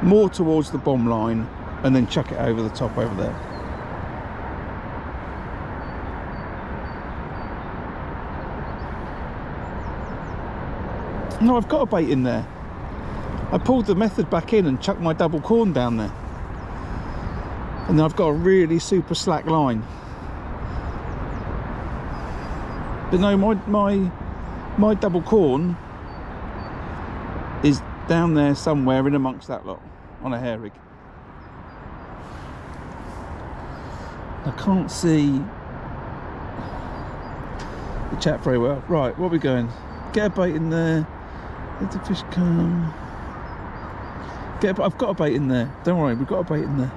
more towards the bomb line and then chuck it over the top over there. No, I've got a bait in there. I pulled the method back in and chucked my double corn down there, and then I've got a really super slack line. But no, my double corn is down there somewhere in amongst that lot on a hair rig. I can't see the chat very well. Right, what are we going? Get a bait in there. Let the fish come. I've got a bait in there. Don't worry, we've got a bait in there.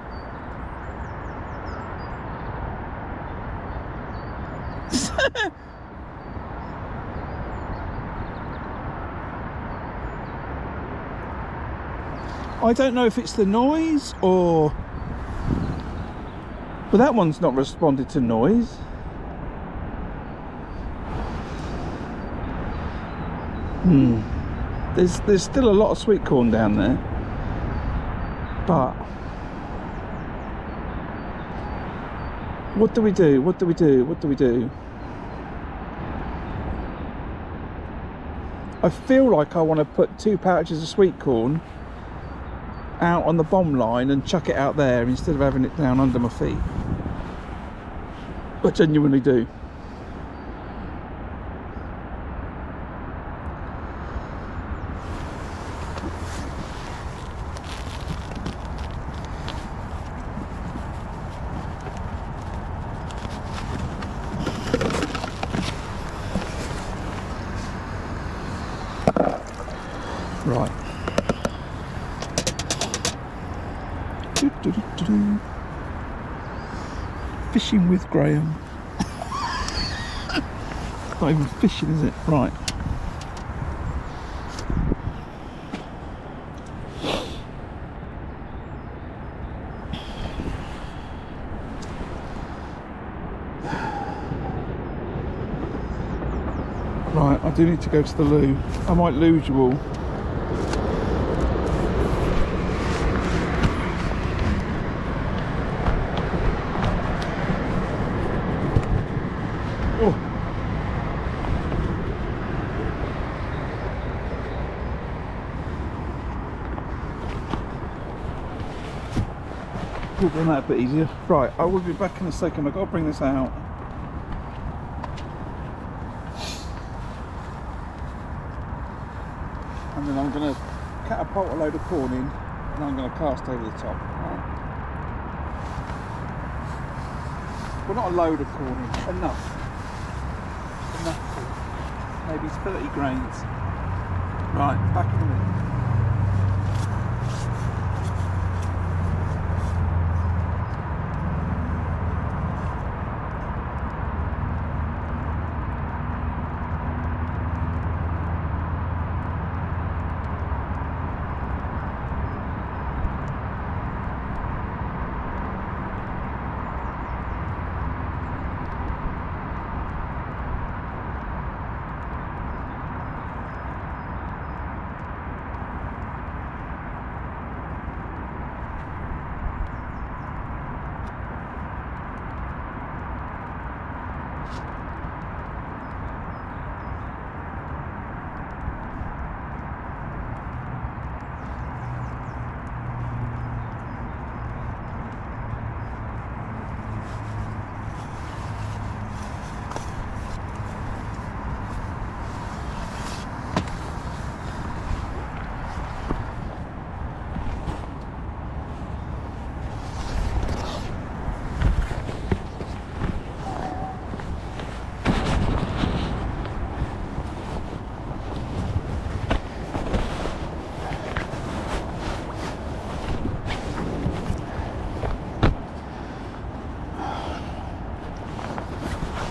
I don't know if it's the noise or... But that one's not responded to noise. There's still a lot of sweet corn down there. But... What do we do? What do we do? What do we do? I feel like I want to put 2 pouches of sweet corn out on the bomb line and chuck it out there instead of having it down under my feet. I genuinely do. Right. Fishing with Graham. Not even fishing, is it? Right. Right, I do need to go to the loo. I might lose you all. Would have been that a bit easier. Right, I will be back in a second. I've got to bring this out. And then I'm going to catapult a load of corn in and I'm going to cast over the top. Right. Well, not a load of corn in, enough. Enough corn. Maybe 30 grains. Right, back in a minute.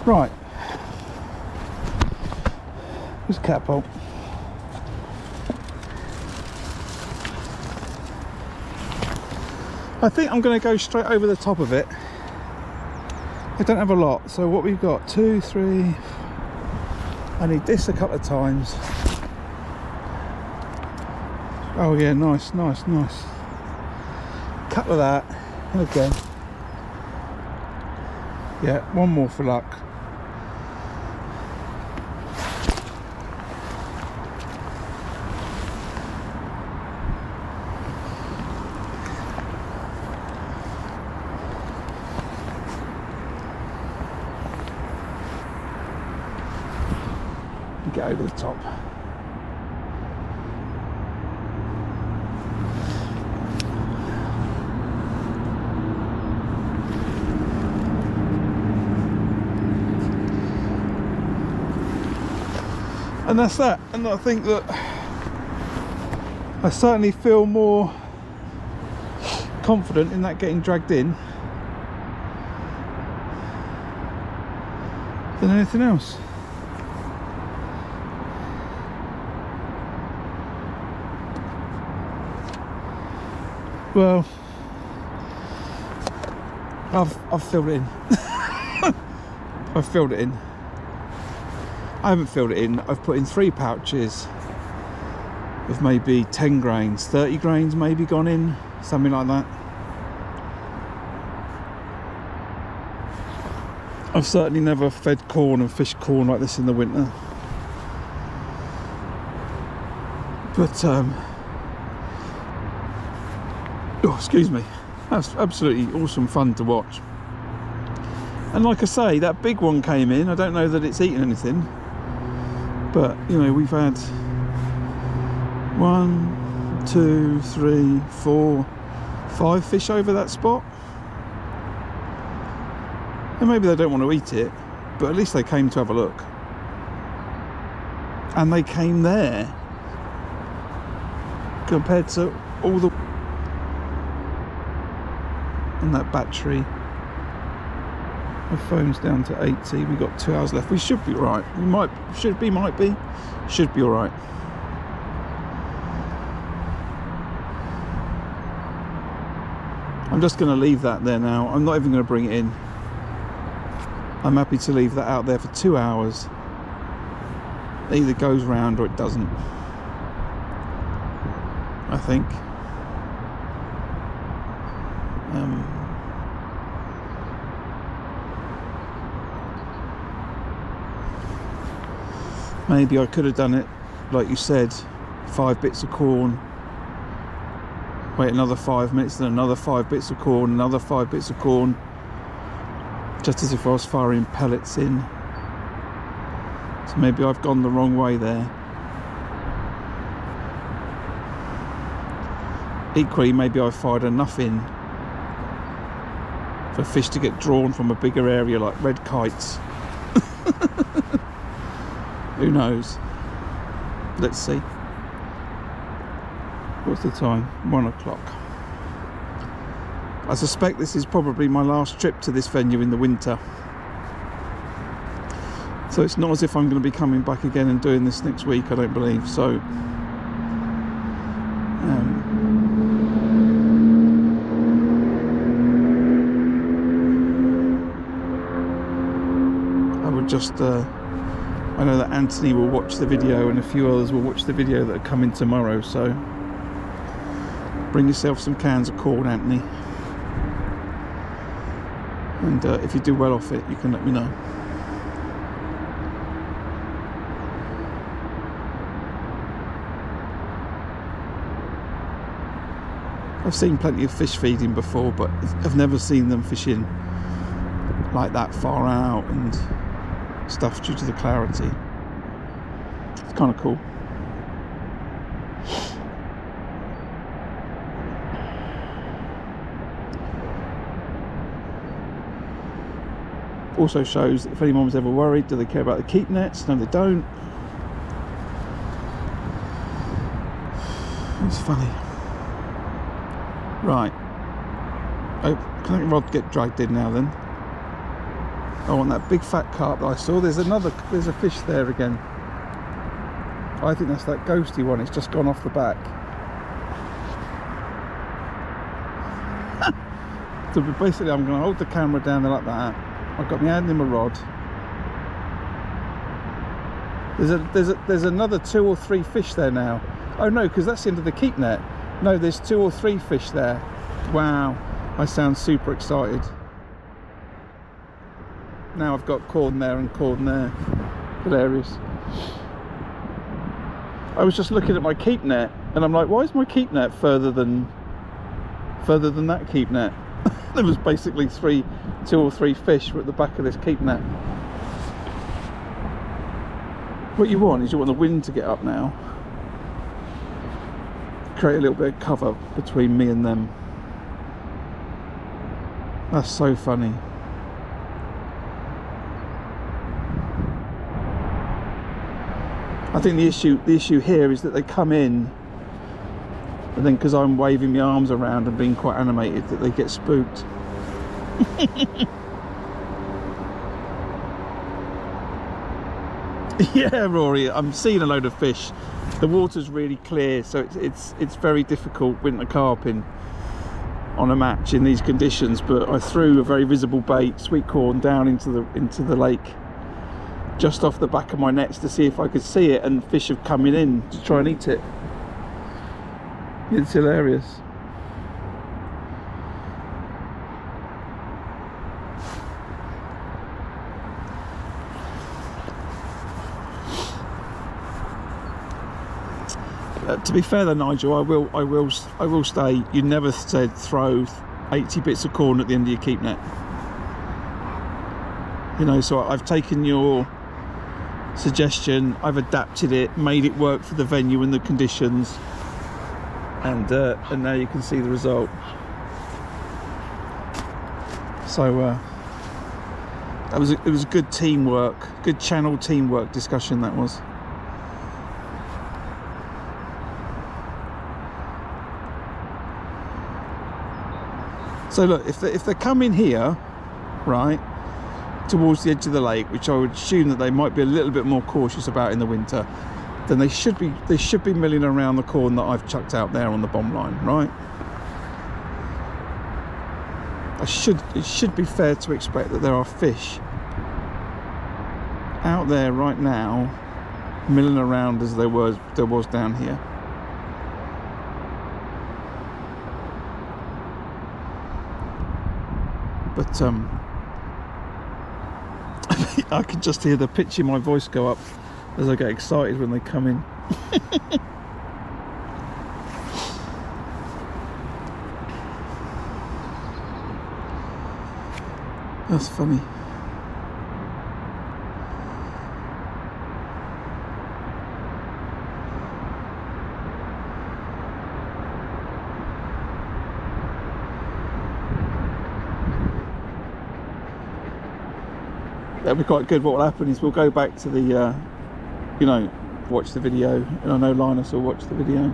Right, there's catapult. I think I'm going to go straight over the top of it. I don't have a lot, so what we've got, 2, 3, I need this a couple of times. Oh yeah, nice, nice, nice. Couple of that, and again. Yeah, one more for luck. Get over the top. And that's that. And I think that I certainly feel more confident in that getting dragged in than anything else. Well, I've filled it in. I've filled it in. I haven't filled it in. I've put in 3 pouches of maybe 10 grains, 30 grains maybe gone in, something like that. I've certainly never fed corn and fished corn like this in the winter. But oh, excuse me, that's absolutely awesome fun to watch. And like I say, that big one came in. I don't know that it's eaten anything, but you know, we've had 1, 2, 3, 4, 5 fish over that spot. And maybe they don't want to eat it, but at least they came to have a look. And they came there compared to all the... And that battery, my phone's down to 80. We've got 2 hours left. We should be alright. We might be alright. I'm just going to leave that there now. I'm not even going to bring it in. I'm happy to leave that out there for 2 hours. It either goes round or it doesn't, I think. Maybe I could have done it like you said, 5 bits of corn, wait another 5 minutes, then another 5 bits of corn, another 5 bits of corn, just as if I was firing pellets in. So maybe I've gone the wrong way there. Equally, maybe I fired enough in for fish to get drawn from a bigger area like red kites. Who knows? Let's see. What's the time? 1 o'clock. I suspect this is probably my last trip to this venue in the winter. So it's not as if I'm going to be coming back again and doing this next week, I don't believe. So I would just I know that Anthony will watch the video and a few others will watch the video that are coming tomorrow, so bring yourself some cans of corn, Anthony. And if you do well off it, you can let me know. I've seen plenty of fish feeding before, but I've never seen them fishing like that far out and stuff due to the clarity. It's kind of cool. Also shows that if anyone was ever worried, do they care about the keep nets? No, they don't. It's funny. Right. Oh, can that rod get dragged in now then? I want that big fat carp that I saw. There's a fish there again. I think that's that ghosty one. It's just gone off the back. So basically I'm going to hold the camera down there like that. I've got my hand in my rod. There's another 2 or 3 fish there now. Oh no, because that's the end of the keep net. No, there's 2 or 3 fish there. Wow, I sound super excited. Now I've got corn there and corn there. Hilarious. I was just looking at my keep net and I'm like, why is my keep net further than that keep net? There was basically 2 or 3 fish were at the back of this keep net. What you want is you want the wind to get up now. Create a little bit of cover between me and them. That's so funny. I think the issue here is that they come in and then because I'm waving my arms around and being quite animated that they get spooked. Yeah, Rory, I'm seeing a load of fish. The water's really clear, so it's very difficult winter carping. on a match in these conditions, but I threw a very visible bait, sweet corn, down into the lake just off the back of my nets to see if I could see it, and fish have come in to try and eat it. It's hilarious. To be fair though, Nigel, I will stay. You never said throw 80 bits of corn at the end of your keep net. You know, so I've taken your suggestion, I've adapted it, made it work for the venue and the conditions, and now you can see the result. So it was good teamwork, good channel teamwork discussion that was. So look, if they come in here, right, towards the edge of the lake, which I would assume that they might be a little bit more cautious about in the winter, then they should be milling around the corn that I've chucked out there on the bomb line, right? It should be fair to expect that there are fish out there right now milling around as there was down here. But I can just hear the pitch in my voice go up as I get excited when they come in. That's funny. That'll be quite good. What will happen is we'll go back to the, you know, watch the video, and I know Linus will watch the video.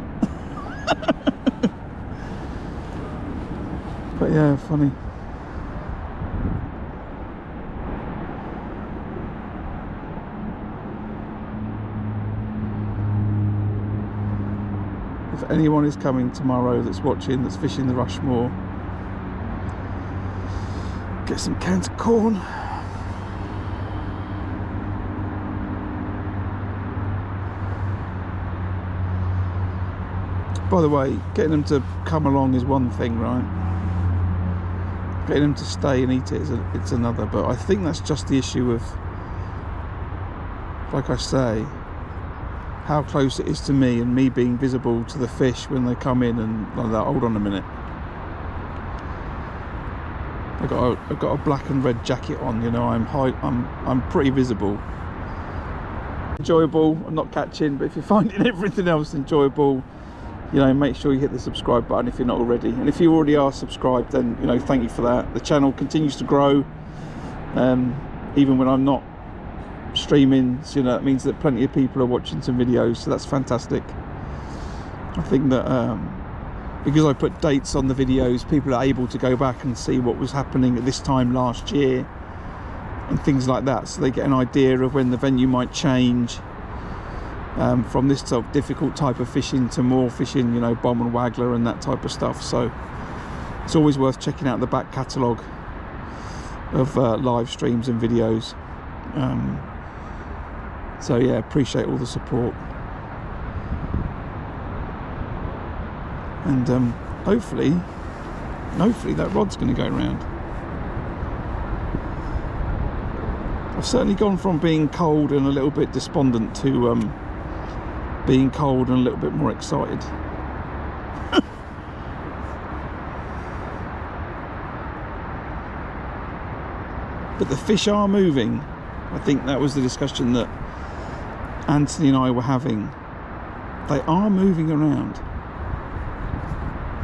But yeah, funny. If anyone is coming tomorrow that's watching, that's fishing the Rushmore, get some cans of corn. By the way, getting them to come along is one thing, right? Getting them to stay and eat it it's another. But I think that's just the issue of, like I say, how close it is to me and me being visible to the fish when they come in and like that. Hold on a minute. I've got a black and red jacket on. You know, I'm pretty visible. Enjoyable. I'm not catching, but if you're finding everything else enjoyable, you know, make sure you hit the subscribe button if you're not already. And if you already are subscribed, then, you know, thank you for that. The channel continues to grow, even when I'm not streaming. So, you know, that means that plenty of people are watching some videos, so that's fantastic. I think that because I put dates on the videos, people are able to go back and see what was happening at this time last year and things like that, so they get an idea of when the venue might change. From this sort of difficult type of fishing to more fishing, you know, bomb and waggler and that type of stuff. So it's always worth checking out the back catalogue of live streams and videos. So yeah, appreciate all the support, and hopefully that rod's going to go round. I've certainly gone from being cold and a little bit despondent to being cold and a little bit more excited. But the fish are moving. I think that was the discussion that Anthony and I were having. They are moving around.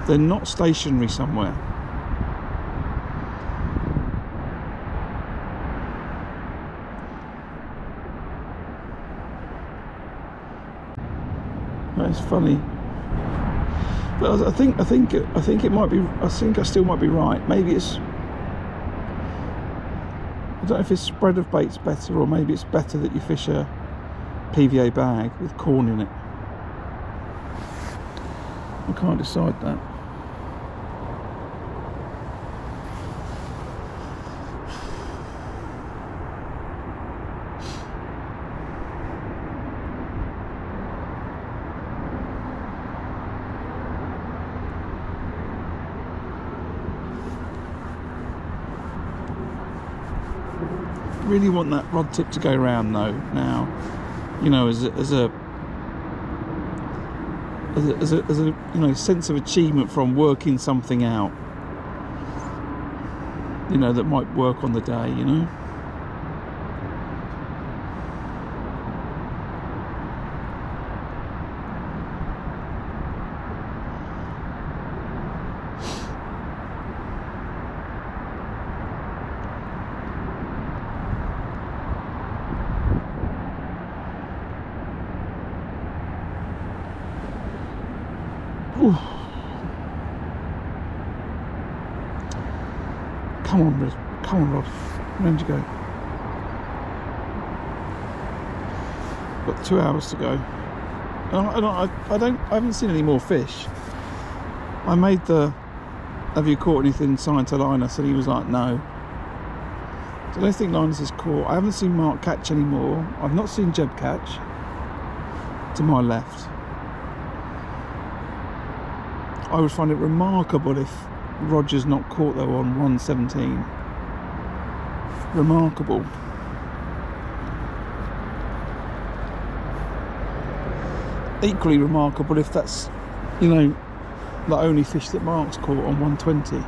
They're not stationary somewhere. It's funny, but I think it might be. I think I still might be right. Maybe it's. I don't know if it's spread of bait's better, or maybe it's better that you fish a PVA bag with corn in it. I can't decide that. really want that rod tip to go round though now, you know, as a you know, sense of achievement from working something out, you know, that might work on the day, you know. Ooh. Come on, Rod. Come on, Rod. Where'd you go? Got 2 hours to go. I haven't seen any more fish. I made the "have you caught anything" sign to Linus, and he was like, no. So I don't think Linus is caught. I haven't seen Mark catch any more. I've not seen Jeb catch. To my left. I would find it remarkable if Roger's not caught though on 117. Remarkable. Equally remarkable if that's, you know, the only fish that Mark's caught on 120.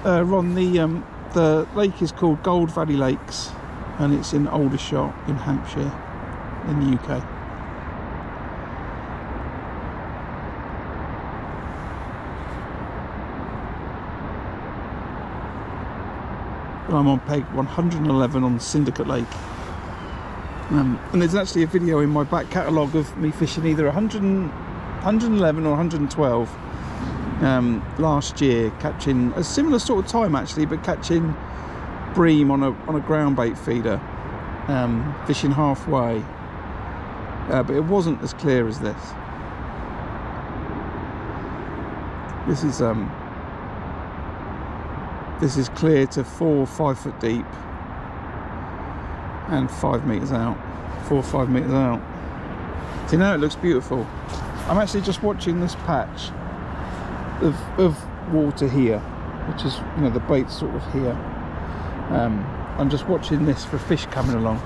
Ron, the lake is called Gold Valley Lakes, and it's in Aldershot in Hampshire, in the UK. I'm on peg 111 on Syndicate Lake, and there's actually a video in my back catalogue of me fishing either 111 or 112 last year, catching a similar sort of time actually, but catching bream on a ground bait feeder, fishing halfway, but it wasn't as clear as this. This is clear to 4 or 5 foot deep and 5 meters out, 4 or 5 meters out. See, now it looks beautiful. I'm actually just watching this patch of water here, which is, you know, the bait's sort of here. I'm just watching this for fish coming along.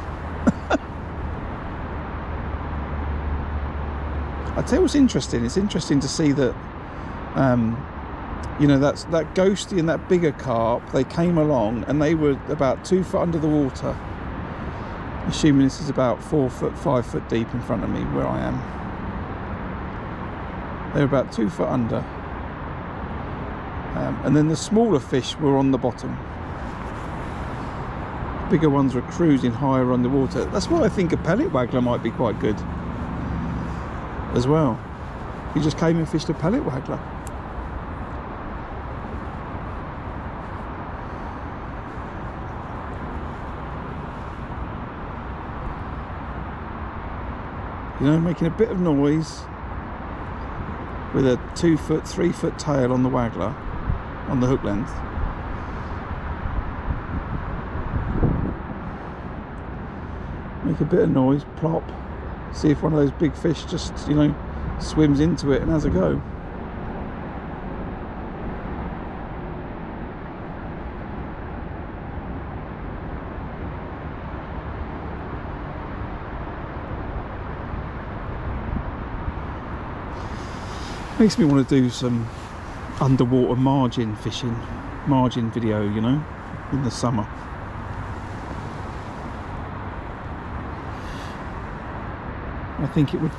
I tell you what's interesting. It's interesting to see that, you know, that ghosty and that bigger carp, they came along and they were about 2 foot under the water. Assuming this is about 4 foot, 5 foot deep in front of me where I am. They're about 2 foot under. And then the smaller fish were on the bottom. Bigger ones were cruising higher on the water. That's why I think a pellet waggler might be quite good as well. He just came and fished a pellet waggler. You know, making a bit of noise with a 2 foot, 3 foot tail on the waggler, on the hook length. Make a bit of noise, plop, see if one of those big fish just, you know, swims into it and has a go. Makes me want to do some underwater margin fishing, margin video, you know. in the summer. I think it would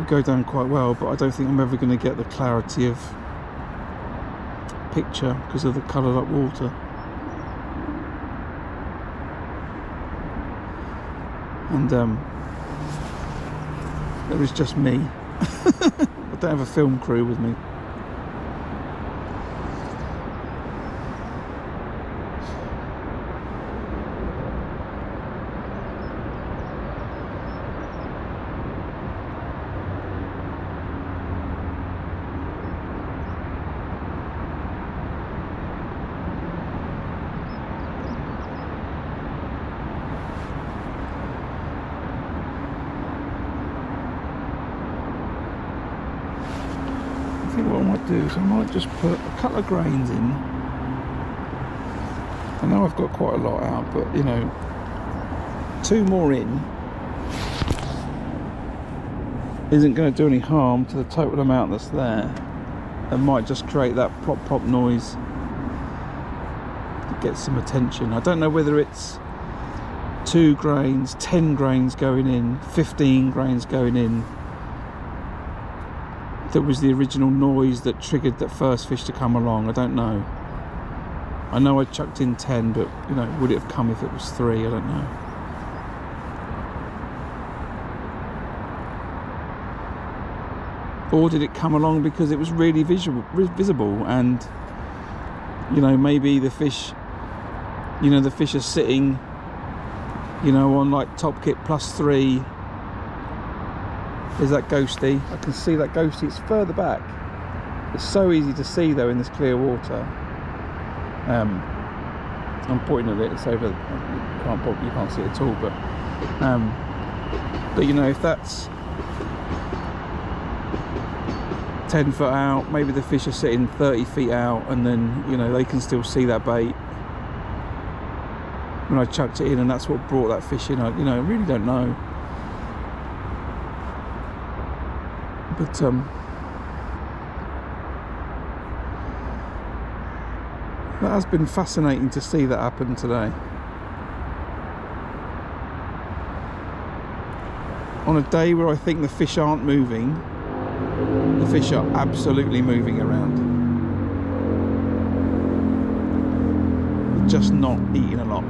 go down quite well, but I don't think I'm ever going to get the clarity of picture because of the coloured up water. And there is just me. I don't have a film crew with me. I think what I might do is I might just put a couple of grains in. I know I've got quite a lot out, but you know, 2 more in isn't going to do any harm to the total amount that's there. It might just create that plop plop noise to get some attention. I don't know whether it's 2 grains, 10 grains going in, 15 grains going in that was the original noise that triggered that first fish to come along. I don't know. I know I chucked in 10, but you know, would it have come if it was 3? I don't know. Or did it come along because it was really visible, and you know, maybe the fish, you know, the fish are sitting, you know, on like top kit +3. Is that ghosty? I can see that ghosty. It's further back. It's so easy to see though in this clear water. I'm pointing at it. It's over. You can't see it at all. But you know, if that's 10 foot out, maybe the fish are sitting 30 feet out, and then you know they can still see that bait when I chucked it in, and that's what brought that fish in. I really don't know. But that has been fascinating to see that happen today. On a day where I think the fish aren't moving, the fish are absolutely moving around. They're just not eating a lot.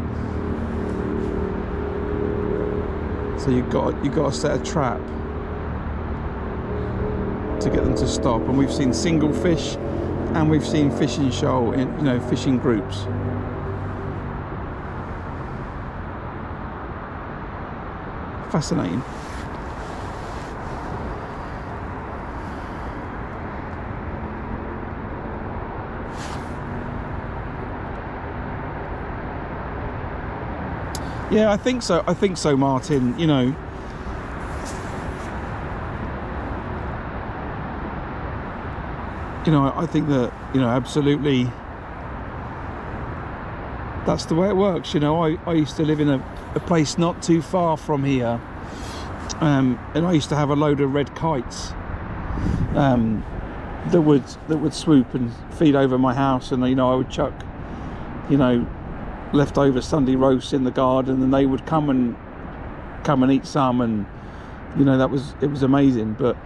So you've got to set a trap to get them to stop. And we've seen single fish, and we've seen fishing shoal in, you know, fishing groups. Fascinating. Yeah, I think so. I think so, Martin. You know, I think that, you know, absolutely that's the way it works. You know, I used to live in a place not too far from here, and I used to have a load of red kites that would swoop and feed over my house, and you know, I would chuck, you know, leftover Sunday roasts in the garden, and they would come and eat some, and you know, it was amazing. But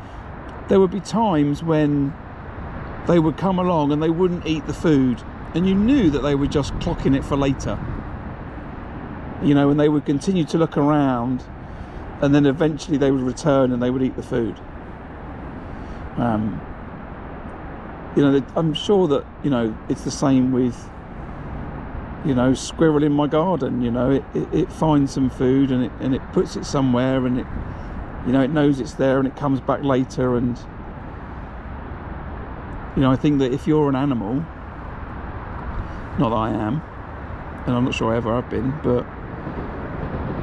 there would be times when they would come along and they wouldn't eat the food, and you knew that they were just clocking it for later, you know, and they would continue to look around, and then eventually they would return and they would eat the food. You know, I'm sure that, you know, it's the same with, you know, squirrel in my garden. You know, it finds some food and it puts it somewhere, and it, you know, it knows it's there, and it comes back later. And you know, I think that if you're an animal, not that I am, and I'm not sure I ever have been, but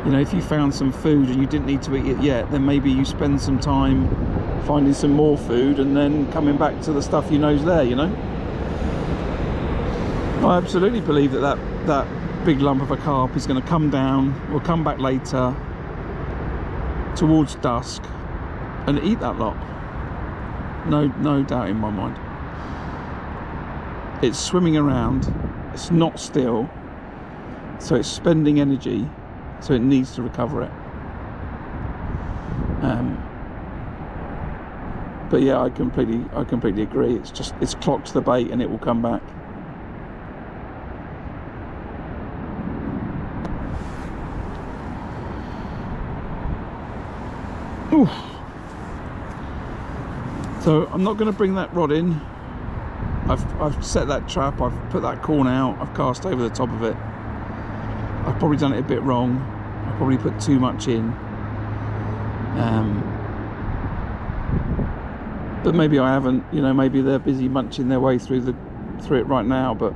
you know, if you found some food and you didn't need to eat it yet, then maybe you spend some time finding some more food and then coming back to the stuff you know's there, you know. I absolutely believe that big lump of a carp is going to come down or come back later towards dusk and eat that lot. No doubt in my mind. it's swimming around, it's not still, so it's spending energy, so it needs to recover it. But yeah, I completely agree. It's clocked the bait and it will come back. Ooh. So I'm not going to bring that rod in. I've set that trap, I've put that corn out, I've cast over the top of it. I've probably done it a bit wrong. I probably put too much in. But maybe I haven't, you know, maybe they're busy munching their way through it right now, but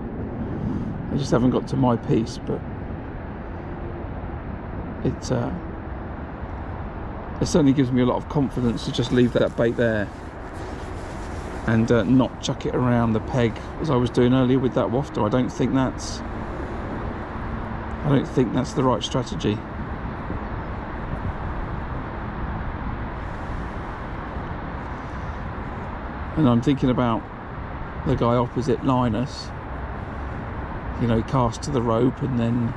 they just haven't got to my piece. But it certainly gives me a lot of confidence to just leave that bait there and not chuck it around the peg as I was doing earlier with that wafter. I don't think that's the right strategy. And I'm thinking about the guy opposite Linus, you know, cast to the rope and then,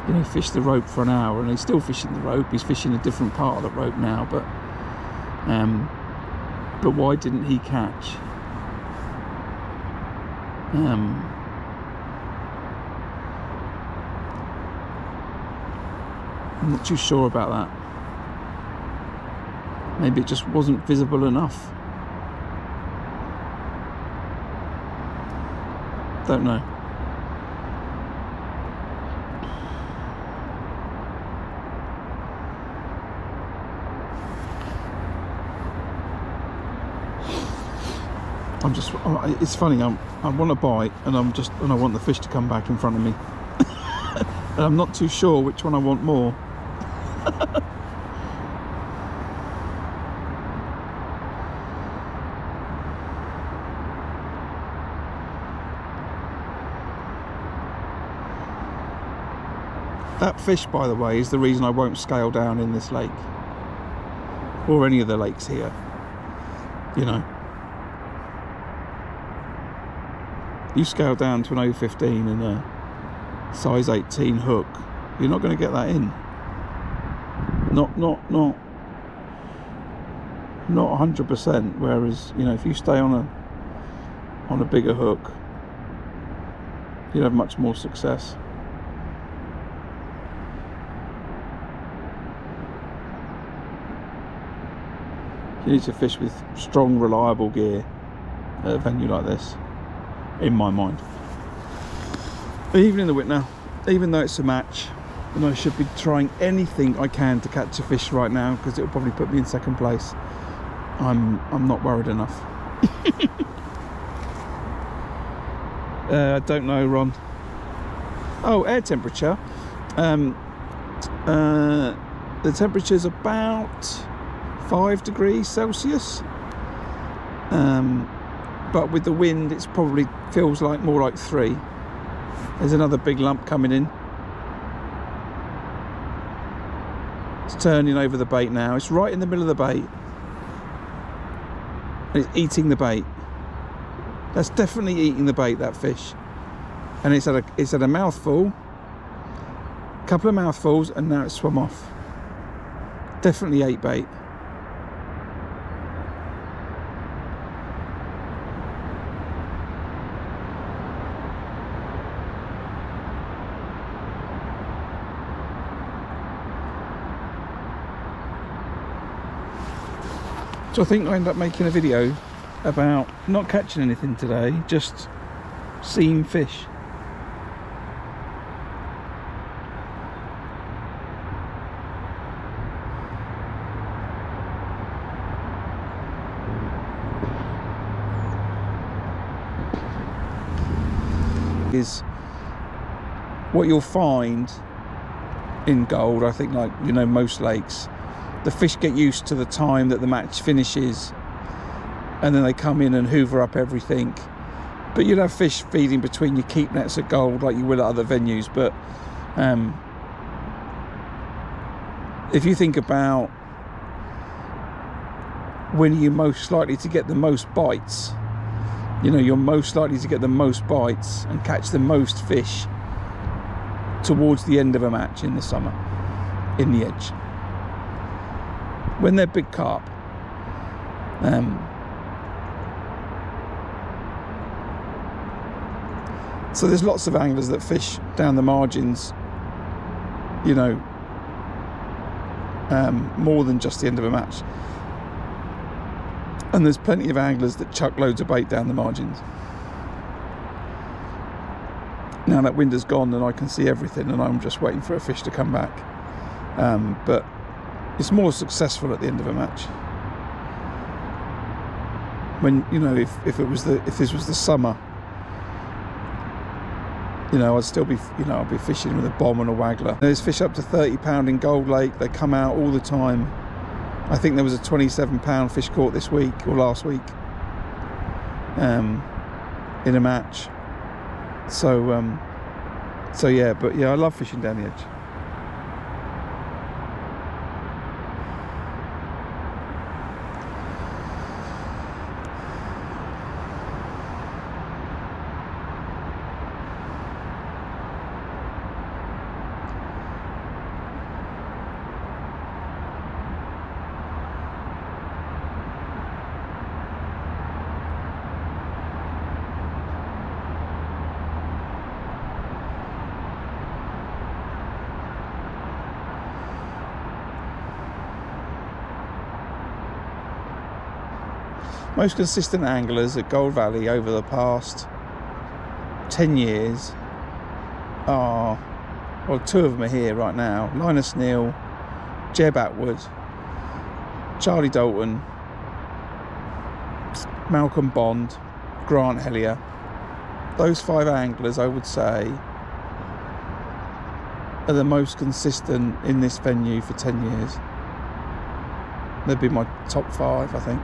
you know, fish the rope for an hour, and he's still fishing the rope. He's fishing a different part of the rope now, but why didn't he catch? I'm not too sure about that. Maybe it just wasn't visible enough. Don't know. It's funny, I want to bite and I want the fish to come back in front of me. And I'm not too sure which one I want more. That fish, by the way, is the reason I won't scale down in this lake or any of the lakes here, you know. You scale down to an 0.15 and a size 18 hook, you're not going to get that in. Not 100%. Whereas, you know, if you stay on a bigger hook, you'll have much more success. You need to fish with strong, reliable gear at a venue like this, in my mind. But even in the Whitnall, even though it's a match, and I should be trying anything I can to catch a fish right now, because it will probably put me in second place, I'm not worried enough. I don't know, Ron. Oh, air temperature. The temperature's about 5 degrees Celsius, but with the wind it's probably feels like more like 3. There's another big lump coming in. It's turning over the bait now. It's right in the middle of the bait and it's eating the bait. That's definitely eating the bait, that fish. And it's had a mouthful, a couple of mouthfuls, and now it's swum off. Definitely ate bait. So I think I end up making a video about not catching anything today, just seeing fish. Is what you'll find in Gold, I think, like, you know, most lakes, the fish get used to the time that the match finishes and then they come in and hoover up everything. But you'll have fish feeding between your keep nets at Gold like you will at other venues. But if you think about when you're most likely to get the most bites, you know, you're most likely to get the most bites and catch the most fish towards the end of a match in the summer, in the edge, when they're big carp. So there's lots of anglers that fish down the margins, you know, more than just the end of a match. And there's plenty of anglers that chuck loads of bait down the margins. Now that window's gone and I can see everything, and I'm just waiting for a fish to come back. But it's more successful at the end of a match. When, you know, if this was the summer, you know, I'd still be, you know, I'd be fishing with a bomb and a waggler. There's fish up to 30 pound in Gold Lake. They come out all the time. I think there was a 27 pound fish caught this week or last week, in a match. So yeah, but yeah, I love fishing down the edge. Most consistent anglers at Gold Valley over the past 10 years are, well, two of them are here right now: Linus Neal, Jeb Atwood, Charlie Dalton, Malcolm Bond, Grant Hellier. Those 5 anglers, I would say, are the most consistent in this venue for 10 years. They'd be my top 5, I think.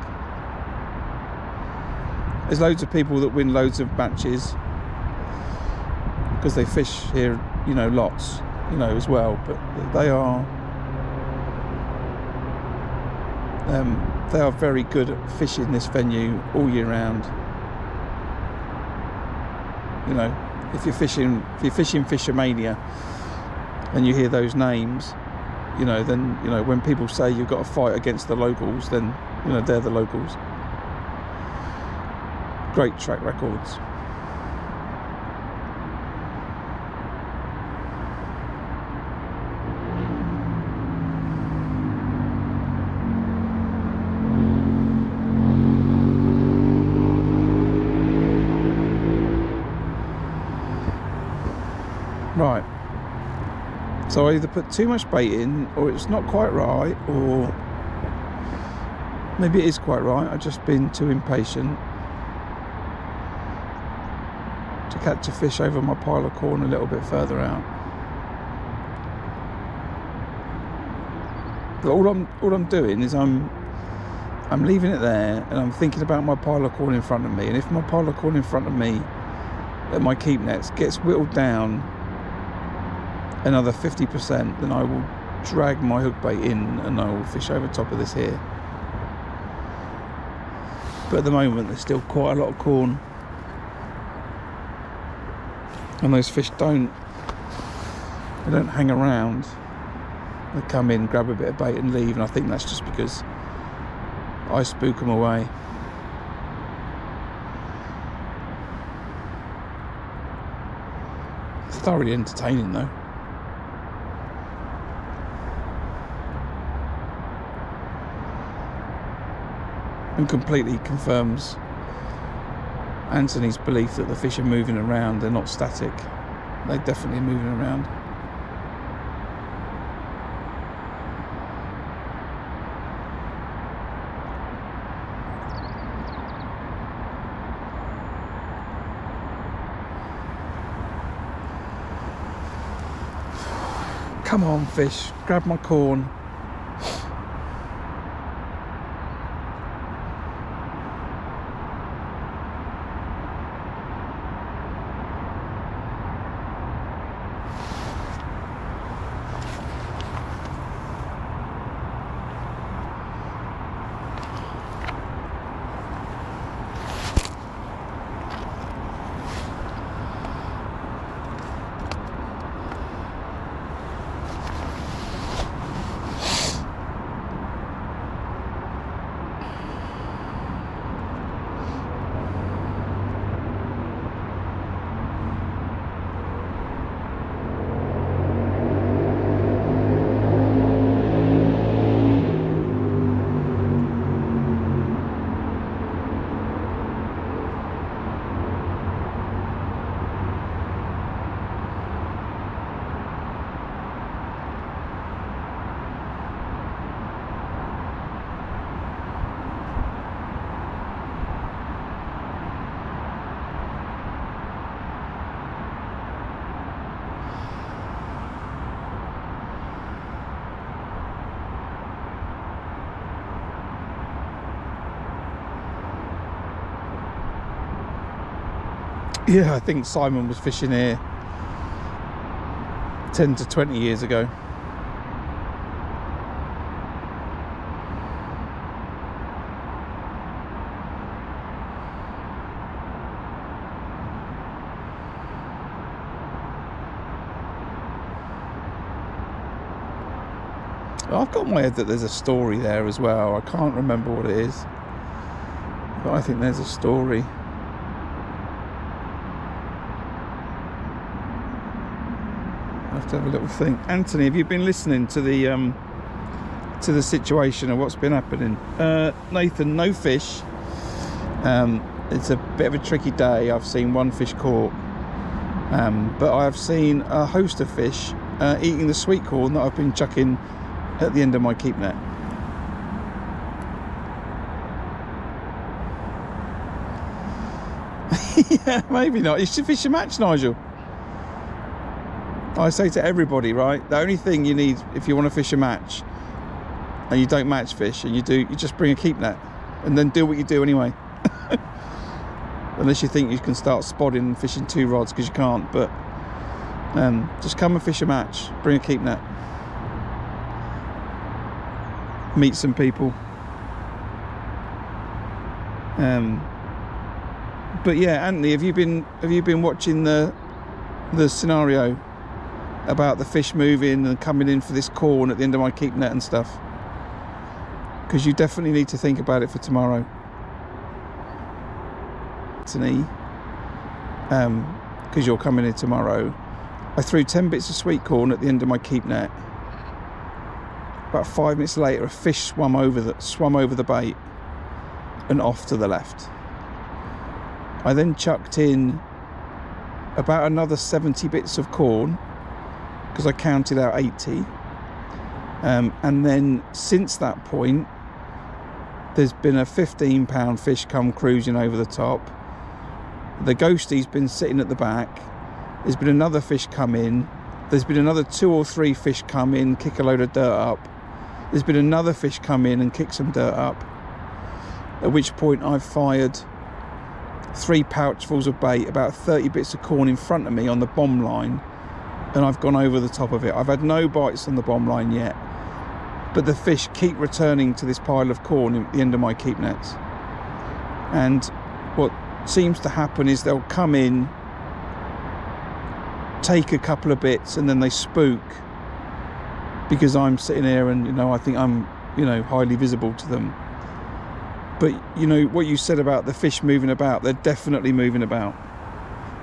There's loads of people that win loads of matches because they fish here, you know, lots, you know, as well. But they are very good at fishing this venue all year round. You know, if you're fishing Fishermania and you hear those names, you know, then, you know, when people say you've got to fight against the locals, then, you know, they're the locals. Great track records. Right. So I either put too much bait in, or it's not quite right, or maybe it is quite right. I've just been too impatient to catch a fish over my pile of corn a little bit further out. But all I'm doing is I'm leaving it there, and I'm thinking about my pile of corn in front of me. And if my pile of corn in front of me at my keep nets gets whittled down another 50%, then I will drag my hook bait in and I will fish over top of this here. But at the moment there's still quite a lot of corn, and those fish don't hang around. They come in, grab a bit of bait and leave, and I think that's just because I spook them away. It's thoroughly entertaining though. And completely confirms Anthony's belief that the fish are moving around. They're not static. They're definitely moving around. Come on, fish, grab my corn. Yeah, I think Simon was fishing here 10 to 20 years ago. I've got in my head that there's a story there as well. I can't remember what it is, but I think there's a story. I have to have a little think. Anthony, have you been listening to the situation of what's been happening? Nathan, no fish. It's a bit of a tricky day. I've seen one fish caught, but I've seen a host of fish eating the sweet corn that I've been chucking at the end of my keep net. Yeah, maybe not. You should fish a match, Nigel. I say to everybody, right, the only thing you need if you want to fish a match and you don't match fish, and you just bring a keep net and then do what you do anyway. Unless you think you can start spotting and fishing 2 rods, because you can't. But just come and fish a match, bring a keep net, meet some people. But yeah, Anthony, have you been watching the scenario about the fish moving and coming in for this corn at the end of my keep net and stuff? Because you definitely need to think about it for tomorrow, Anthony. Because you're coming in tomorrow. I threw 10 bits of sweet corn at the end of my keep net. About 5 minutes later, a fish swam over the bait and off to the left. I then chucked in about another 70 bits of corn, because I counted out 80. And then since that point, there's been a 15-pound fish come cruising over the top. The ghostie's been sitting at the back. There's been another fish come in. There's been another 2 or 3 fish come in, kick a load of dirt up. There's been another fish come in and kick some dirt up. At which point I've fired 3 pouchfuls of bait, about 30 bits of corn in front of me on the bomb line, and I've gone over the top of it. I've had no bites on the bomb line yet, but the fish keep returning to this pile of corn at the end of my keep nets. And what seems to happen is they'll come in, take a couple of bits, and then they spook, because I'm sitting here and I think I'm highly visible to them. But what you said about the fish moving about, they're definitely moving about.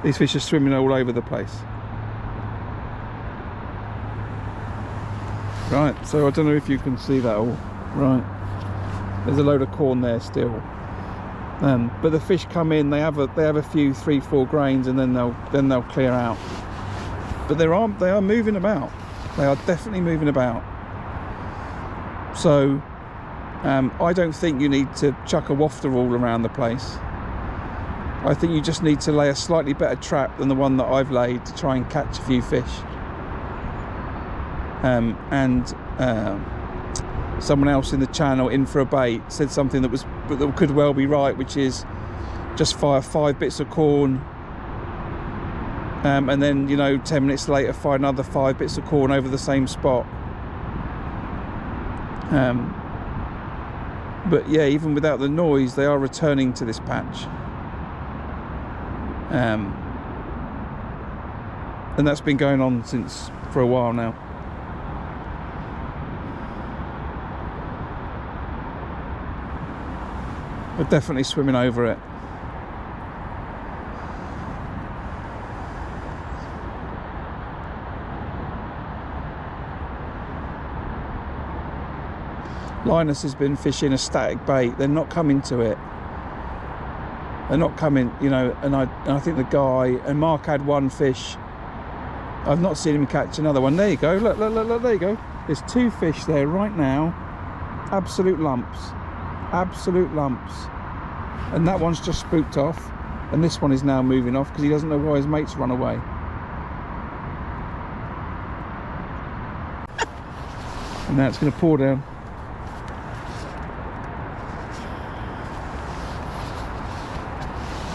These fish are swimming all over the place. Right, so I don't know if you can see that all. Right, there's a load of corn there still. But the fish come in, they have a few 3-4 grains, and then they'll clear out. But they are moving about. They are definitely moving about. So I don't think you need to chuck a wafter all around the place. I think you just need to lay a slightly better trap than the one that I've laid to try and catch a few fish. Someone else in the channel, in for a bait, said something that could well be right, which is just fire 5 bits of corn, and then 10 minutes later fire another 5 bits of corn over the same spot. But yeah, even without the noise, they are returning to this patch. And that's been going on for a while now. They're definitely swimming over it. Linus has been fishing a static bait. They're not coming to it. They're not coming, and I think the guy, and Mark had 1 fish. I've not seen him catch another one. There you go, look, there you go. There's 2 fish there right now. Absolute lumps. Absolute lumps. And that one's just spooked off. And this one is now moving off because he doesn't know why his mates run away. And now it's going to pour down.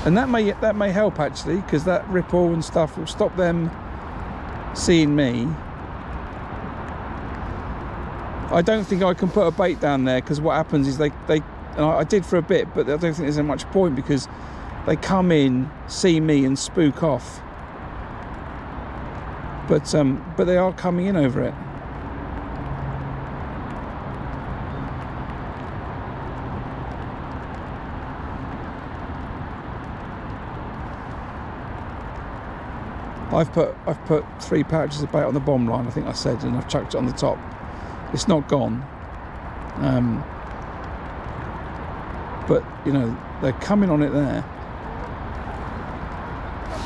And that may help actually, because that ripple and stuff will stop them seeing me. I don't think I can put a bait down there, because what happens is they and I did for a bit, but I don't think there's much point, because they come in, see me and spook off. But they are coming in over it. I've put 3 pouches of bait on the bottom line, I think I said, and I've chucked it on the top. It's not gone, but you know, they're coming on it there.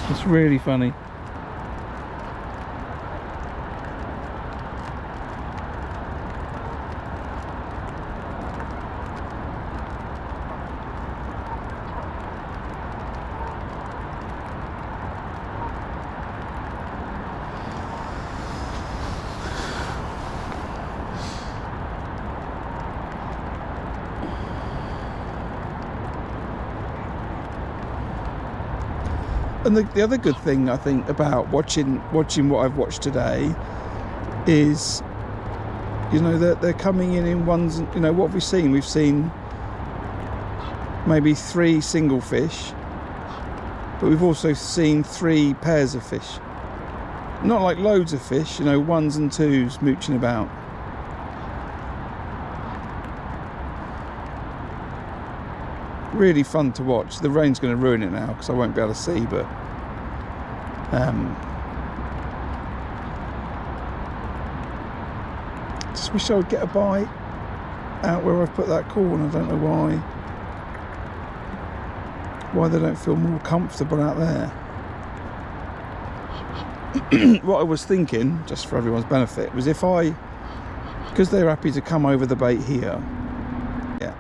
It's really funny. And the other good thing I think about watching what I've watched today is, you know, that they're coming in ones. You know, what have we seen? We've seen maybe 3 single fish, but we've also seen 3 pairs of fish. Not like loads of fish, you know, 1s and 2s mooching about. Really fun to watch. The rain's going to ruin it now because I won't be able to see, but just wish I would get a bite out where I've put that corn. I don't know why they don't feel more comfortable out there. What I was thinking, just for everyone's benefit, was because they're happy to come over the bait here. Yeah.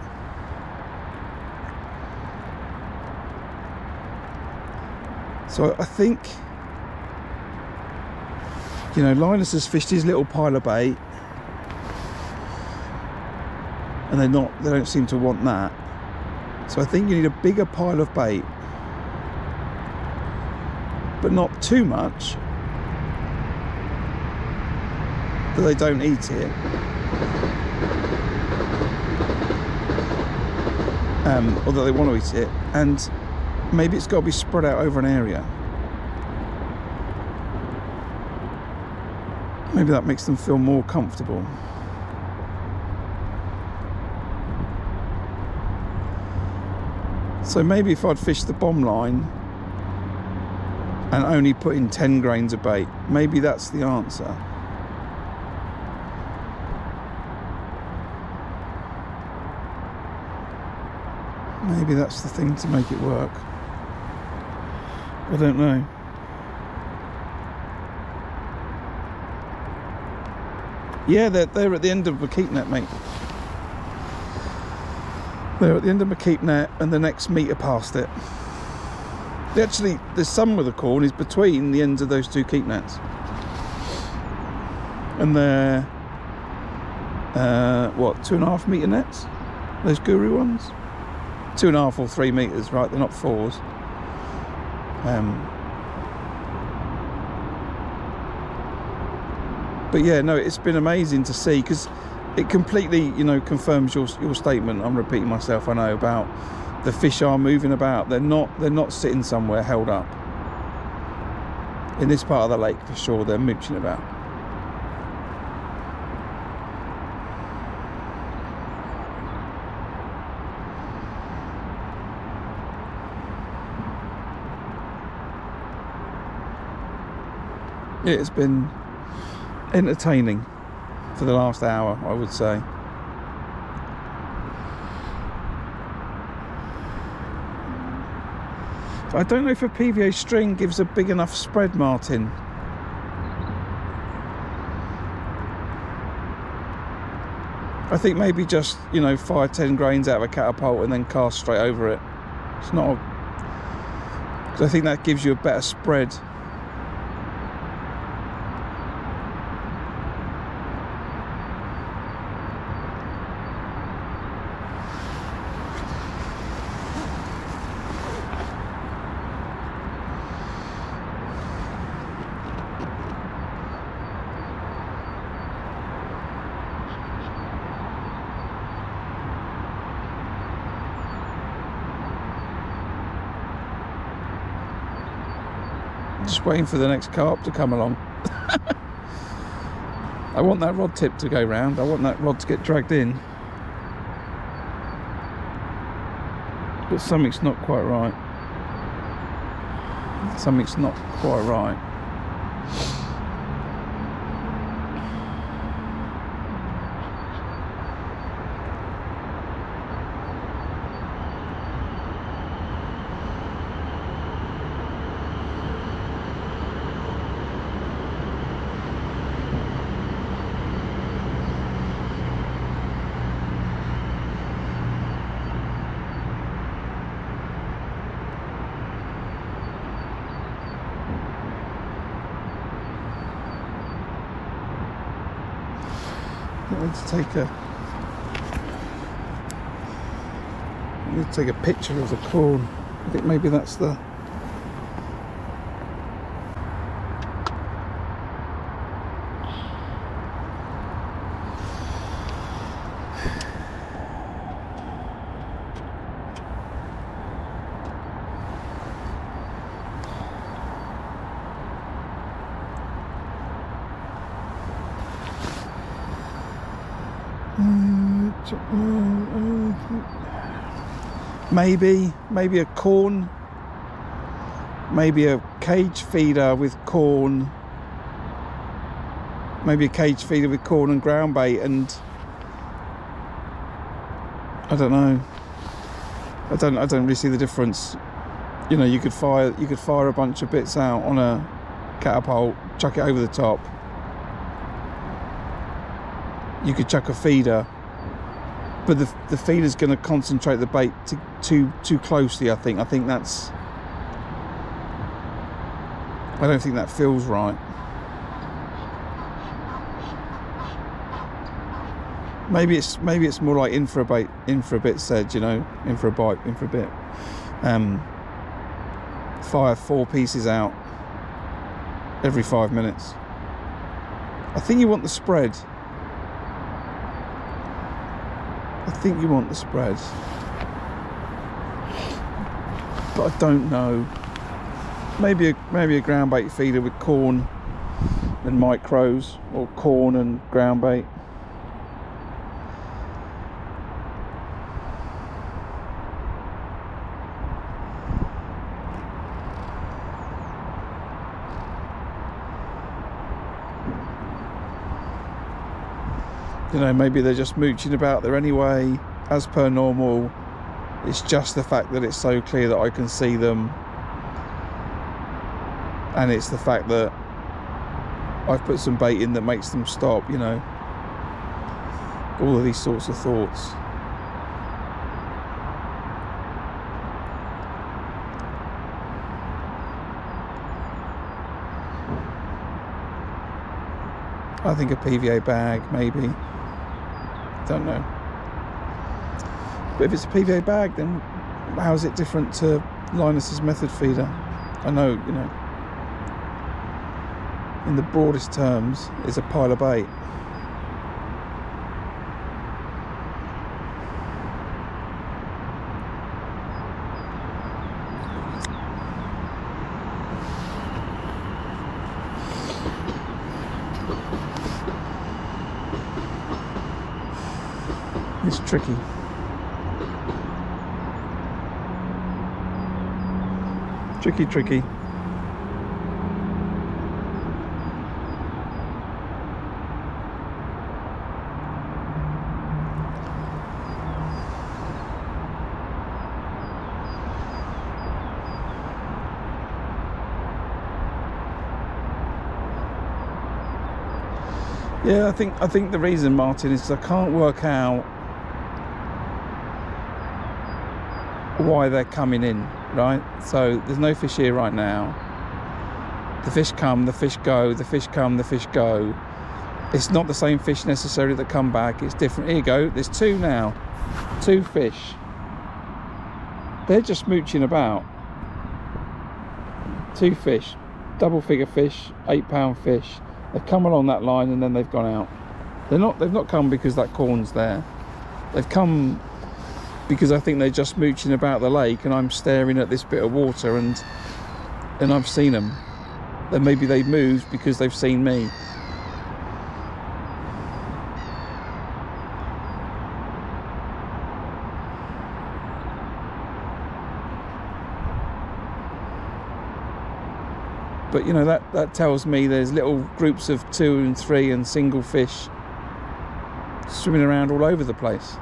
So I think, you know, Linus has fished his little pile of bait, and they don't seem to want that. So I think you need a bigger pile of bait, but not too much that they don't eat it. Or that they want to eat it, and maybe it's got to be spread out over an area. Maybe that makes them feel more comfortable. So maybe if I'd fished the bomb line and only put in 10 grains of bait, maybe that's the answer. Maybe that's the thing to make it work. I don't know. Yeah, they're at the end of my keep net, mate. They're at the end of my keep net and the next metre past it. Actually, the some of the corn is between the ends of those 2 keep nets. And they're, what, 2.5 metre nets? Those guru ones? 2.5 or 3 metres, right? They're not 4s. But yeah, no, it's been amazing to see, because it completely, you know, confirms your statement. I'm repeating myself, I know, about the fish are moving about. They're not sitting somewhere held up. In this part of the lake, for sure, they're mooching about. It's been entertaining for the last hour, I would say. I don't know if a PVA string gives a big enough spread, Martin. I think maybe just, you know, fire 10 grains out of a catapult and then cast straight over it. It's not because I think that gives you a better spread. Just waiting for the next carp to come along. I want that rod tip to go round. I want that rod to get dragged in. But something's not quite right. Something's not quite right. I need to take a picture of the corn. I think maybe that's the... maybe a corn, maybe a cage feeder with corn, maybe a cage feeder with corn and ground bait, and I don't know. I don't really see the difference. You know, you could fire a bunch of bits out on a catapult, chuck it over the top. You could chuck a feeder, but the feeder's going to concentrate the bait too closely. I think that's... I don't think that feels right. Maybe it's more like in for a bit said, you know, in for a bite, in for a bit. Fire 4 pieces out every 5 minutes. I think you want the spread. I think you want the spread, but I don't know. Maybe a ground bait feeder with corn and micros, or corn and ground bait. You know, maybe they're just mooching about there anyway, as per normal. It's just the fact that it's so clear that I can see them, and it's the fact that I've put some bait in that makes them stop, you know. All of these sorts of thoughts. I think a PVA bag, maybe. Don't know. But if it's a PVA bag, then how is it different to Linus's method feeder? I know, you know, in the broadest terms, it's a pile of bait. It's tricky. Tricky. Yeah, I think the reason, Martin, is I can't work out why they're coming in, right? So there's no fish here right now. The fish come, the fish go, the fish come, the fish go. It's not the same fish necessarily that come back. It's different. Here you go. There's 2 now. 2 fish. They're just mooching about. 2 fish. Double figure fish, 8-pound fish. They've come along that line and then they've gone out. They've not come because that corn's there. They've come because I think they're just mooching about the lake, and I'm staring at this bit of water, and I've seen them. then maybe they moved because they've seen me. But you know, that tells me there's little groups of 2 and 3 and single fish swimming around all over the place.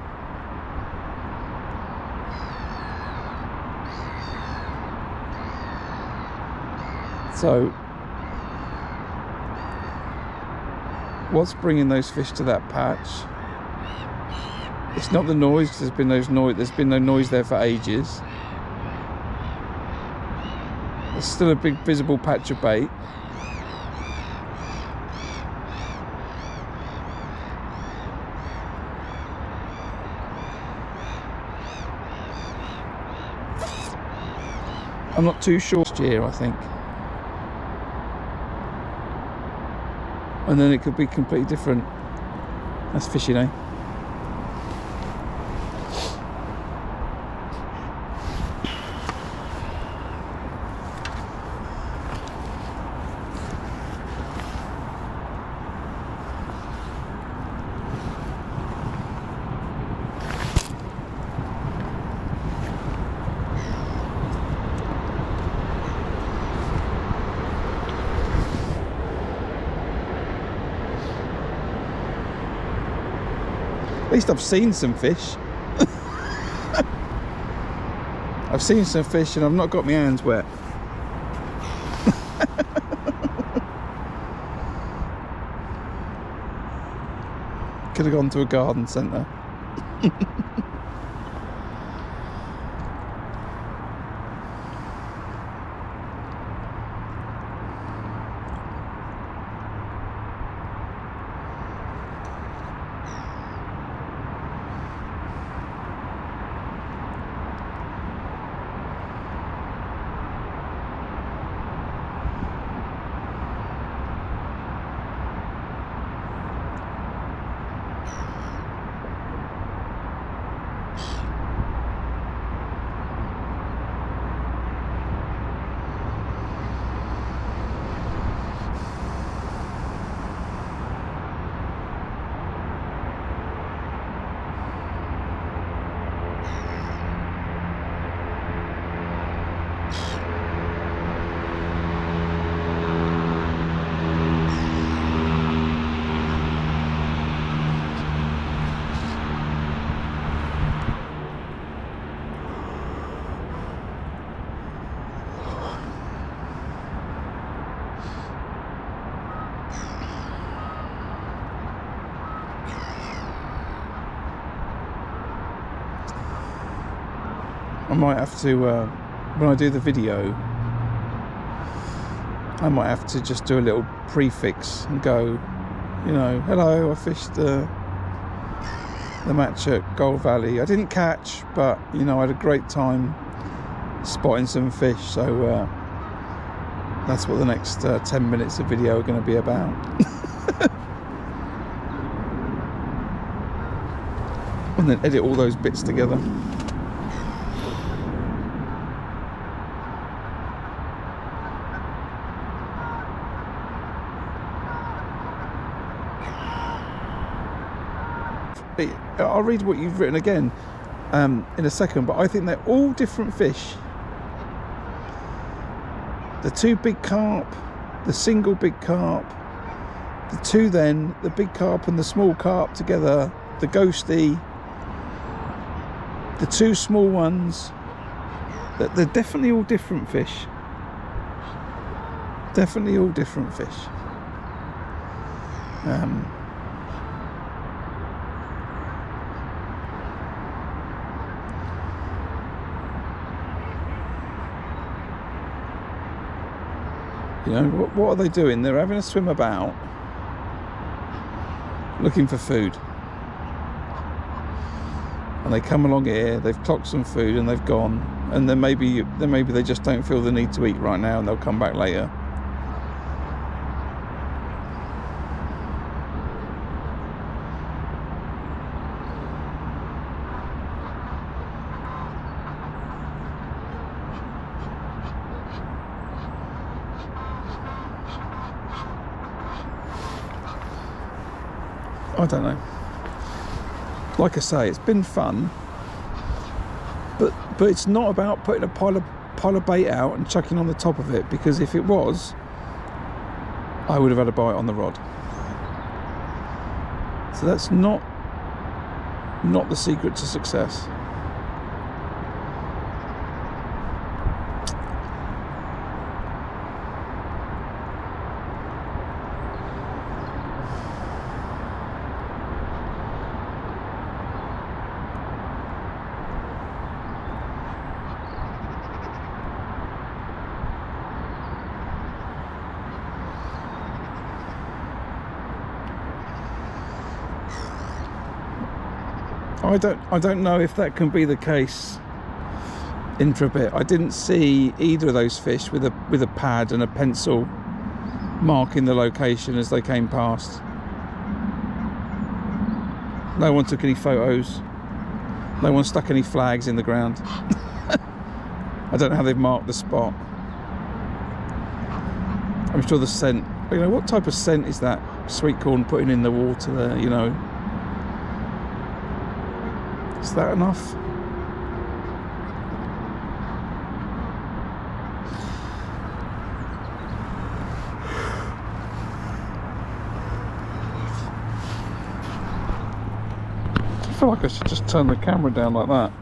So what's bringing those fish to that patch? It's not the noise, 'cause there's been no noise there for ages. There's still a big visible patch of bait. I'm not too sure. Last year, I think. And then it could be completely different. That's fishing, eh? At least I've seen some fish. I've seen some fish and I've not got my hands wet. Could have gone to a garden centre. I might have to, when I do the video, I might have to just do a little prefix and go, you know, hello, I fished the match at Gold Valley. I didn't catch, but, you know, I had a great time spotting some fish. So that's what the next 10 minutes of video are going to be about. And then edit all those bits together. I'll read what you've written again in a second, but I think they're all different fish. The 2 big carp, the single big carp, the 2 then, the big carp and the small carp together, the ghosty, the 2 small ones. They're definitely all different fish. Definitely all different fish. You know, what are they doing? They're having a swim about, looking for food. And they come along here, they've clocked some food and they've gone. And then maybe they just don't feel the need to eat right now and they'll come back later. I don't know. Like I say, it's been fun, but it's not about putting a pile of bait out and chucking on the top of it, because if it was, I would have had a bite on the rod. So that's not the secret to success. I don't know if that can be the case in for a bit. I didn't see either of those fish with a pad and a pencil marking the location as they came past. No one took any photos. No one stuck any flags in the ground. I don't know how they've marked the spot. I'm sure the scent, you know, what type of scent is that sweet corn putting in the water there, you know? Is that enough? I feel like I should just turn the camera down like that.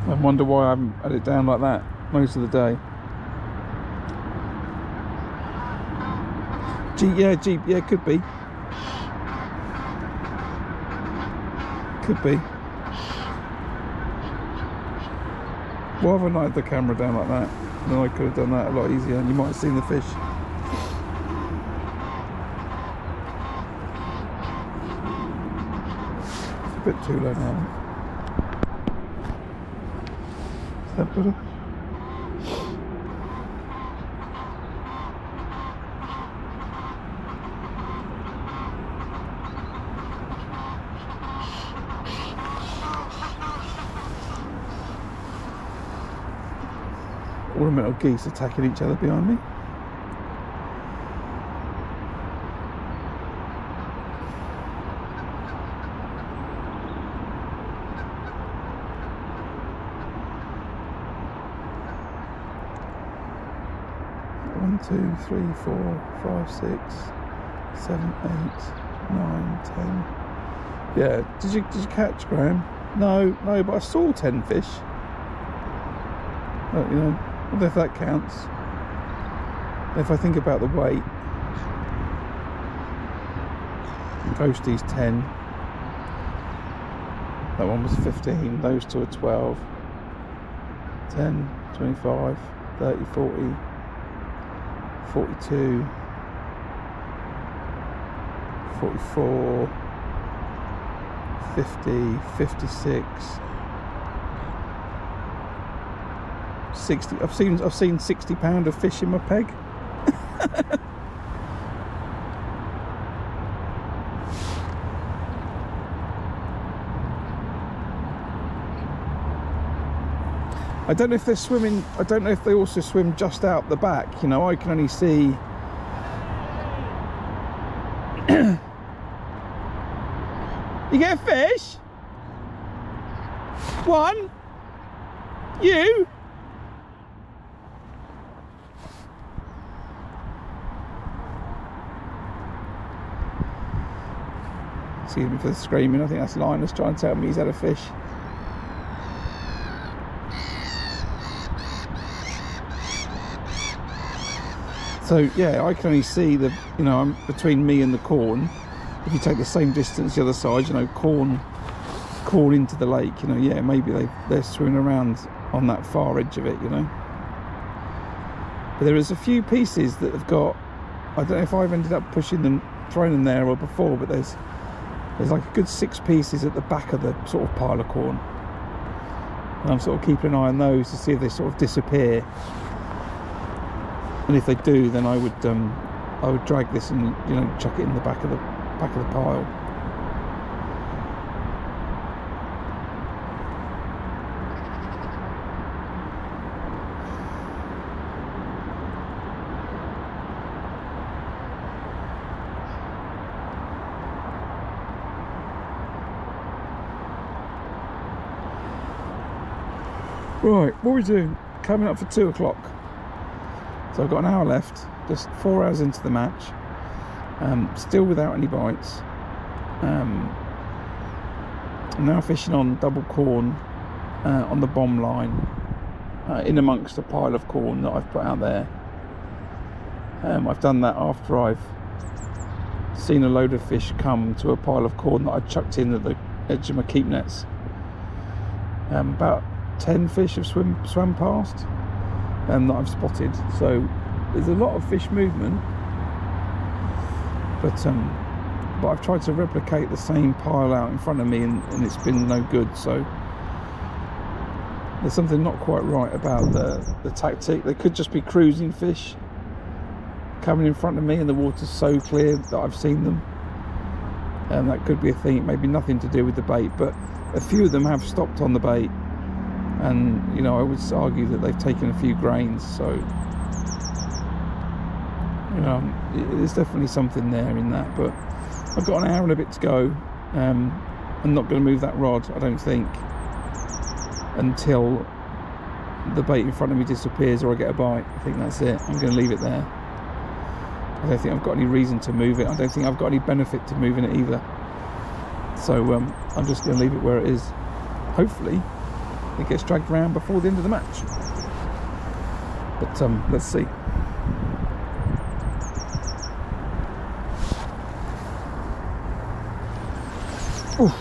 I wonder why I haven't had it down like that most of the day. Yeah, could be. Could be. Why haven't I had the camera down like that? Then I could have done that a lot easier and you might have seen the fish. It's a bit too low now. Is that better? Ornamental geese attacking each other behind me. One, 2, 3, 4, 5, 6, 7, 8, 9, 10. Yeah, did you catch, Graham? No, but I saw 10 fish. But, you know, I wonder if that counts. If I think about the weight, Ghostie's 10, that one was 15, those two are 12, 10, 25, 30, 40, 42, 44, 50, 56, 60. I've seen 60 pound of fish in my peg. I don't know if they're swimming, I don't know if they also swim just out the back, you know. I can only see you get a fish? One? You? Excuse me for the screaming, I think that's Linus trying to tell me he's had a fish. So yeah, I can only see the, you know, I'm between me and the corn. If you take the same distance the other side, you know, corn into the lake, you know, yeah, maybe they're swimming around on that far edge of it, you know. But there is a few pieces that have got, I don't know if I've ended up pushing them, throwing them there or before, but there's like a good 6 pieces at the back of the sort of pile of corn. And I'm sort of keeping an eye on those to see if they sort of disappear. And if they do, then I would drag this and, you know, chuck it in the back of the pile. Right, what are we doing? Coming up for 2 o'clock. So I've got an hour left, just 4 hours into the match. Still without any bites. I'm now fishing on double corn on the bomb line, in amongst a pile of corn that I've put out there. I've done that after I've seen a load of fish come to a pile of corn that I chucked in at the edge of my keep nets. About 10 fish have swam past that I've spotted, so there's a lot of fish movement, but I've tried to replicate the same pile out in front of me, and it's been no good. So there's something not quite right about the tactic. They could just be cruising fish coming in front of me and the water's so clear that I've seen them, and that could be a thing. It may be nothing to do with the bait, but a few of them have stopped on the bait, and you know, I would argue that they've taken a few grains, so you know, there's definitely something there in that. But I've got an hour and a bit to go. I'm not going to move that rod, I don't think, until the bait in front of me disappears or I get a bite. I think that's it. I'm going to leave it there. I don't think I've got any reason to move it. I don't think I've got any benefit to moving it either. So I'm just going to leave it where it is. Hopefully it gets dragged around before the end of the match. But let's see. Oof.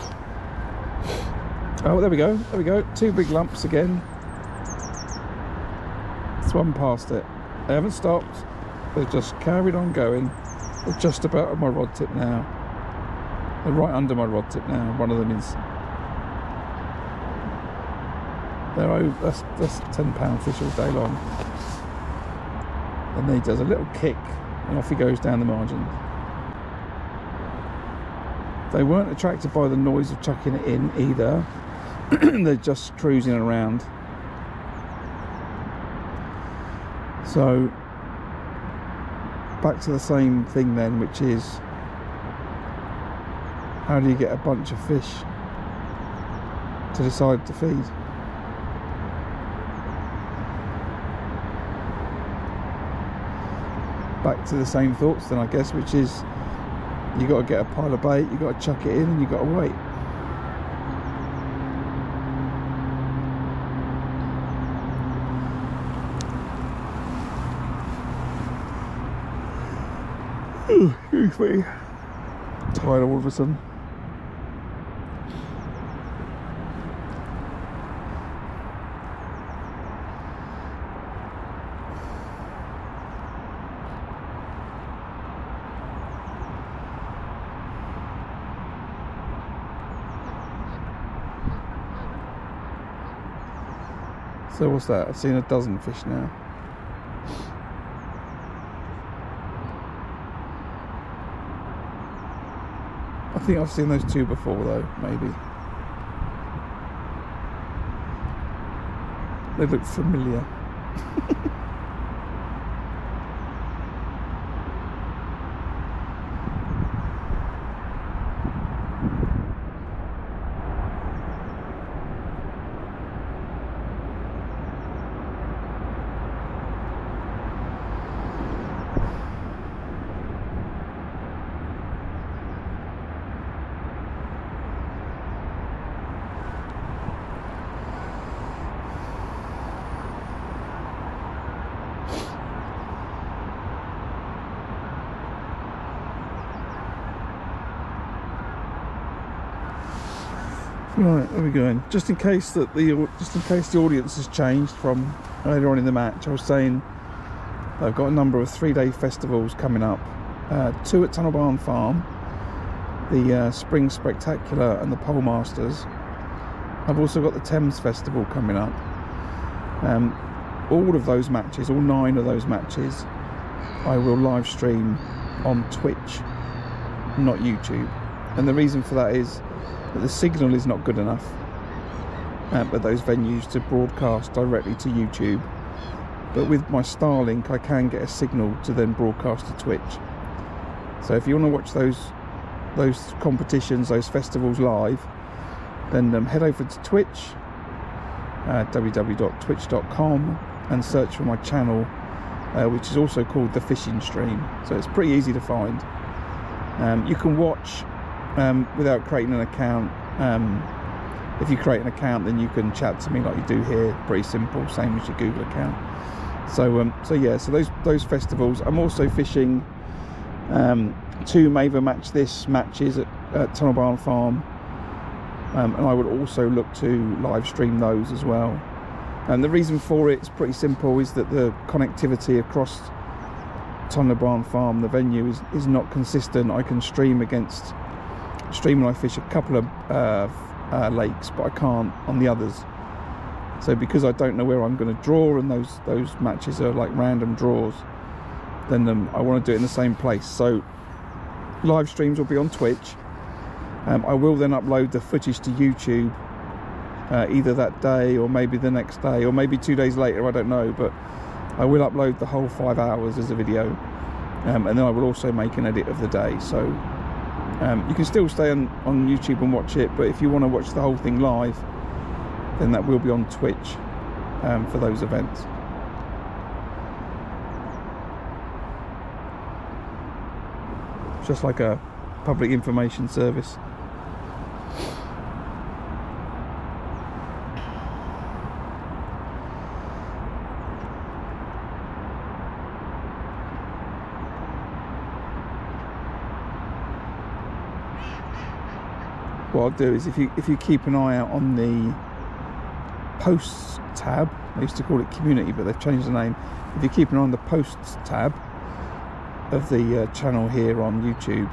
Oh, there we go. There we go. 2 big lumps again. Swum past it. They haven't stopped. They've just carried on going. They're just about at my rod tip now. They're right under my rod tip now. One of them is. They're over. That's 10-pound fish all day long. And then he does a little kick, and off he goes down the margin. They weren't attracted by the noise of chucking it in either. They're just cruising around. So back to the same thing then, which is, how do you get a bunch of fish to decide to feed? Back to the same thoughts then, I guess, which is, you got to get a pile of bait, you got to chuck it in, and you got to wait. Excuse me. Tired all of a sudden. So what's that? I've seen a dozen fish now. I think I've seen those 2 before though, maybe. They look familiar. Right, there we go. Just in case the audience has changed from earlier on in the match, I was saying they've got a number of 3-day festivals coming up. 2 at Tunnel Barn Farm, the Spring Spectacular and the Pole Masters. I've also got the Thames Festival coming up. All of those matches, all 9 of those matches, I will live stream on Twitch, not YouTube. And the reason for that is that the signal is not good enough at those venues to broadcast directly to YouTube. But with my Starlink, I can get a signal to then broadcast to Twitch. So if you want to watch those competitions, those festivals live, then head over to Twitch, www.twitch.com, and search for my channel, which is also called The Fishing Stream. So it's pretty easy to find. You can watch without creating an account. If you create an account, then you can chat to me like you do here. Pretty simple, same as your Google account. So yeah, so those festivals. I'm also fishing 2 Maver Match This matches at Tunnel Barn Farm, and I would also look to live stream those as well. And the reason for it is pretty simple, is that the connectivity across Tunnel Barn Farm, the venue, is not consistent. I can stream when I fish a couple of lakes, but I can't on the others. So because I don't know where I'm going to draw, and those matches are like random draws, then I want to do it in the same place. So live streams will be on Twitch. I will then upload the footage to YouTube either that day, or maybe the next day, or maybe 2 days later, I don't know, but I will upload the whole 5 hours as a video, and then I will also make an edit of the day. So you can still stay on YouTube and watch it, but if you want to watch the whole thing live, then that will be on Twitch for those events. Just like a public information service. What I'll do is, if you keep an eye out on the posts tab, I used to call it community, but they've changed the name. If you keep an eye on the posts tab of the channel here on YouTube,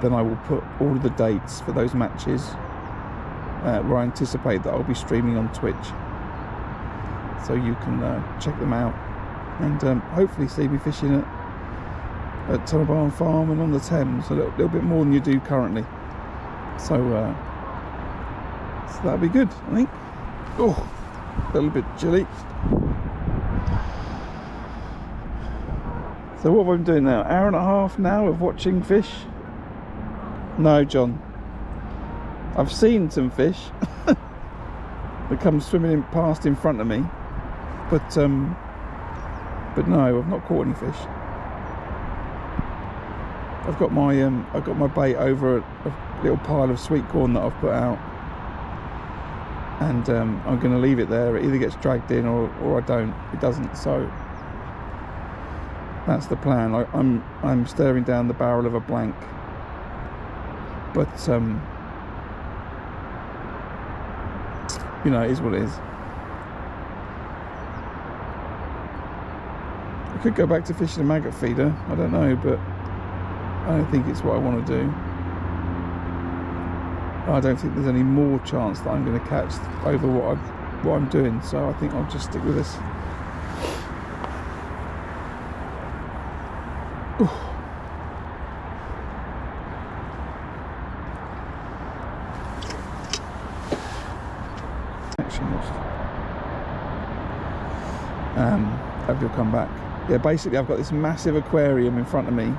then I will put all of the dates for those matches where I anticipate that I'll be streaming on Twitch, so you can check them out and hopefully see me fishing at Tunnel Barn Farm and on the Thames a little bit more than you do currently. So that'll be good, I think. Oh, a little bit chilly. So what have I been doing now? Hour and a half now of watching fish? No, John. I've seen some fish that come swimming past in front of me, but no, I've not caught any fish. I've got my bait over a little pile of sweet corn that I've put out, and I'm going to leave it there. It either gets dragged in or I don't. It doesn't. So that's the plan. I'm staring down the barrel of a blank, but you know, it is what it is. I could go back to fishing a maggot feeder. I don't know, but I don't think it's what I want to do. I don't think there's any more chance that I'm going to catch over what I'm doing, so I think I'll just stick with this. Ooh. Action lost. Hope you'll come back. Yeah, basically I've got this massive aquarium in front of me,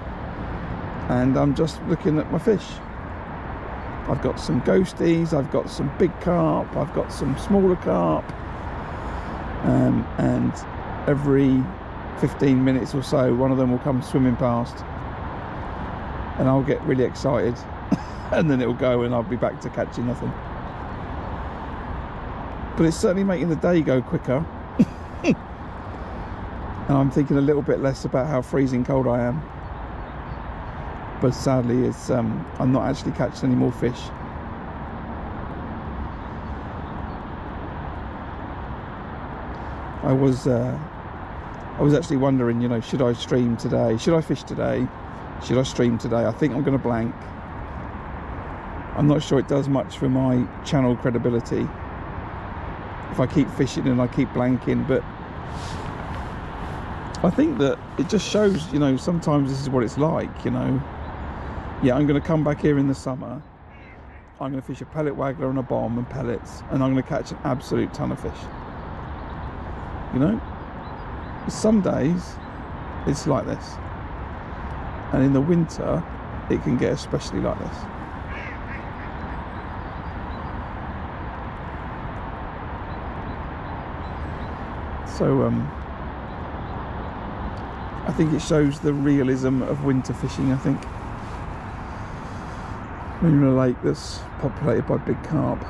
and I'm just looking at my fish. I've got some ghosties, I've got some big carp, I've got some smaller carp, and every 15 minutes or so one of them will come swimming past, and I'll get really excited and then it'll go and I'll be back to catching nothing. But it's certainly making the day go quicker. And I'm thinking a little bit less about how freezing cold I am. But sadly, it's I'm not actually catching any more fish. I was actually wondering, you know, should I stream today? Should I fish today? Should I stream today? I think I'm going to blank. I'm not sure it does much for my channel credibility if I keep fishing and I keep blanking, but I think that it just shows, you know, sometimes this is what it's like, you know. Yeah, I'm going to come back here in the summer. I'm going to fish a pellet waggler and a bomb and pellets, and I'm going to catch an absolute ton of fish. You know, some days it's like this, and in the winter it can get especially like this. So I think it shows the realism of winter fishing, I think, when you're in a lake that's populated by big carp.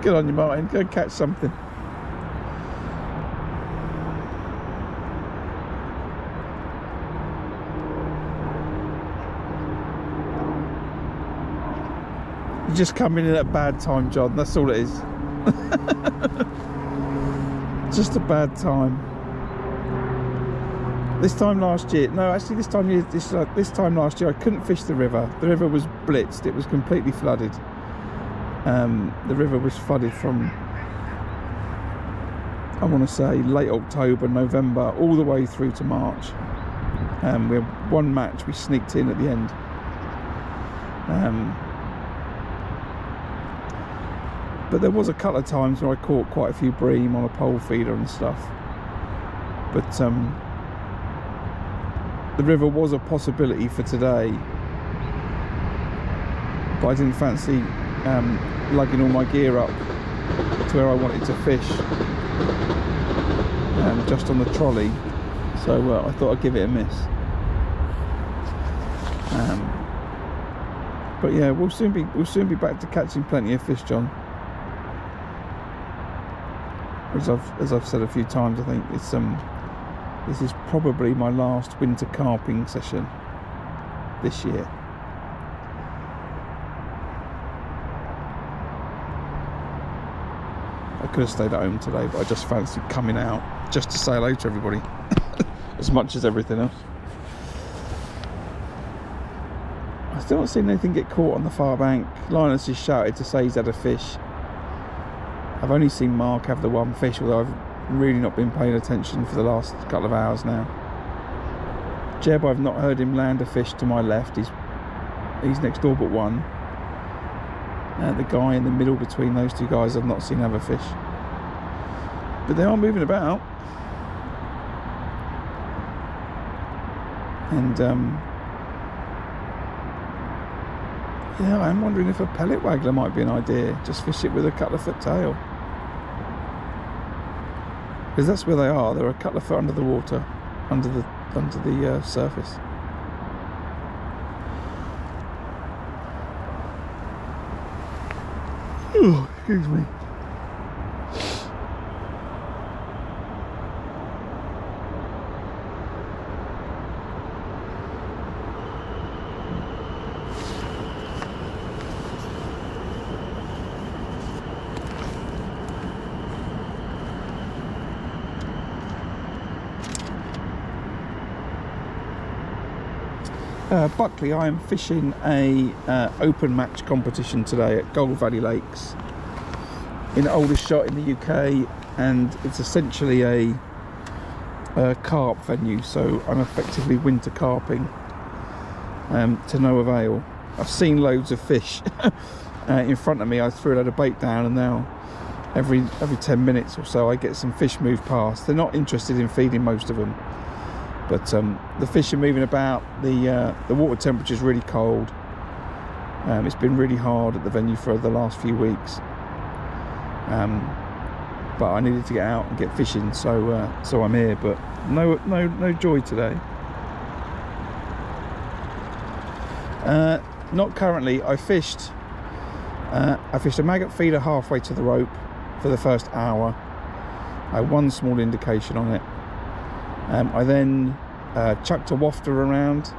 Good on you, Martin. Go catch something. You're just coming in at a bad time, John. That's all it is. Just a bad time. This time last year, no, actually this time last year I couldn't fish the river. The river was blitzed. It was completely flooded. The river was flooded from, I want to say, late October, November, all the way through to March. We had one match we sneaked in at the end. But there was a couple of times where I caught quite a few bream on a pole feeder and stuff. But the river was a possibility for today, but I didn't fancy lugging all my gear up to where I wanted to fish, just on the trolley. So I thought I'd give it a miss. But yeah, we'll soon be back to catching plenty of fish, John. As I've said a few times, I think it's this is probably my last winter carping session this year. I could have stayed at home today, but I just fancied coming out just to say hello to everybody as much as everything else. I still haven't seen anything get caught on the far bank. Linus just shouted to say he's had a fish. I've only seen Mark have the one fish, although I've really not been paying attention for the last couple of hours now. Jeb, I've not heard him land a fish to my left. He's next door but one. The guy in the middle between those two guys I've not seen have a fish. But they are moving about. And yeah, I'm wondering if a pellet waggler might be an idea. Just fish it with a couple of foot tail. Because that's where they are. They're a couple of foot under the water, under the surface. Oh, excuse me. Buckley, I am fishing a open match competition today at Gold Valley Lakes in Aldershot in the UK, and it's essentially a carp venue, so I'm effectively winter carping to no avail. I've seen loads of fish in front of me. I threw a load of bait down, and now every 10 minutes or so I get some fish move past. They're not interested in feeding, most of them. But the fish are moving about. The water temperature is really cold. It's been really hard at the venue for the last few weeks. But I needed to get out and get fishing, so I'm here. But no joy today. Not currently. I fished a maggot feeder halfway to the rope for the first hour. I had one small indication on it. I then chucked a wafter around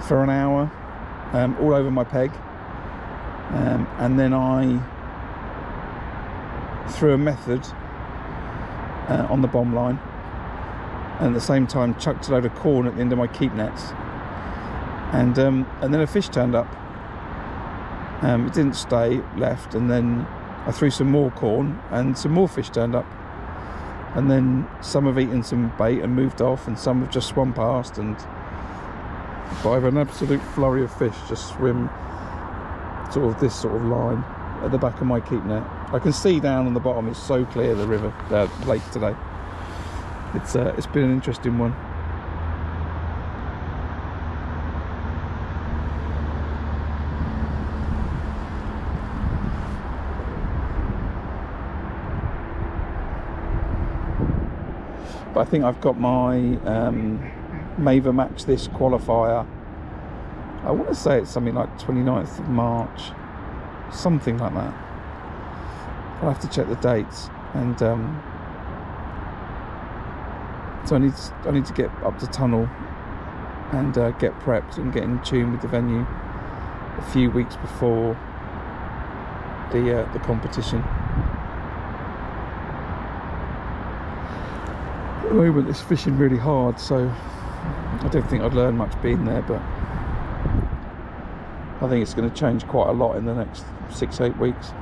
for an hour, all over my peg, and then I, through a method on the bomb line, and at the same time chucked a load of corn at the end of my keep nets, and then a fish turned up. It didn't stay, left, and then I threw some more corn and some more fish turned up, and then some have eaten some bait and moved off, and some have just swum past, and but I have an absolute flurry of fish just swim sort of this sort of line at the back of my keep net. I can see down on the bottom, it's so clear, the river, the lake today. It's been an interesting one. But I think I've got my Mava Match This qualifier. I want to say it's something like 29th of March, something like that. I'll have to check the dates, and so I need to get up to Tunnel and get prepped and get in tune with the venue a few weeks before the competition. At the moment it's fishing really hard, so I don't think I'd learn much being there, but I think it's going to change quite a lot in the next 6-8 weeks.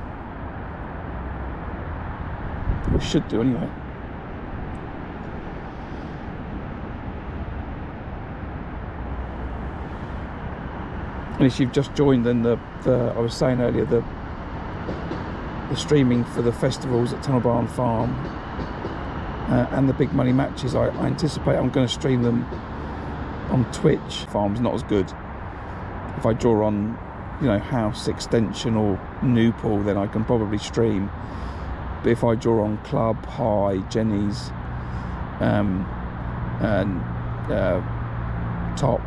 It should do anyway. And if you've just joined, then I was saying earlier, the streaming for the festivals at Tunnel Barn Farm and the big money matches, I anticipate I'm going to stream them on Twitch. Farm's not as good. If I draw on, you know, House, Extension or New Pool, then I can probably stream. But if I draw on Club, High, Jenny's, and Top,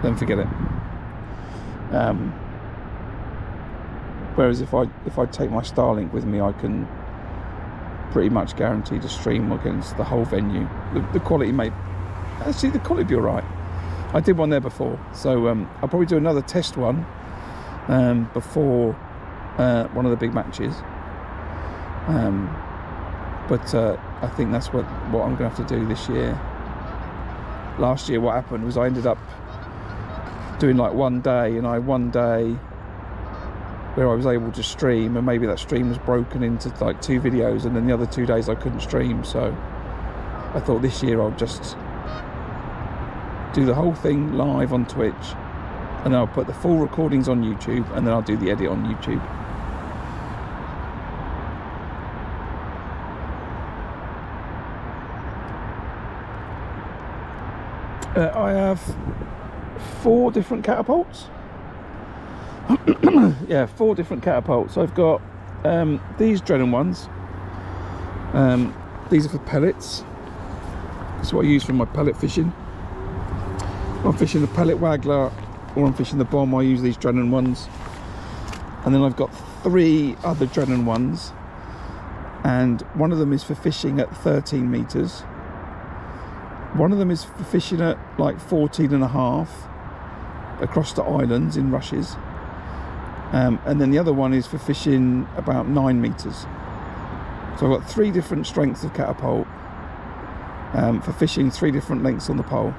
then forget it. Whereas if I take my Starlink with me, I can pretty much guarantee to stream against the whole venue. The quality may actually, the quality be alright. I did one there before, so I'll probably do another test one before one of the big matches. But I think that's what I'm going to have to do this year. Last year what happened was I ended up doing like one day, and I had one day where I was able to stream, and maybe that stream was broken into like 2 videos, and then the other 2 days I couldn't stream. So I thought this year I'll just do the whole thing live on Twitch, and then I'll put the full recordings on YouTube, and then I'll do the edit on YouTube. I have 4 different catapults. Yeah, 4 different catapults. I've got these Drennan ones. These are for pellets. That's what I use for my pellet fishing. If I'm fishing the pellet waggler or I'm fishing the bomb, I use these Drennan ones. And then I've got 3 other Drennan ones, and one of them is for fishing at 13 meters. One of them is for fishing at like 14.5 across the islands in rushes, and then the other one is for fishing about 9 meters. So I've got 3 different strengths of catapult for fishing 3 different lengths on the pole.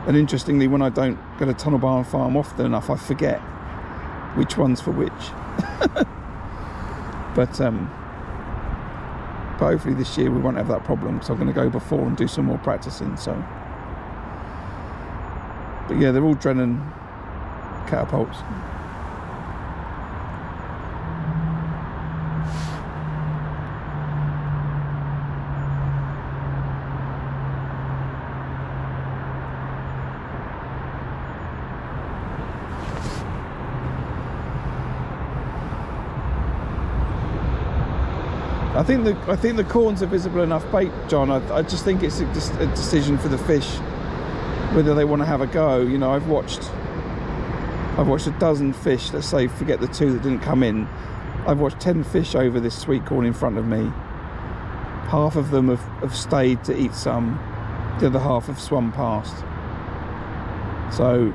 And interestingly, when I don't go to Tunnel Barn Farm often enough, I forget which one's for which. But hopefully this year we won't have that problem, so I'm going to go before and do some more practicing. So, but yeah, they're all Drennan catapults. I think the corns are visible enough bait, John. I just think it's a decision for the fish whether they want to have a go. You know, I've watched a dozen fish. Let's say forget the 2 that didn't come in. I've watched 10 fish over this sweet corn in front of me. Half of them have stayed to eat some. The other half have swum past. So,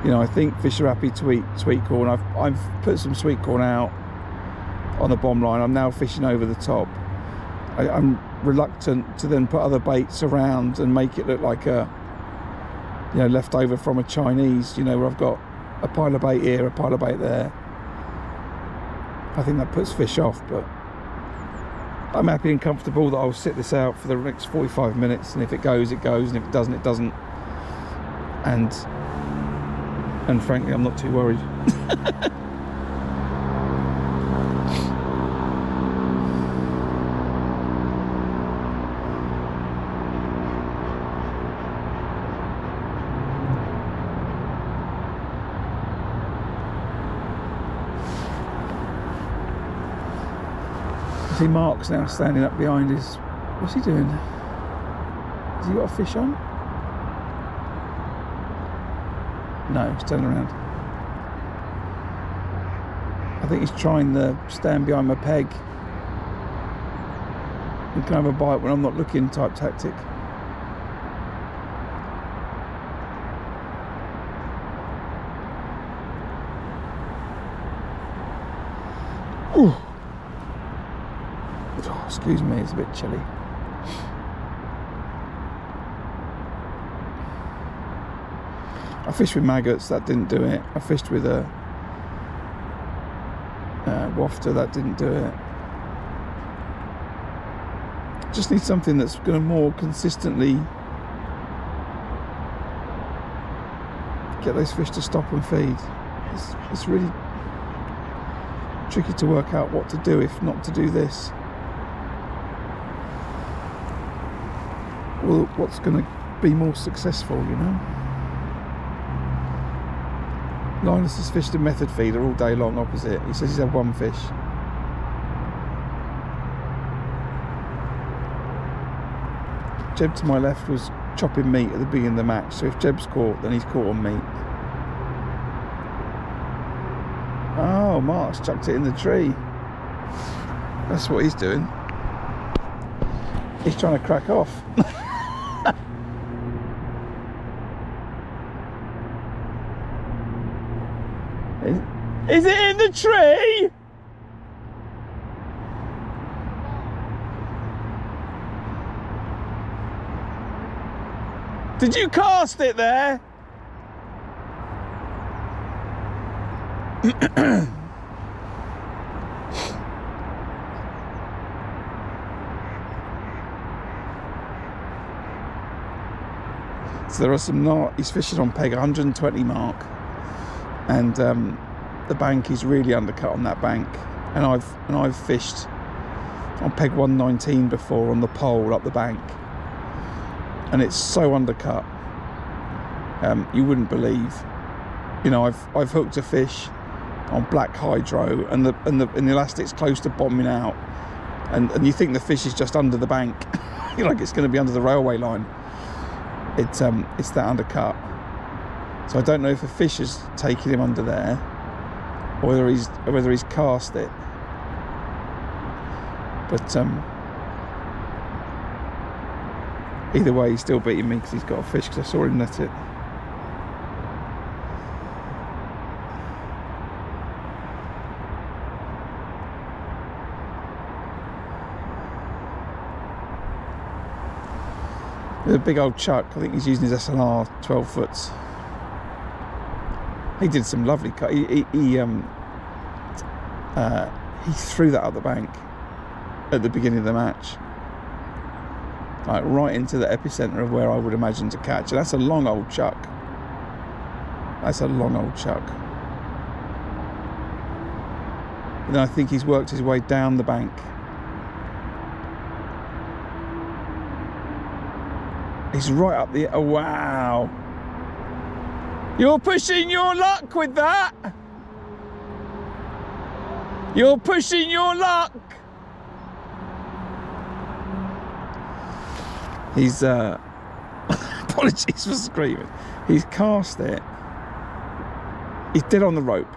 you know, I think fish are happy to eat sweet corn. I've put some sweet corn out on the bomb line. I'm now fishing over the top. I'm reluctant to then put other baits around and make it look like a, you know, leftover from a Chinese, you know, where I've got a pile of bait here, a pile of bait there. I think that puts fish off, but I'm happy and comfortable that I'll sit this out for the next 45 minutes, and if it goes, it goes, and if it doesn't, it doesn't. And frankly, I'm not too worried. See, Mark's now standing up behind his... What's he doing? Has he got a fish on? No, he's turning around. I think he's trying the stand behind my peg and can have a bite when I'm not looking type tactic. Ooh. Oh, excuse me, it's a bit chilly. I fished with maggots, that didn't do it. I fished with a wafter, that didn't do it. Just need something that's going to more consistently get those fish to stop and feed. It's really tricky to work out what to do if not to do this. Well, what's going to be more successful, you know? Linus has fished a method feeder all day long opposite. He says he's had one fish. Jeb to my left was chopping meat at the beginning of the match, so if Jeb's caught, then he's caught on meat. Oh, Mark's chucked it in the tree. That's what he's doing. He's trying to crack off. Is it in the tree? Did you cast it there? So there are some he's fishing on peg 120 mark, and the bank is really undercut on that bank, and I've fished on peg 119 before on the pole up the bank, and it's so undercut, you wouldn't believe. You know, I've hooked a fish on black hydro, and the elastic's close to bombing out, and you think the fish is just under the bank, you know, like it's going to be under the railway line. It's that undercut. So I don't know if a fish is taking him under there, or whether he's cast it. But either way, he's still beating me because he's got a fish, because I saw him net it. With a big old chuck, I think he's using his SLR 12 foots. He did some lovely cut. He threw that up the bank at the beginning of the match, like right into the epicenter of where I would imagine to catch. And that's a long old chuck. That's a long old chuck. And then I think he's worked his way down the bank. He's right up the... Oh, wow. You're pushing your luck with that. You're pushing your luck. He's... apologies for screaming. He's cast it. He's dead on the rope.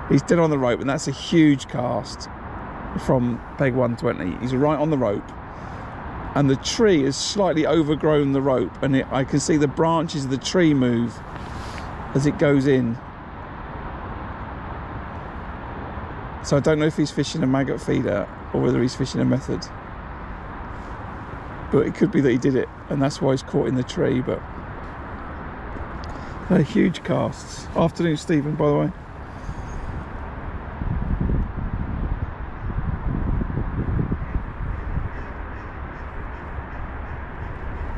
He's dead on the rope, and that's a huge cast from peg 120. He's right on the rope. and the tree has slightly overgrown the rope, and I can see the branches of the tree move as it goes in. So I don't know if he's fishing a maggot feeder or whether he's fishing a method, but it could be that he did it and that's why he's caught in the tree. But they're huge casts. Afternoon, Stephen, by the way.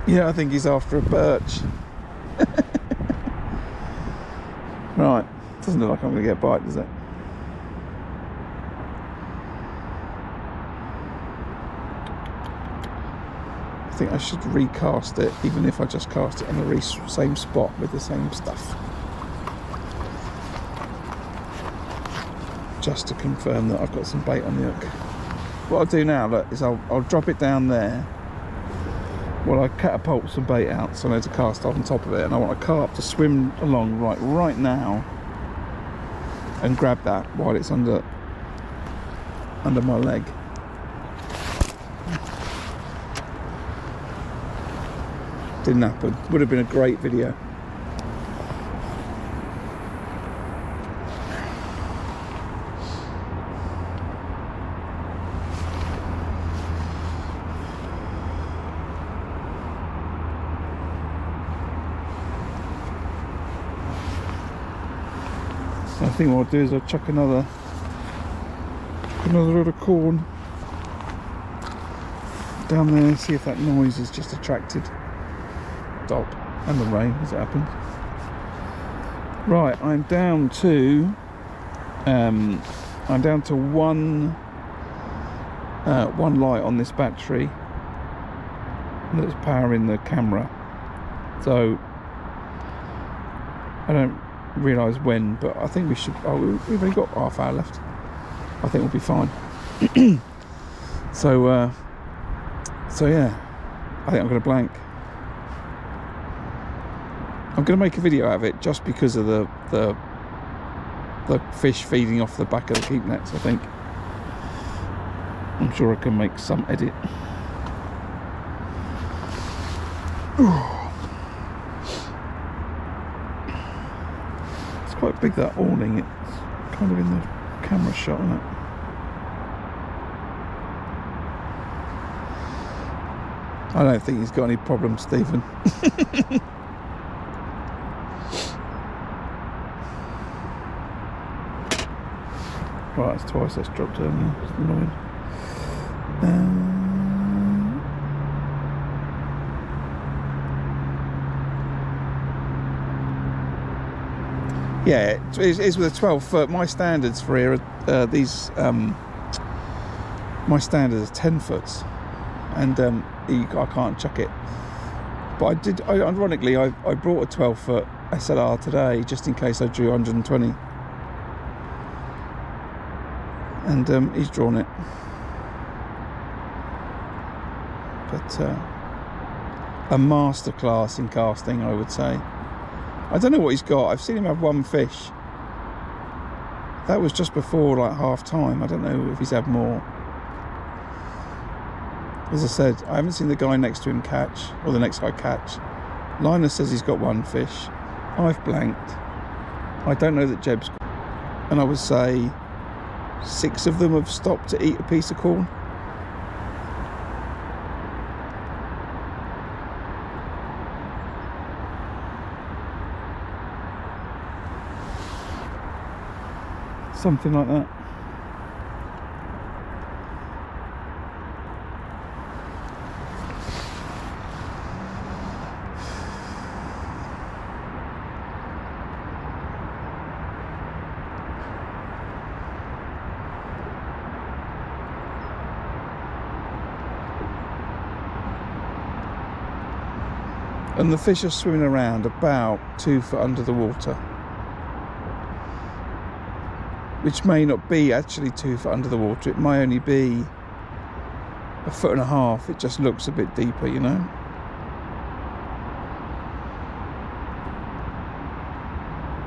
Yeah, I think he's after a birch. Right, doesn't look like I'm going to get a bite, does it? I think I should recast it, even if I just cast it on the same spot with the same stuff, just to confirm that I've got some bait on the hook. What I'll do now, look, is I'll drop it down there while I catapult some bait out, so I know to cast on top of it, and I want a carp to swim along right now and grab that while it's under my leg. Didn't happen. Would have been a great video. I think what I'll do is I'll chuck another load of corn down there, see if that noise has just attracted Dop and the rain as it happens. Right, I'm down to one light on this battery that's powering the camera. So I don't realise when, but I think we should. Oh, we've only got half hour left. I think we'll be fine. So yeah, I think I'm going to blank. I'm going to make a video out of it just because of the fish feeding off the back of the keep nets. I think I'm sure I can make some edit. It's quite big, that awning. It's kind of in the camera shot, isn't it? I don't think he's got any problems, Stephen. Right, that's twice that's dropped down there. It's annoying. Yeah, it's with a 12 foot. My standards for here are my standards are 10 foots, and I can't chuck it. But ironically, I brought a 12 foot SLR today just in case I drew 120. And he's drawn it, but a masterclass in casting, I would say. I don't know what he's got. I've seen him have one fish. That was just before like half time. I don't know if he's had more. As I said, I haven't seen the guy next to him catch, or the next guy catch. Linus says he's got one fish. I've blanked. I don't know that Jeb's got, and I would say 6 of them have stopped to eat a piece of corn. Something like that. And the fish are swimming around about 2 foot under the water, which may not be actually 2 foot under the water. It may only be 1.5 foot. It just looks a bit deeper, you know.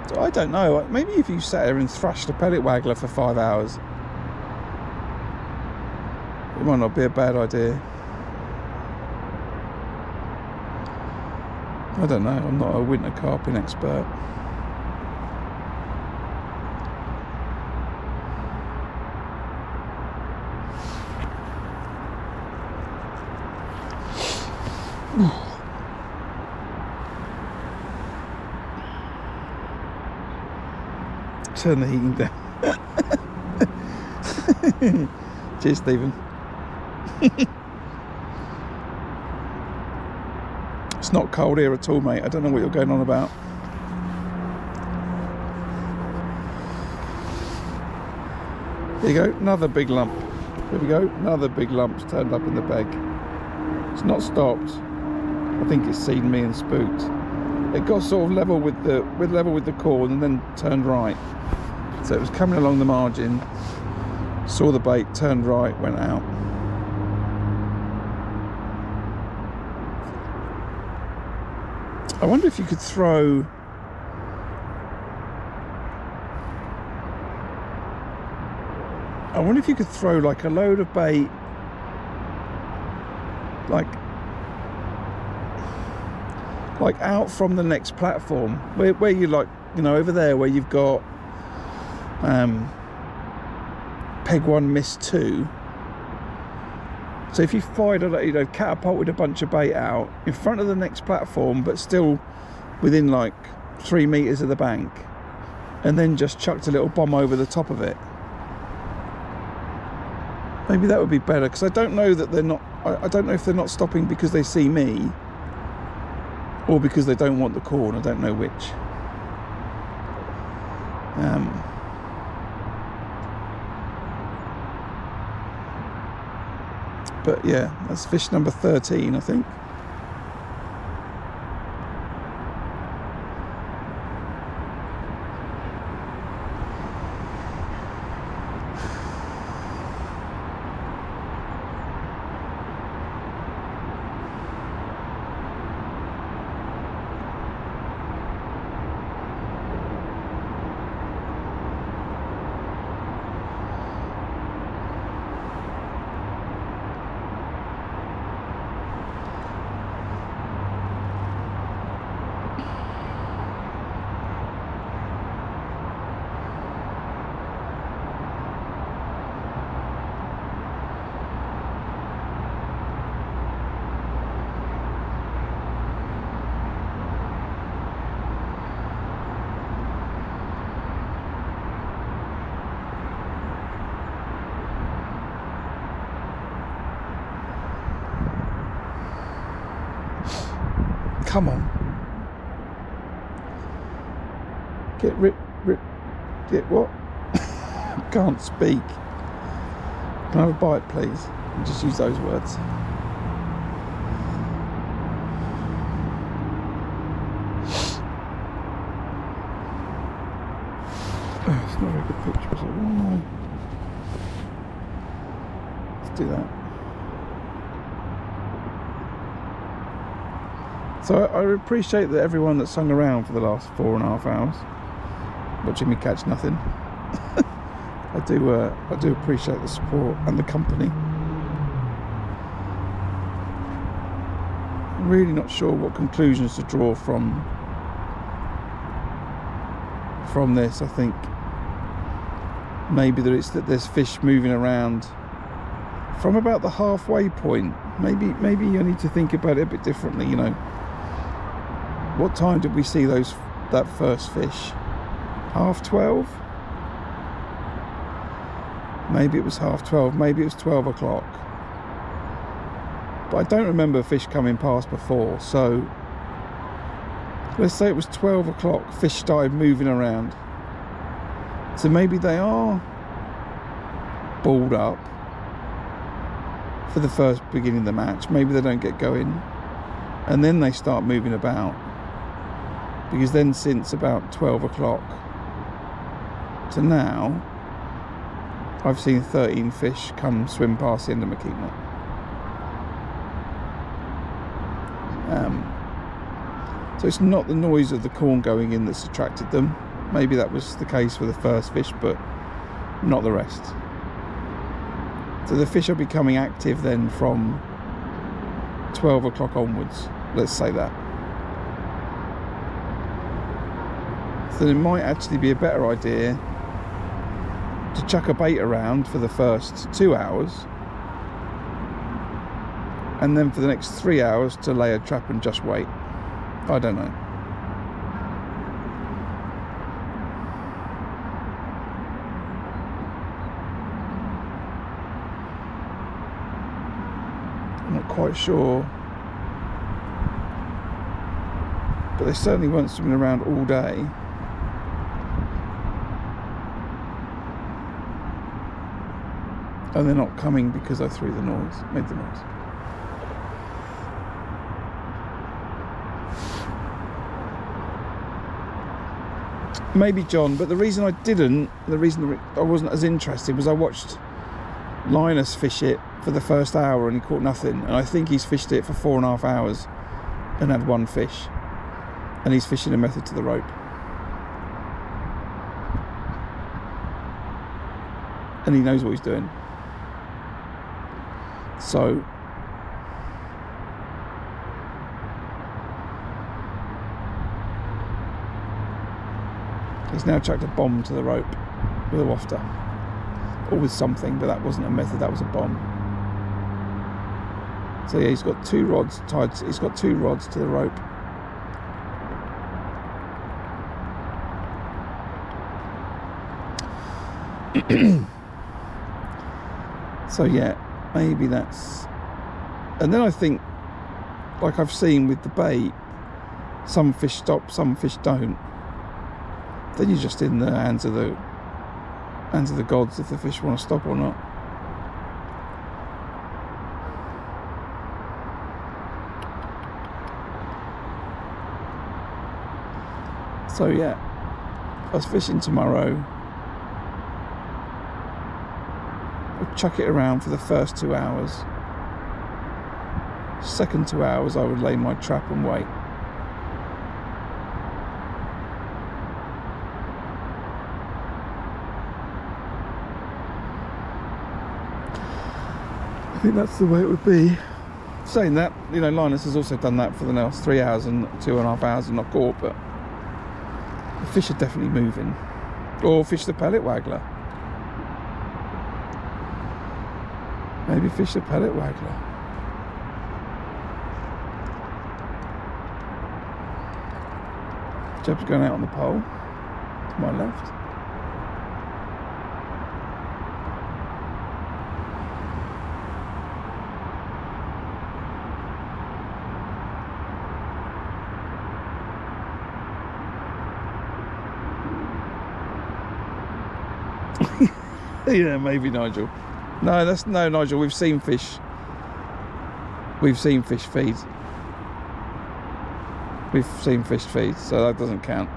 So I don't know, maybe if you sat there and thrashed a pellet waggler for 5 hours, it might not be a bad idea. I don't know, I'm not a winter carping expert. Turn the heating down. Cheers, Stephen. It's not cold here at all, mate. I don't know what you're going on about. There you go, another big lump. There we go, another big lump's turned up in the bag. It's not stopped. I think it's seen me and spooked. It got sort of level with the cord and then turned right. So it was coming along the margin, saw the bait, turned right, went out. I wonder if you could throw like a load of bait, like out from the next platform, where you, like, you know, over there where you've got peg 1, miss 2. So if you fired, you know, catapulted a bunch of bait out in front of the next platform, but still within like 3 meters of the bank, and then just chucked a little bomb over the top of it, maybe that would be better. Because I don't know that they're not, I don't know if they're not stopping because they see me or because they don't want the corn. I don't know which. But yeah, that's fish number 13, I think. Come on. Get get what? Can't speak. Can I have a bite, please? And just use those words. Oh, it's not a very good picture, is it? Oh, no. Let's do that. So I appreciate that everyone that's hung around for the last 4.5 hours watching me catch nothing. I do appreciate the support and the company. I'm really not sure what conclusions to draw from this. I think maybe that it's that there's fish moving around from about the halfway point. Maybe you need to think about it a bit differently, you know. What time did we see that first fish? 12:30? Maybe it was 12:30, maybe it was 12 o'clock. But I don't remember fish coming past before, so let's say it was 12 o'clock, fish started moving around. So maybe they are balled up for the first beginning of the match. Maybe they don't get going, and then they start moving about. Because then since about 12 o'clock to now, I've seen 13 fish come swim past the end of my keep net. So it's not the noise of the corn going in that's attracted them. Maybe that was the case for the first fish, but not the rest. So the fish are becoming active then from 12 o'clock onwards, let's say that. So it might actually be a better idea to chuck a bait around for the first 2 hours, and then for the next 3 hours to lay a trap and just wait. I don't know. I'm not quite sure. But they certainly weren't swimming around all day. And they're not coming because I made the noise. Maybe John, but the reason I wasn't as interested was I watched Linus fish it for the first hour and he caught nothing. And I think he's fished it for 4.5 hours and had 1 fish. And he's fishing a method to the rope. And he knows what he's doing. So he's now chucked a bomb to the rope with a wafter. Or with something, but that wasn't a method, that was a bomb. So yeah, he's got 2 rods tied, he's got 2 rods to the rope. So yeah, maybe that's... And then I think, like I've seen with the bait, some fish stop, some fish don't. Then you're just in the hands of the gods if the fish want to stop or not. So yeah, I was fishing tomorrow. I'd chuck it around for the first 2 hours. Second 2 hours I would lay my trap and wait. I think that's the way it would be. Saying that, you know, Linus has also done that for the last 3 hours and 2.5 hours and not caught, but the fish are definitely moving. Or fish the pellet waggler. Maybe fish the pellet waggler. Jeb's going out on the pole to my left. Yeah, maybe Nigel. No, Nigel. We've seen fish. We've seen fish feed. We've seen fish feed, so that doesn't count.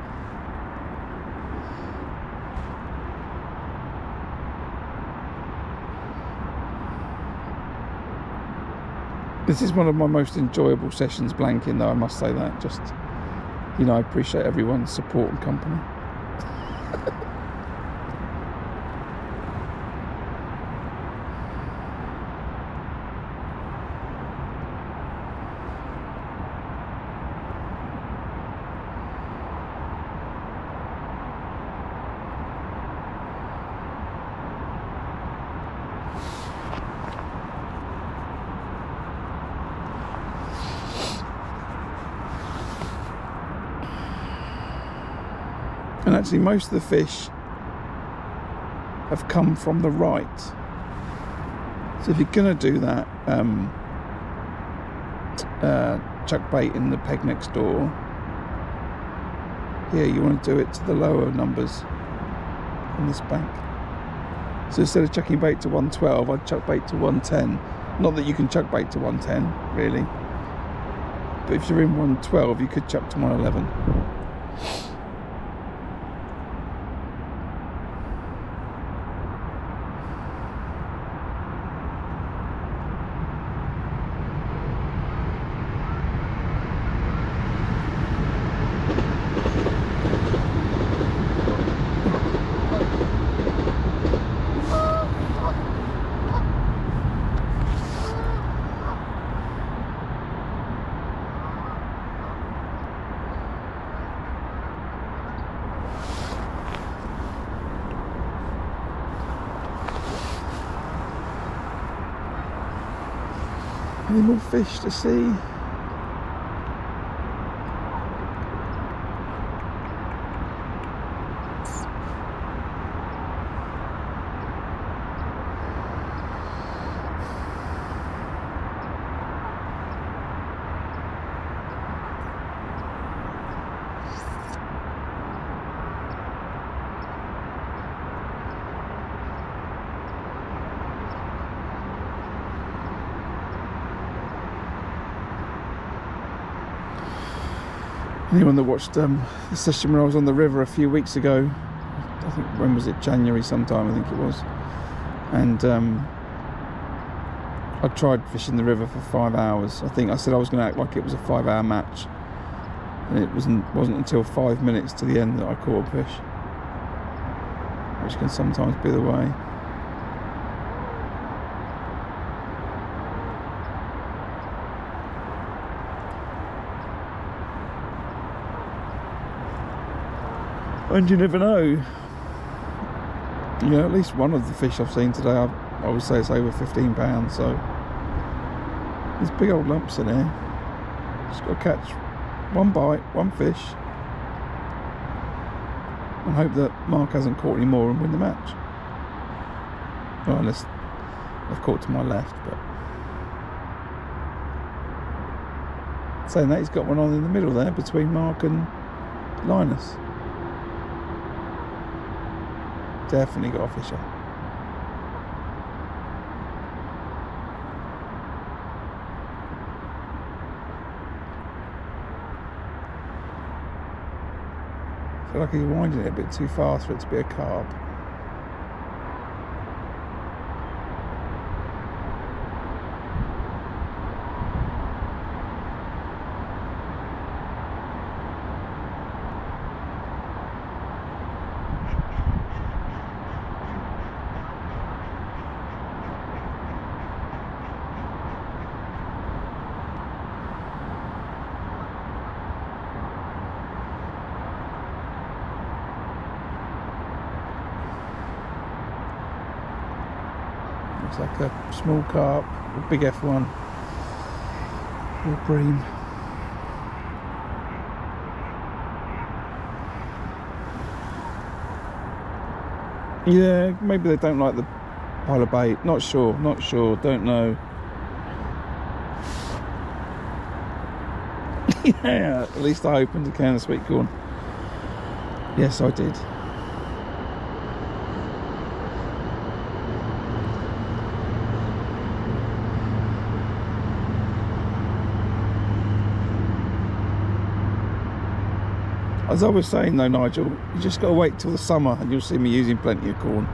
This is one of my most enjoyable sessions blanking, though, I must say that. Just, you know, I appreciate everyone's support and company. And actually most of the fish have come from the right. So if you're going to do that, chuck bait in the peg next door, here you want to do it to the lower numbers on this bank. So instead of chucking bait to 112, I'd chuck bait to 110. Not that you can chuck bait to 110, really. But if you're in 112, you could chuck to 111. Any more fish to see? Anyone that watched the session where I was on the river a few weeks ago, I think, when was it, January sometime I think it was, and I tried fishing the river for 5 hours. I think I said I was going to act like it was a 5-hour match, and it wasn't until 5 minutes to the end that I caught a fish, which can sometimes be the way. And you never know. You know, at least one of the fish I've seen today, I would say it's over 15 pounds. So there's big old lumps in here. Just got to catch one bite, one fish, and hope that Mark hasn't caught any more and win the match. Well, unless I've caught to my left, but saying that, he's got one on in the middle there between Mark and Linus. Definitely got a fish on. I feel like he's winding it a bit too fast for it to be a carp. Looks like a small carp, a big F1 or bream. Yeah, maybe they don't like the pile of bait. Not sure, don't know. Yeah, at least I opened a can of sweet corn. Yes, I did. As I was saying though, Nigel, you just got to wait till the summer and you'll see me using plenty of corn.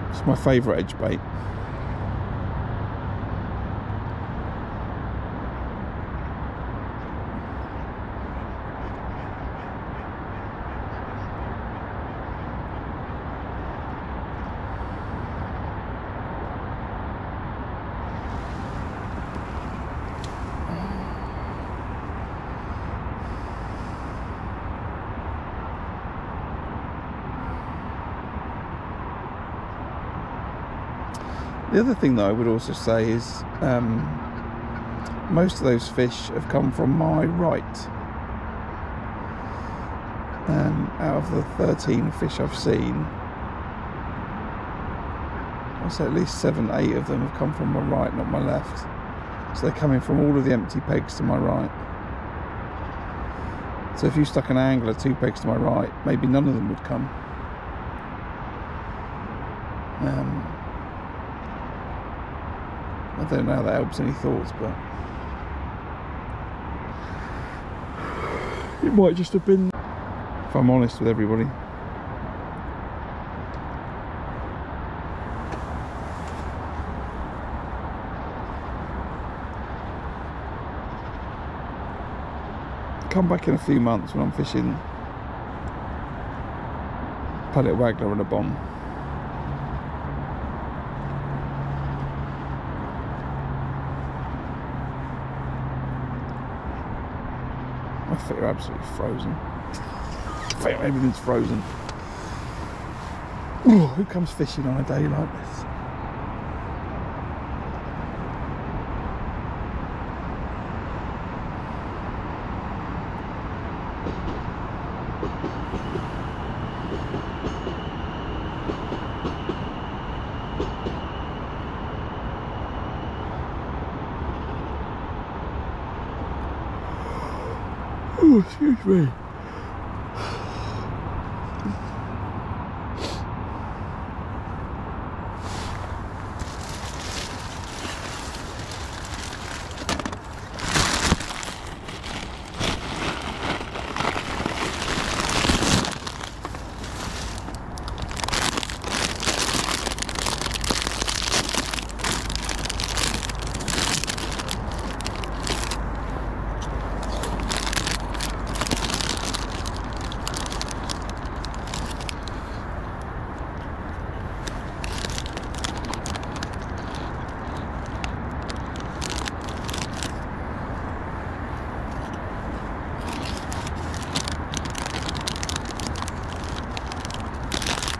It's my favourite edge bait. The other thing that I would also say is most of those fish have come from my right. Out of the 13 fish I've seen, I'd say at least 7, 8 of them have come from my right, not my left. So they're coming from all of the empty pegs to my right. So if you stuck an angler 2 pegs to my right, maybe none of them would come. I don't know how that helps any thoughts, but it might just have been, if I'm honest with everybody. Come back in a few months when I'm fishing pellet waggler and a bomb. My feet are absolutely frozen. Everything's frozen. Ooh, who comes fishing on a day like this? Oh, excuse me.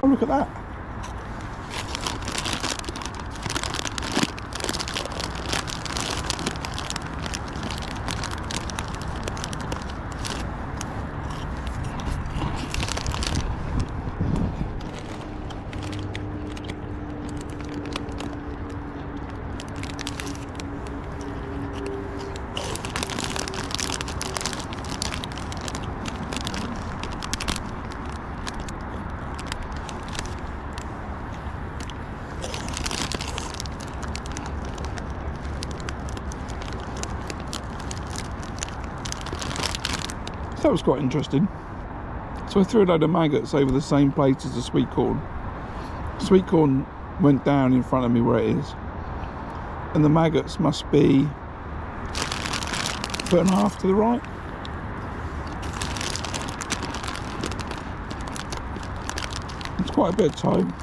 Oh, look at that. That was quite interesting. So I threw a load of maggots over the same place as the sweet corn. Sweet corn went down in front of me where it is, and the maggots must be a foot and a half to the right. It's quite a bit of time.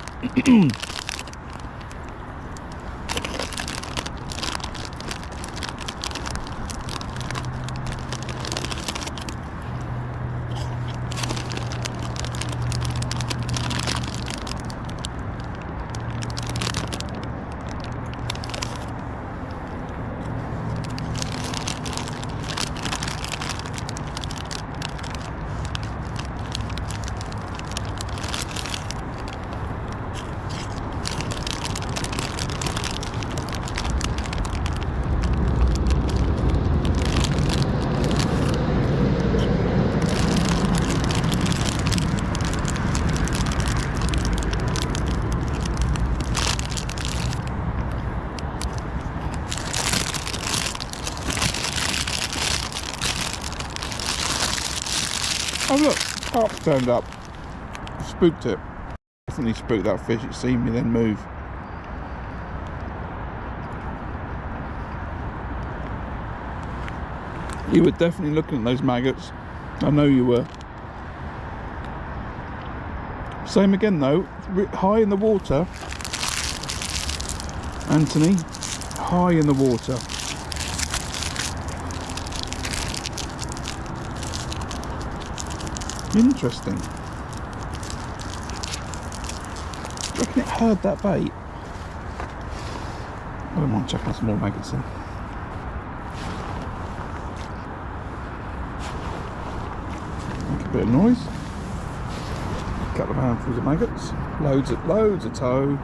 Oh look, carp's turned up. Spooked it. Definitely spooked that fish. It seen me then move. You were definitely looking at those maggots. I know you were. Same again though, high in the water. Anthony, high in the water. Interesting. I reckon it heard that bait. I don't mind checking some more maggots in. Make a bit of noise. A couple of handfuls of maggots. Loads of tow.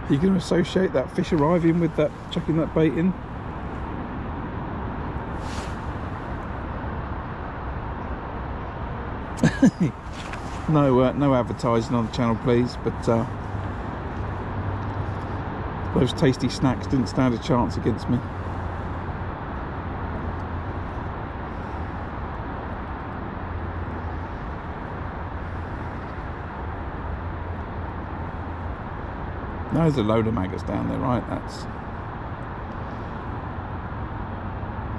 Are you going to associate that fish arriving with that, chucking that bait in? No advertising on the channel, please. But those tasty snacks didn't stand a chance against me. There's a load of maggots down there, right? That's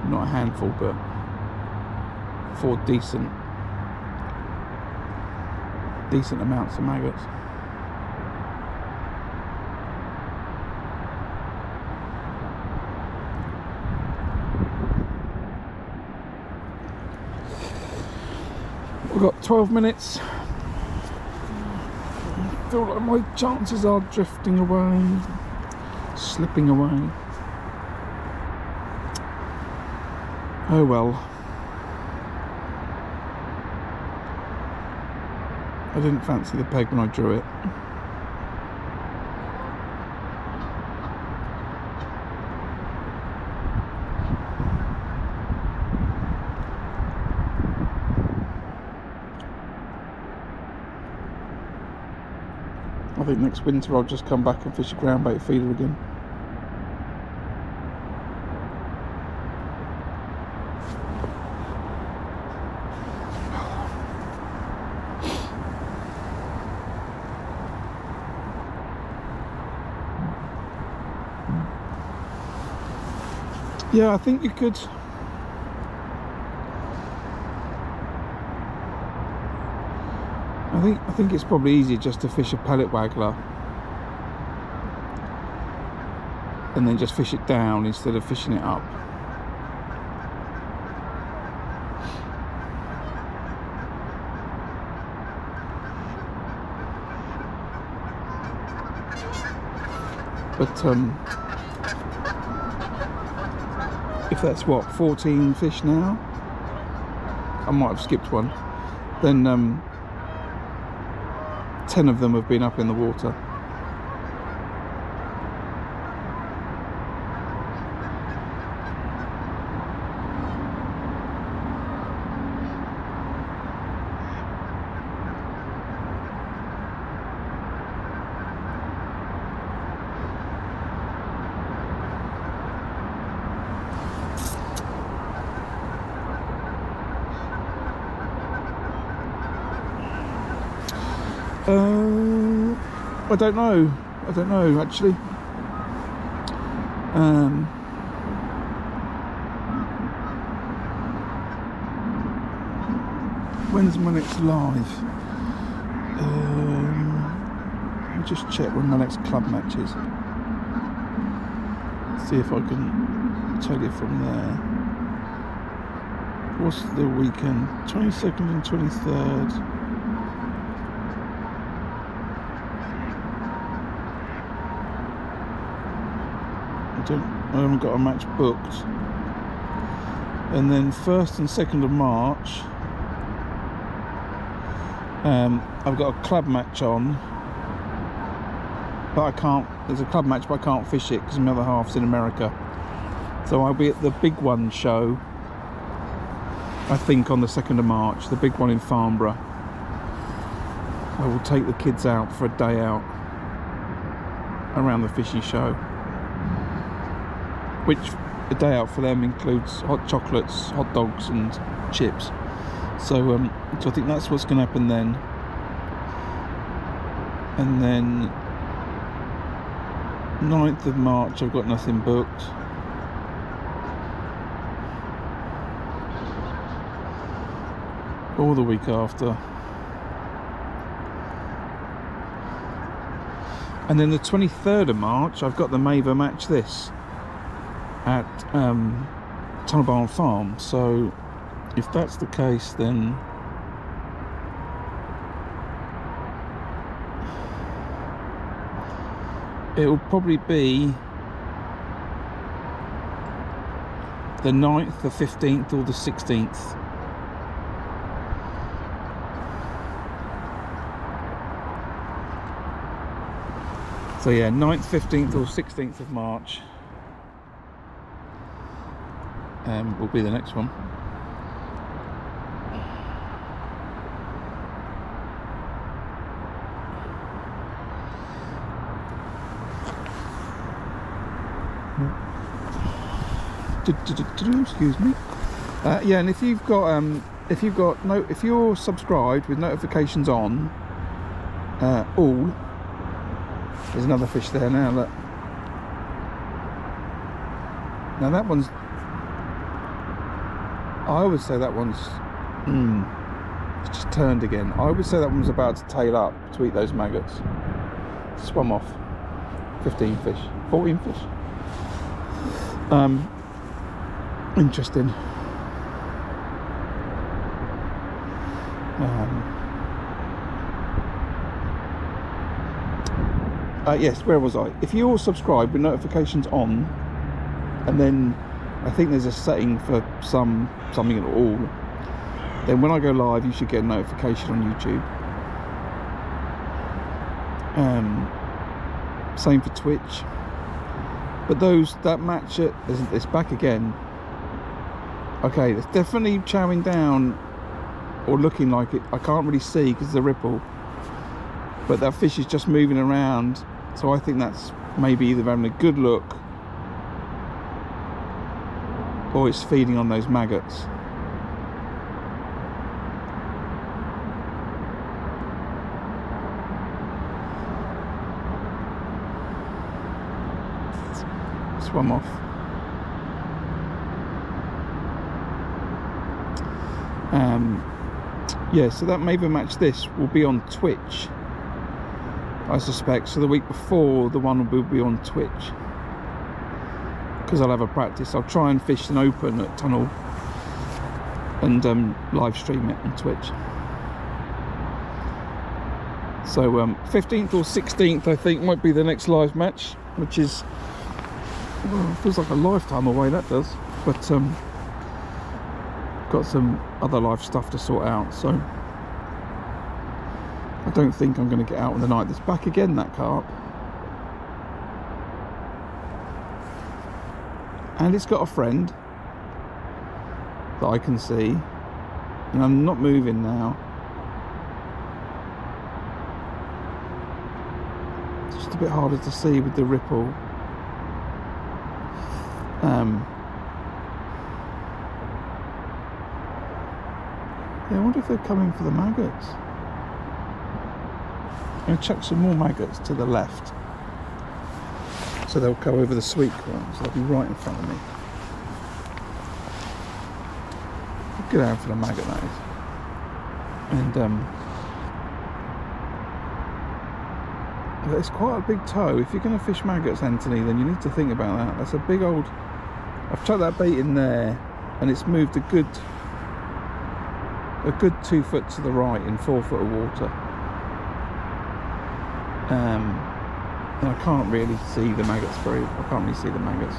not a handful, but 4 decent amounts of maggots. We've got 12 minutes. I feel like my chances are drifting away. slipping away. Oh well. I didn't fancy the peg when I drew it. I think next winter I'll just come back and fish a ground bait feeder again. Yeah, I think you could. I think it's probably easier just to fish a pellet waggler and then just fish it down instead of fishing it up. But if that's what, 14 fish now, I might have skipped one, then 10 of them have been up in the water. I don't know actually. When's my next live? Let me just check when my next club match is. See if I can tell you from there. What's the weekend? 22nd and 23rd. I haven't got a match booked. And then 1st and 2nd of March, I've got a club match on, but I can't. There's a club match, but I can't fish it because my other half's in America. So I'll be at the Big One show, I think, on the 2nd of March, the big one in Farnborough. I will take the kids out for a day out around the fishing show, which a day out for them includes hot chocolates, hot dogs and chips. So I think that's what's going to happen then. And then 9th of March I've got nothing booked. Or the week after. And then the 23rd of March I've got the Maver match this at Tunnel Barn Farm. So if that's the case, then it will probably be the 9th, the 15th or the 16th. So yeah, 9th, 15th or 16th of March will be the next one. Excuse me. Yeah, and if you're subscribed with notifications on, all. There's another fish there now, look. Now that one's, I would say that one's, it's just turned again. I would say that one's about to tail up to eat those maggots. Swum off. 15 fish, 14 fish. Interesting. yes, where was I? If you're subscribed with notifications on, and then I think there's a setting for something at all, then when I go live you should get a notification on YouTube. Same for Twitch. But that match it's back again. Okay, it's definitely chowing down, or looking like it. I can't really see because of the ripple, but that fish is just moving around, so I think that's maybe either having a good look or it's feeding on those maggots. Swam off. Yeah, so that Maven match this will be on Twitch, I suspect. So the week before, the one will be on Twitch, because I'll have a practice. I'll try and fish an open at Tunnel and live stream it on Twitch. So 15th or 16th I think might be the next live match, which is, well, feels like a lifetime away, that does. But got some other live stuff to sort out, so I don't think I'm going to get out on the night. That's back again, that carp, and it's got a friend that I can see, and I'm not moving now. It's just a bit harder to see with the ripple. Yeah, I wonder if they're coming for the maggots. I'm going to chuck some more maggots to the left, so they'll go over the sweet corn, so they'll be right in front of me. Good out for the maggot, that is. And it's quite a big toe. If you're going to fish maggots, Anthony, then you need to think about that. That's a big old... I've chucked that bait in there, and it's moved a good 2 foot to the right in 4 foot of water. And I can't really see the maggots I can't really see the maggots.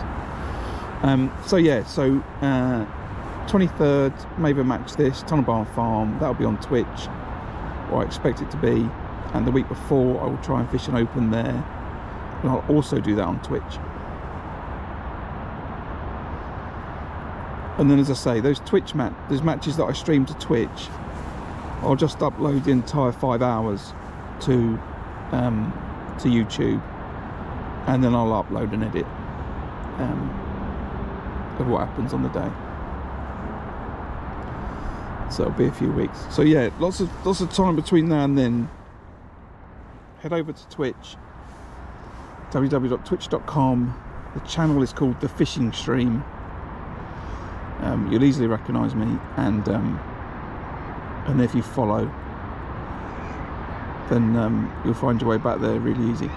So yeah, so 23rd, Maven match this, Tunnel Barn Farm. That'll be on Twitch, or I expect it to be. And the week before I will try and fish an open there, and I'll also do that on Twitch. And then, as I say, those those matches that I stream to Twitch, I'll just upload the entire 5 hours to YouTube, and then I'll upload an edit of what happens on the day. So it'll be a few weeks. So yeah, lots of time between now and then. Head over to Twitch, www.twitch.com. The channel is called The Fishing Stream. You'll easily recognise me, and if you follow, then you'll find your way back there really easy.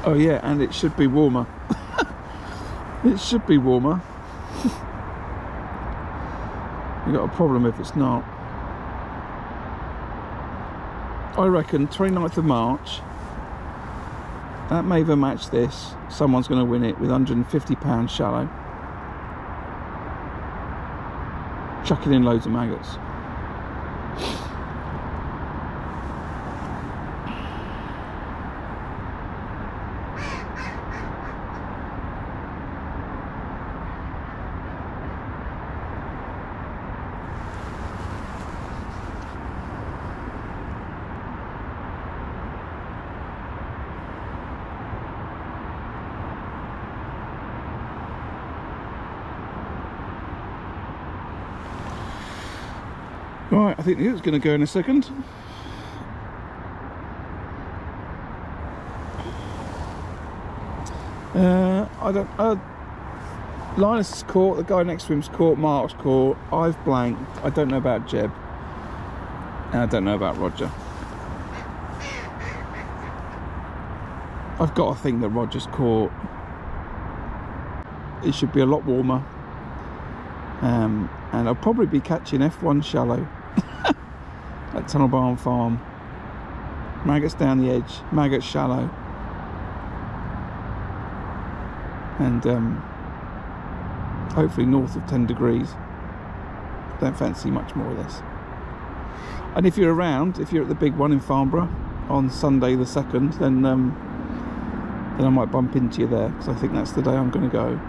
Oh yeah, and it should be warmer. It should be warmer. You've got a problem if it's not. I reckon 29th of March, that Maven match this, someone's going to win it with £150 shallow, chucking in loads of maggots. Right, I think it's going to go in a second. I don't... Linus is caught, the guy next to him's caught, Mark's caught, I've blanked. I don't know about Jeb. And I don't know about Roger. I've got to think that Roger's caught. It should be a lot warmer. and I'll probably be catching F1 shallow at Tunnel Barn Farm. Maggots down the edge, maggots shallow, and hopefully north of 10 degrees. Don't fancy much more of this. And if you're around, if you're at the big one in Farnborough on Sunday the 2nd, then I might bump into you there, because I think that's the day I'm going to go.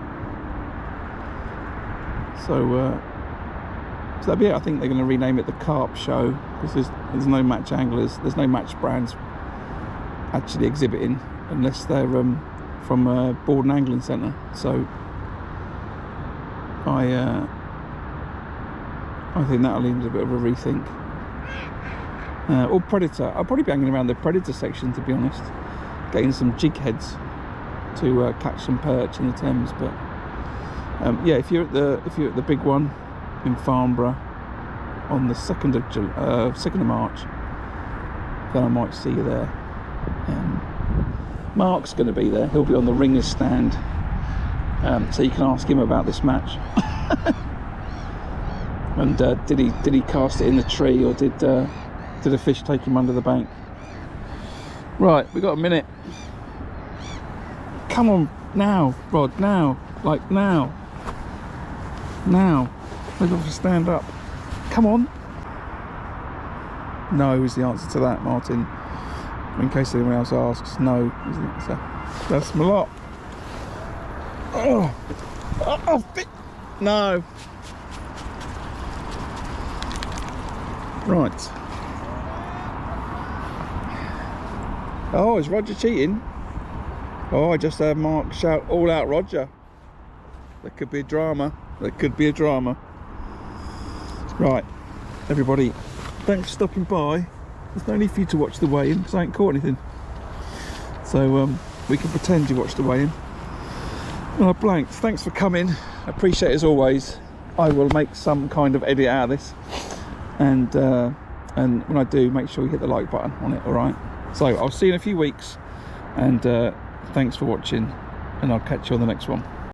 So that'll be it. I think they're going to rename it the Carp Show, because there's no match anglers, there's no match brands actually exhibiting, unless they're from Borden Angling Centre. So I think that'll need a bit of a rethink. Or Predator. I'll probably be hanging around the Predator section, to be honest, getting some jig heads to catch some perch in the Thames. But yeah, if you're at the big one in Farnborough on the 2nd of March, then I might see you there. Mark's going to be there. He'll be on the ringers stand, so you can ask him about this match. And did he cast it in the tree, or did a fish take him under the bank? Right, we got a minute. Come on now, Rod, now, like now. We've got to stand up. Come on. No is the answer to that, Martin. In case anyone else asks, no is the answer. That's my lot. No. Right. Oh, is Roger cheating? Oh, I just heard Mark shout, "All out, Roger." There could be a drama. There could be a drama. Right, everybody, thanks for stopping by. There's no need for you to watch the weigh-in, because I ain't caught anything. So we can pretend you watched the weigh-in. Oh, blanked. Thanks for coming. I appreciate it as always. I will make some kind of edit out of this. And when I do, make sure you hit the like button on it, alright? So I'll see you in a few weeks, and thanks for watching, and I'll catch you on the next one.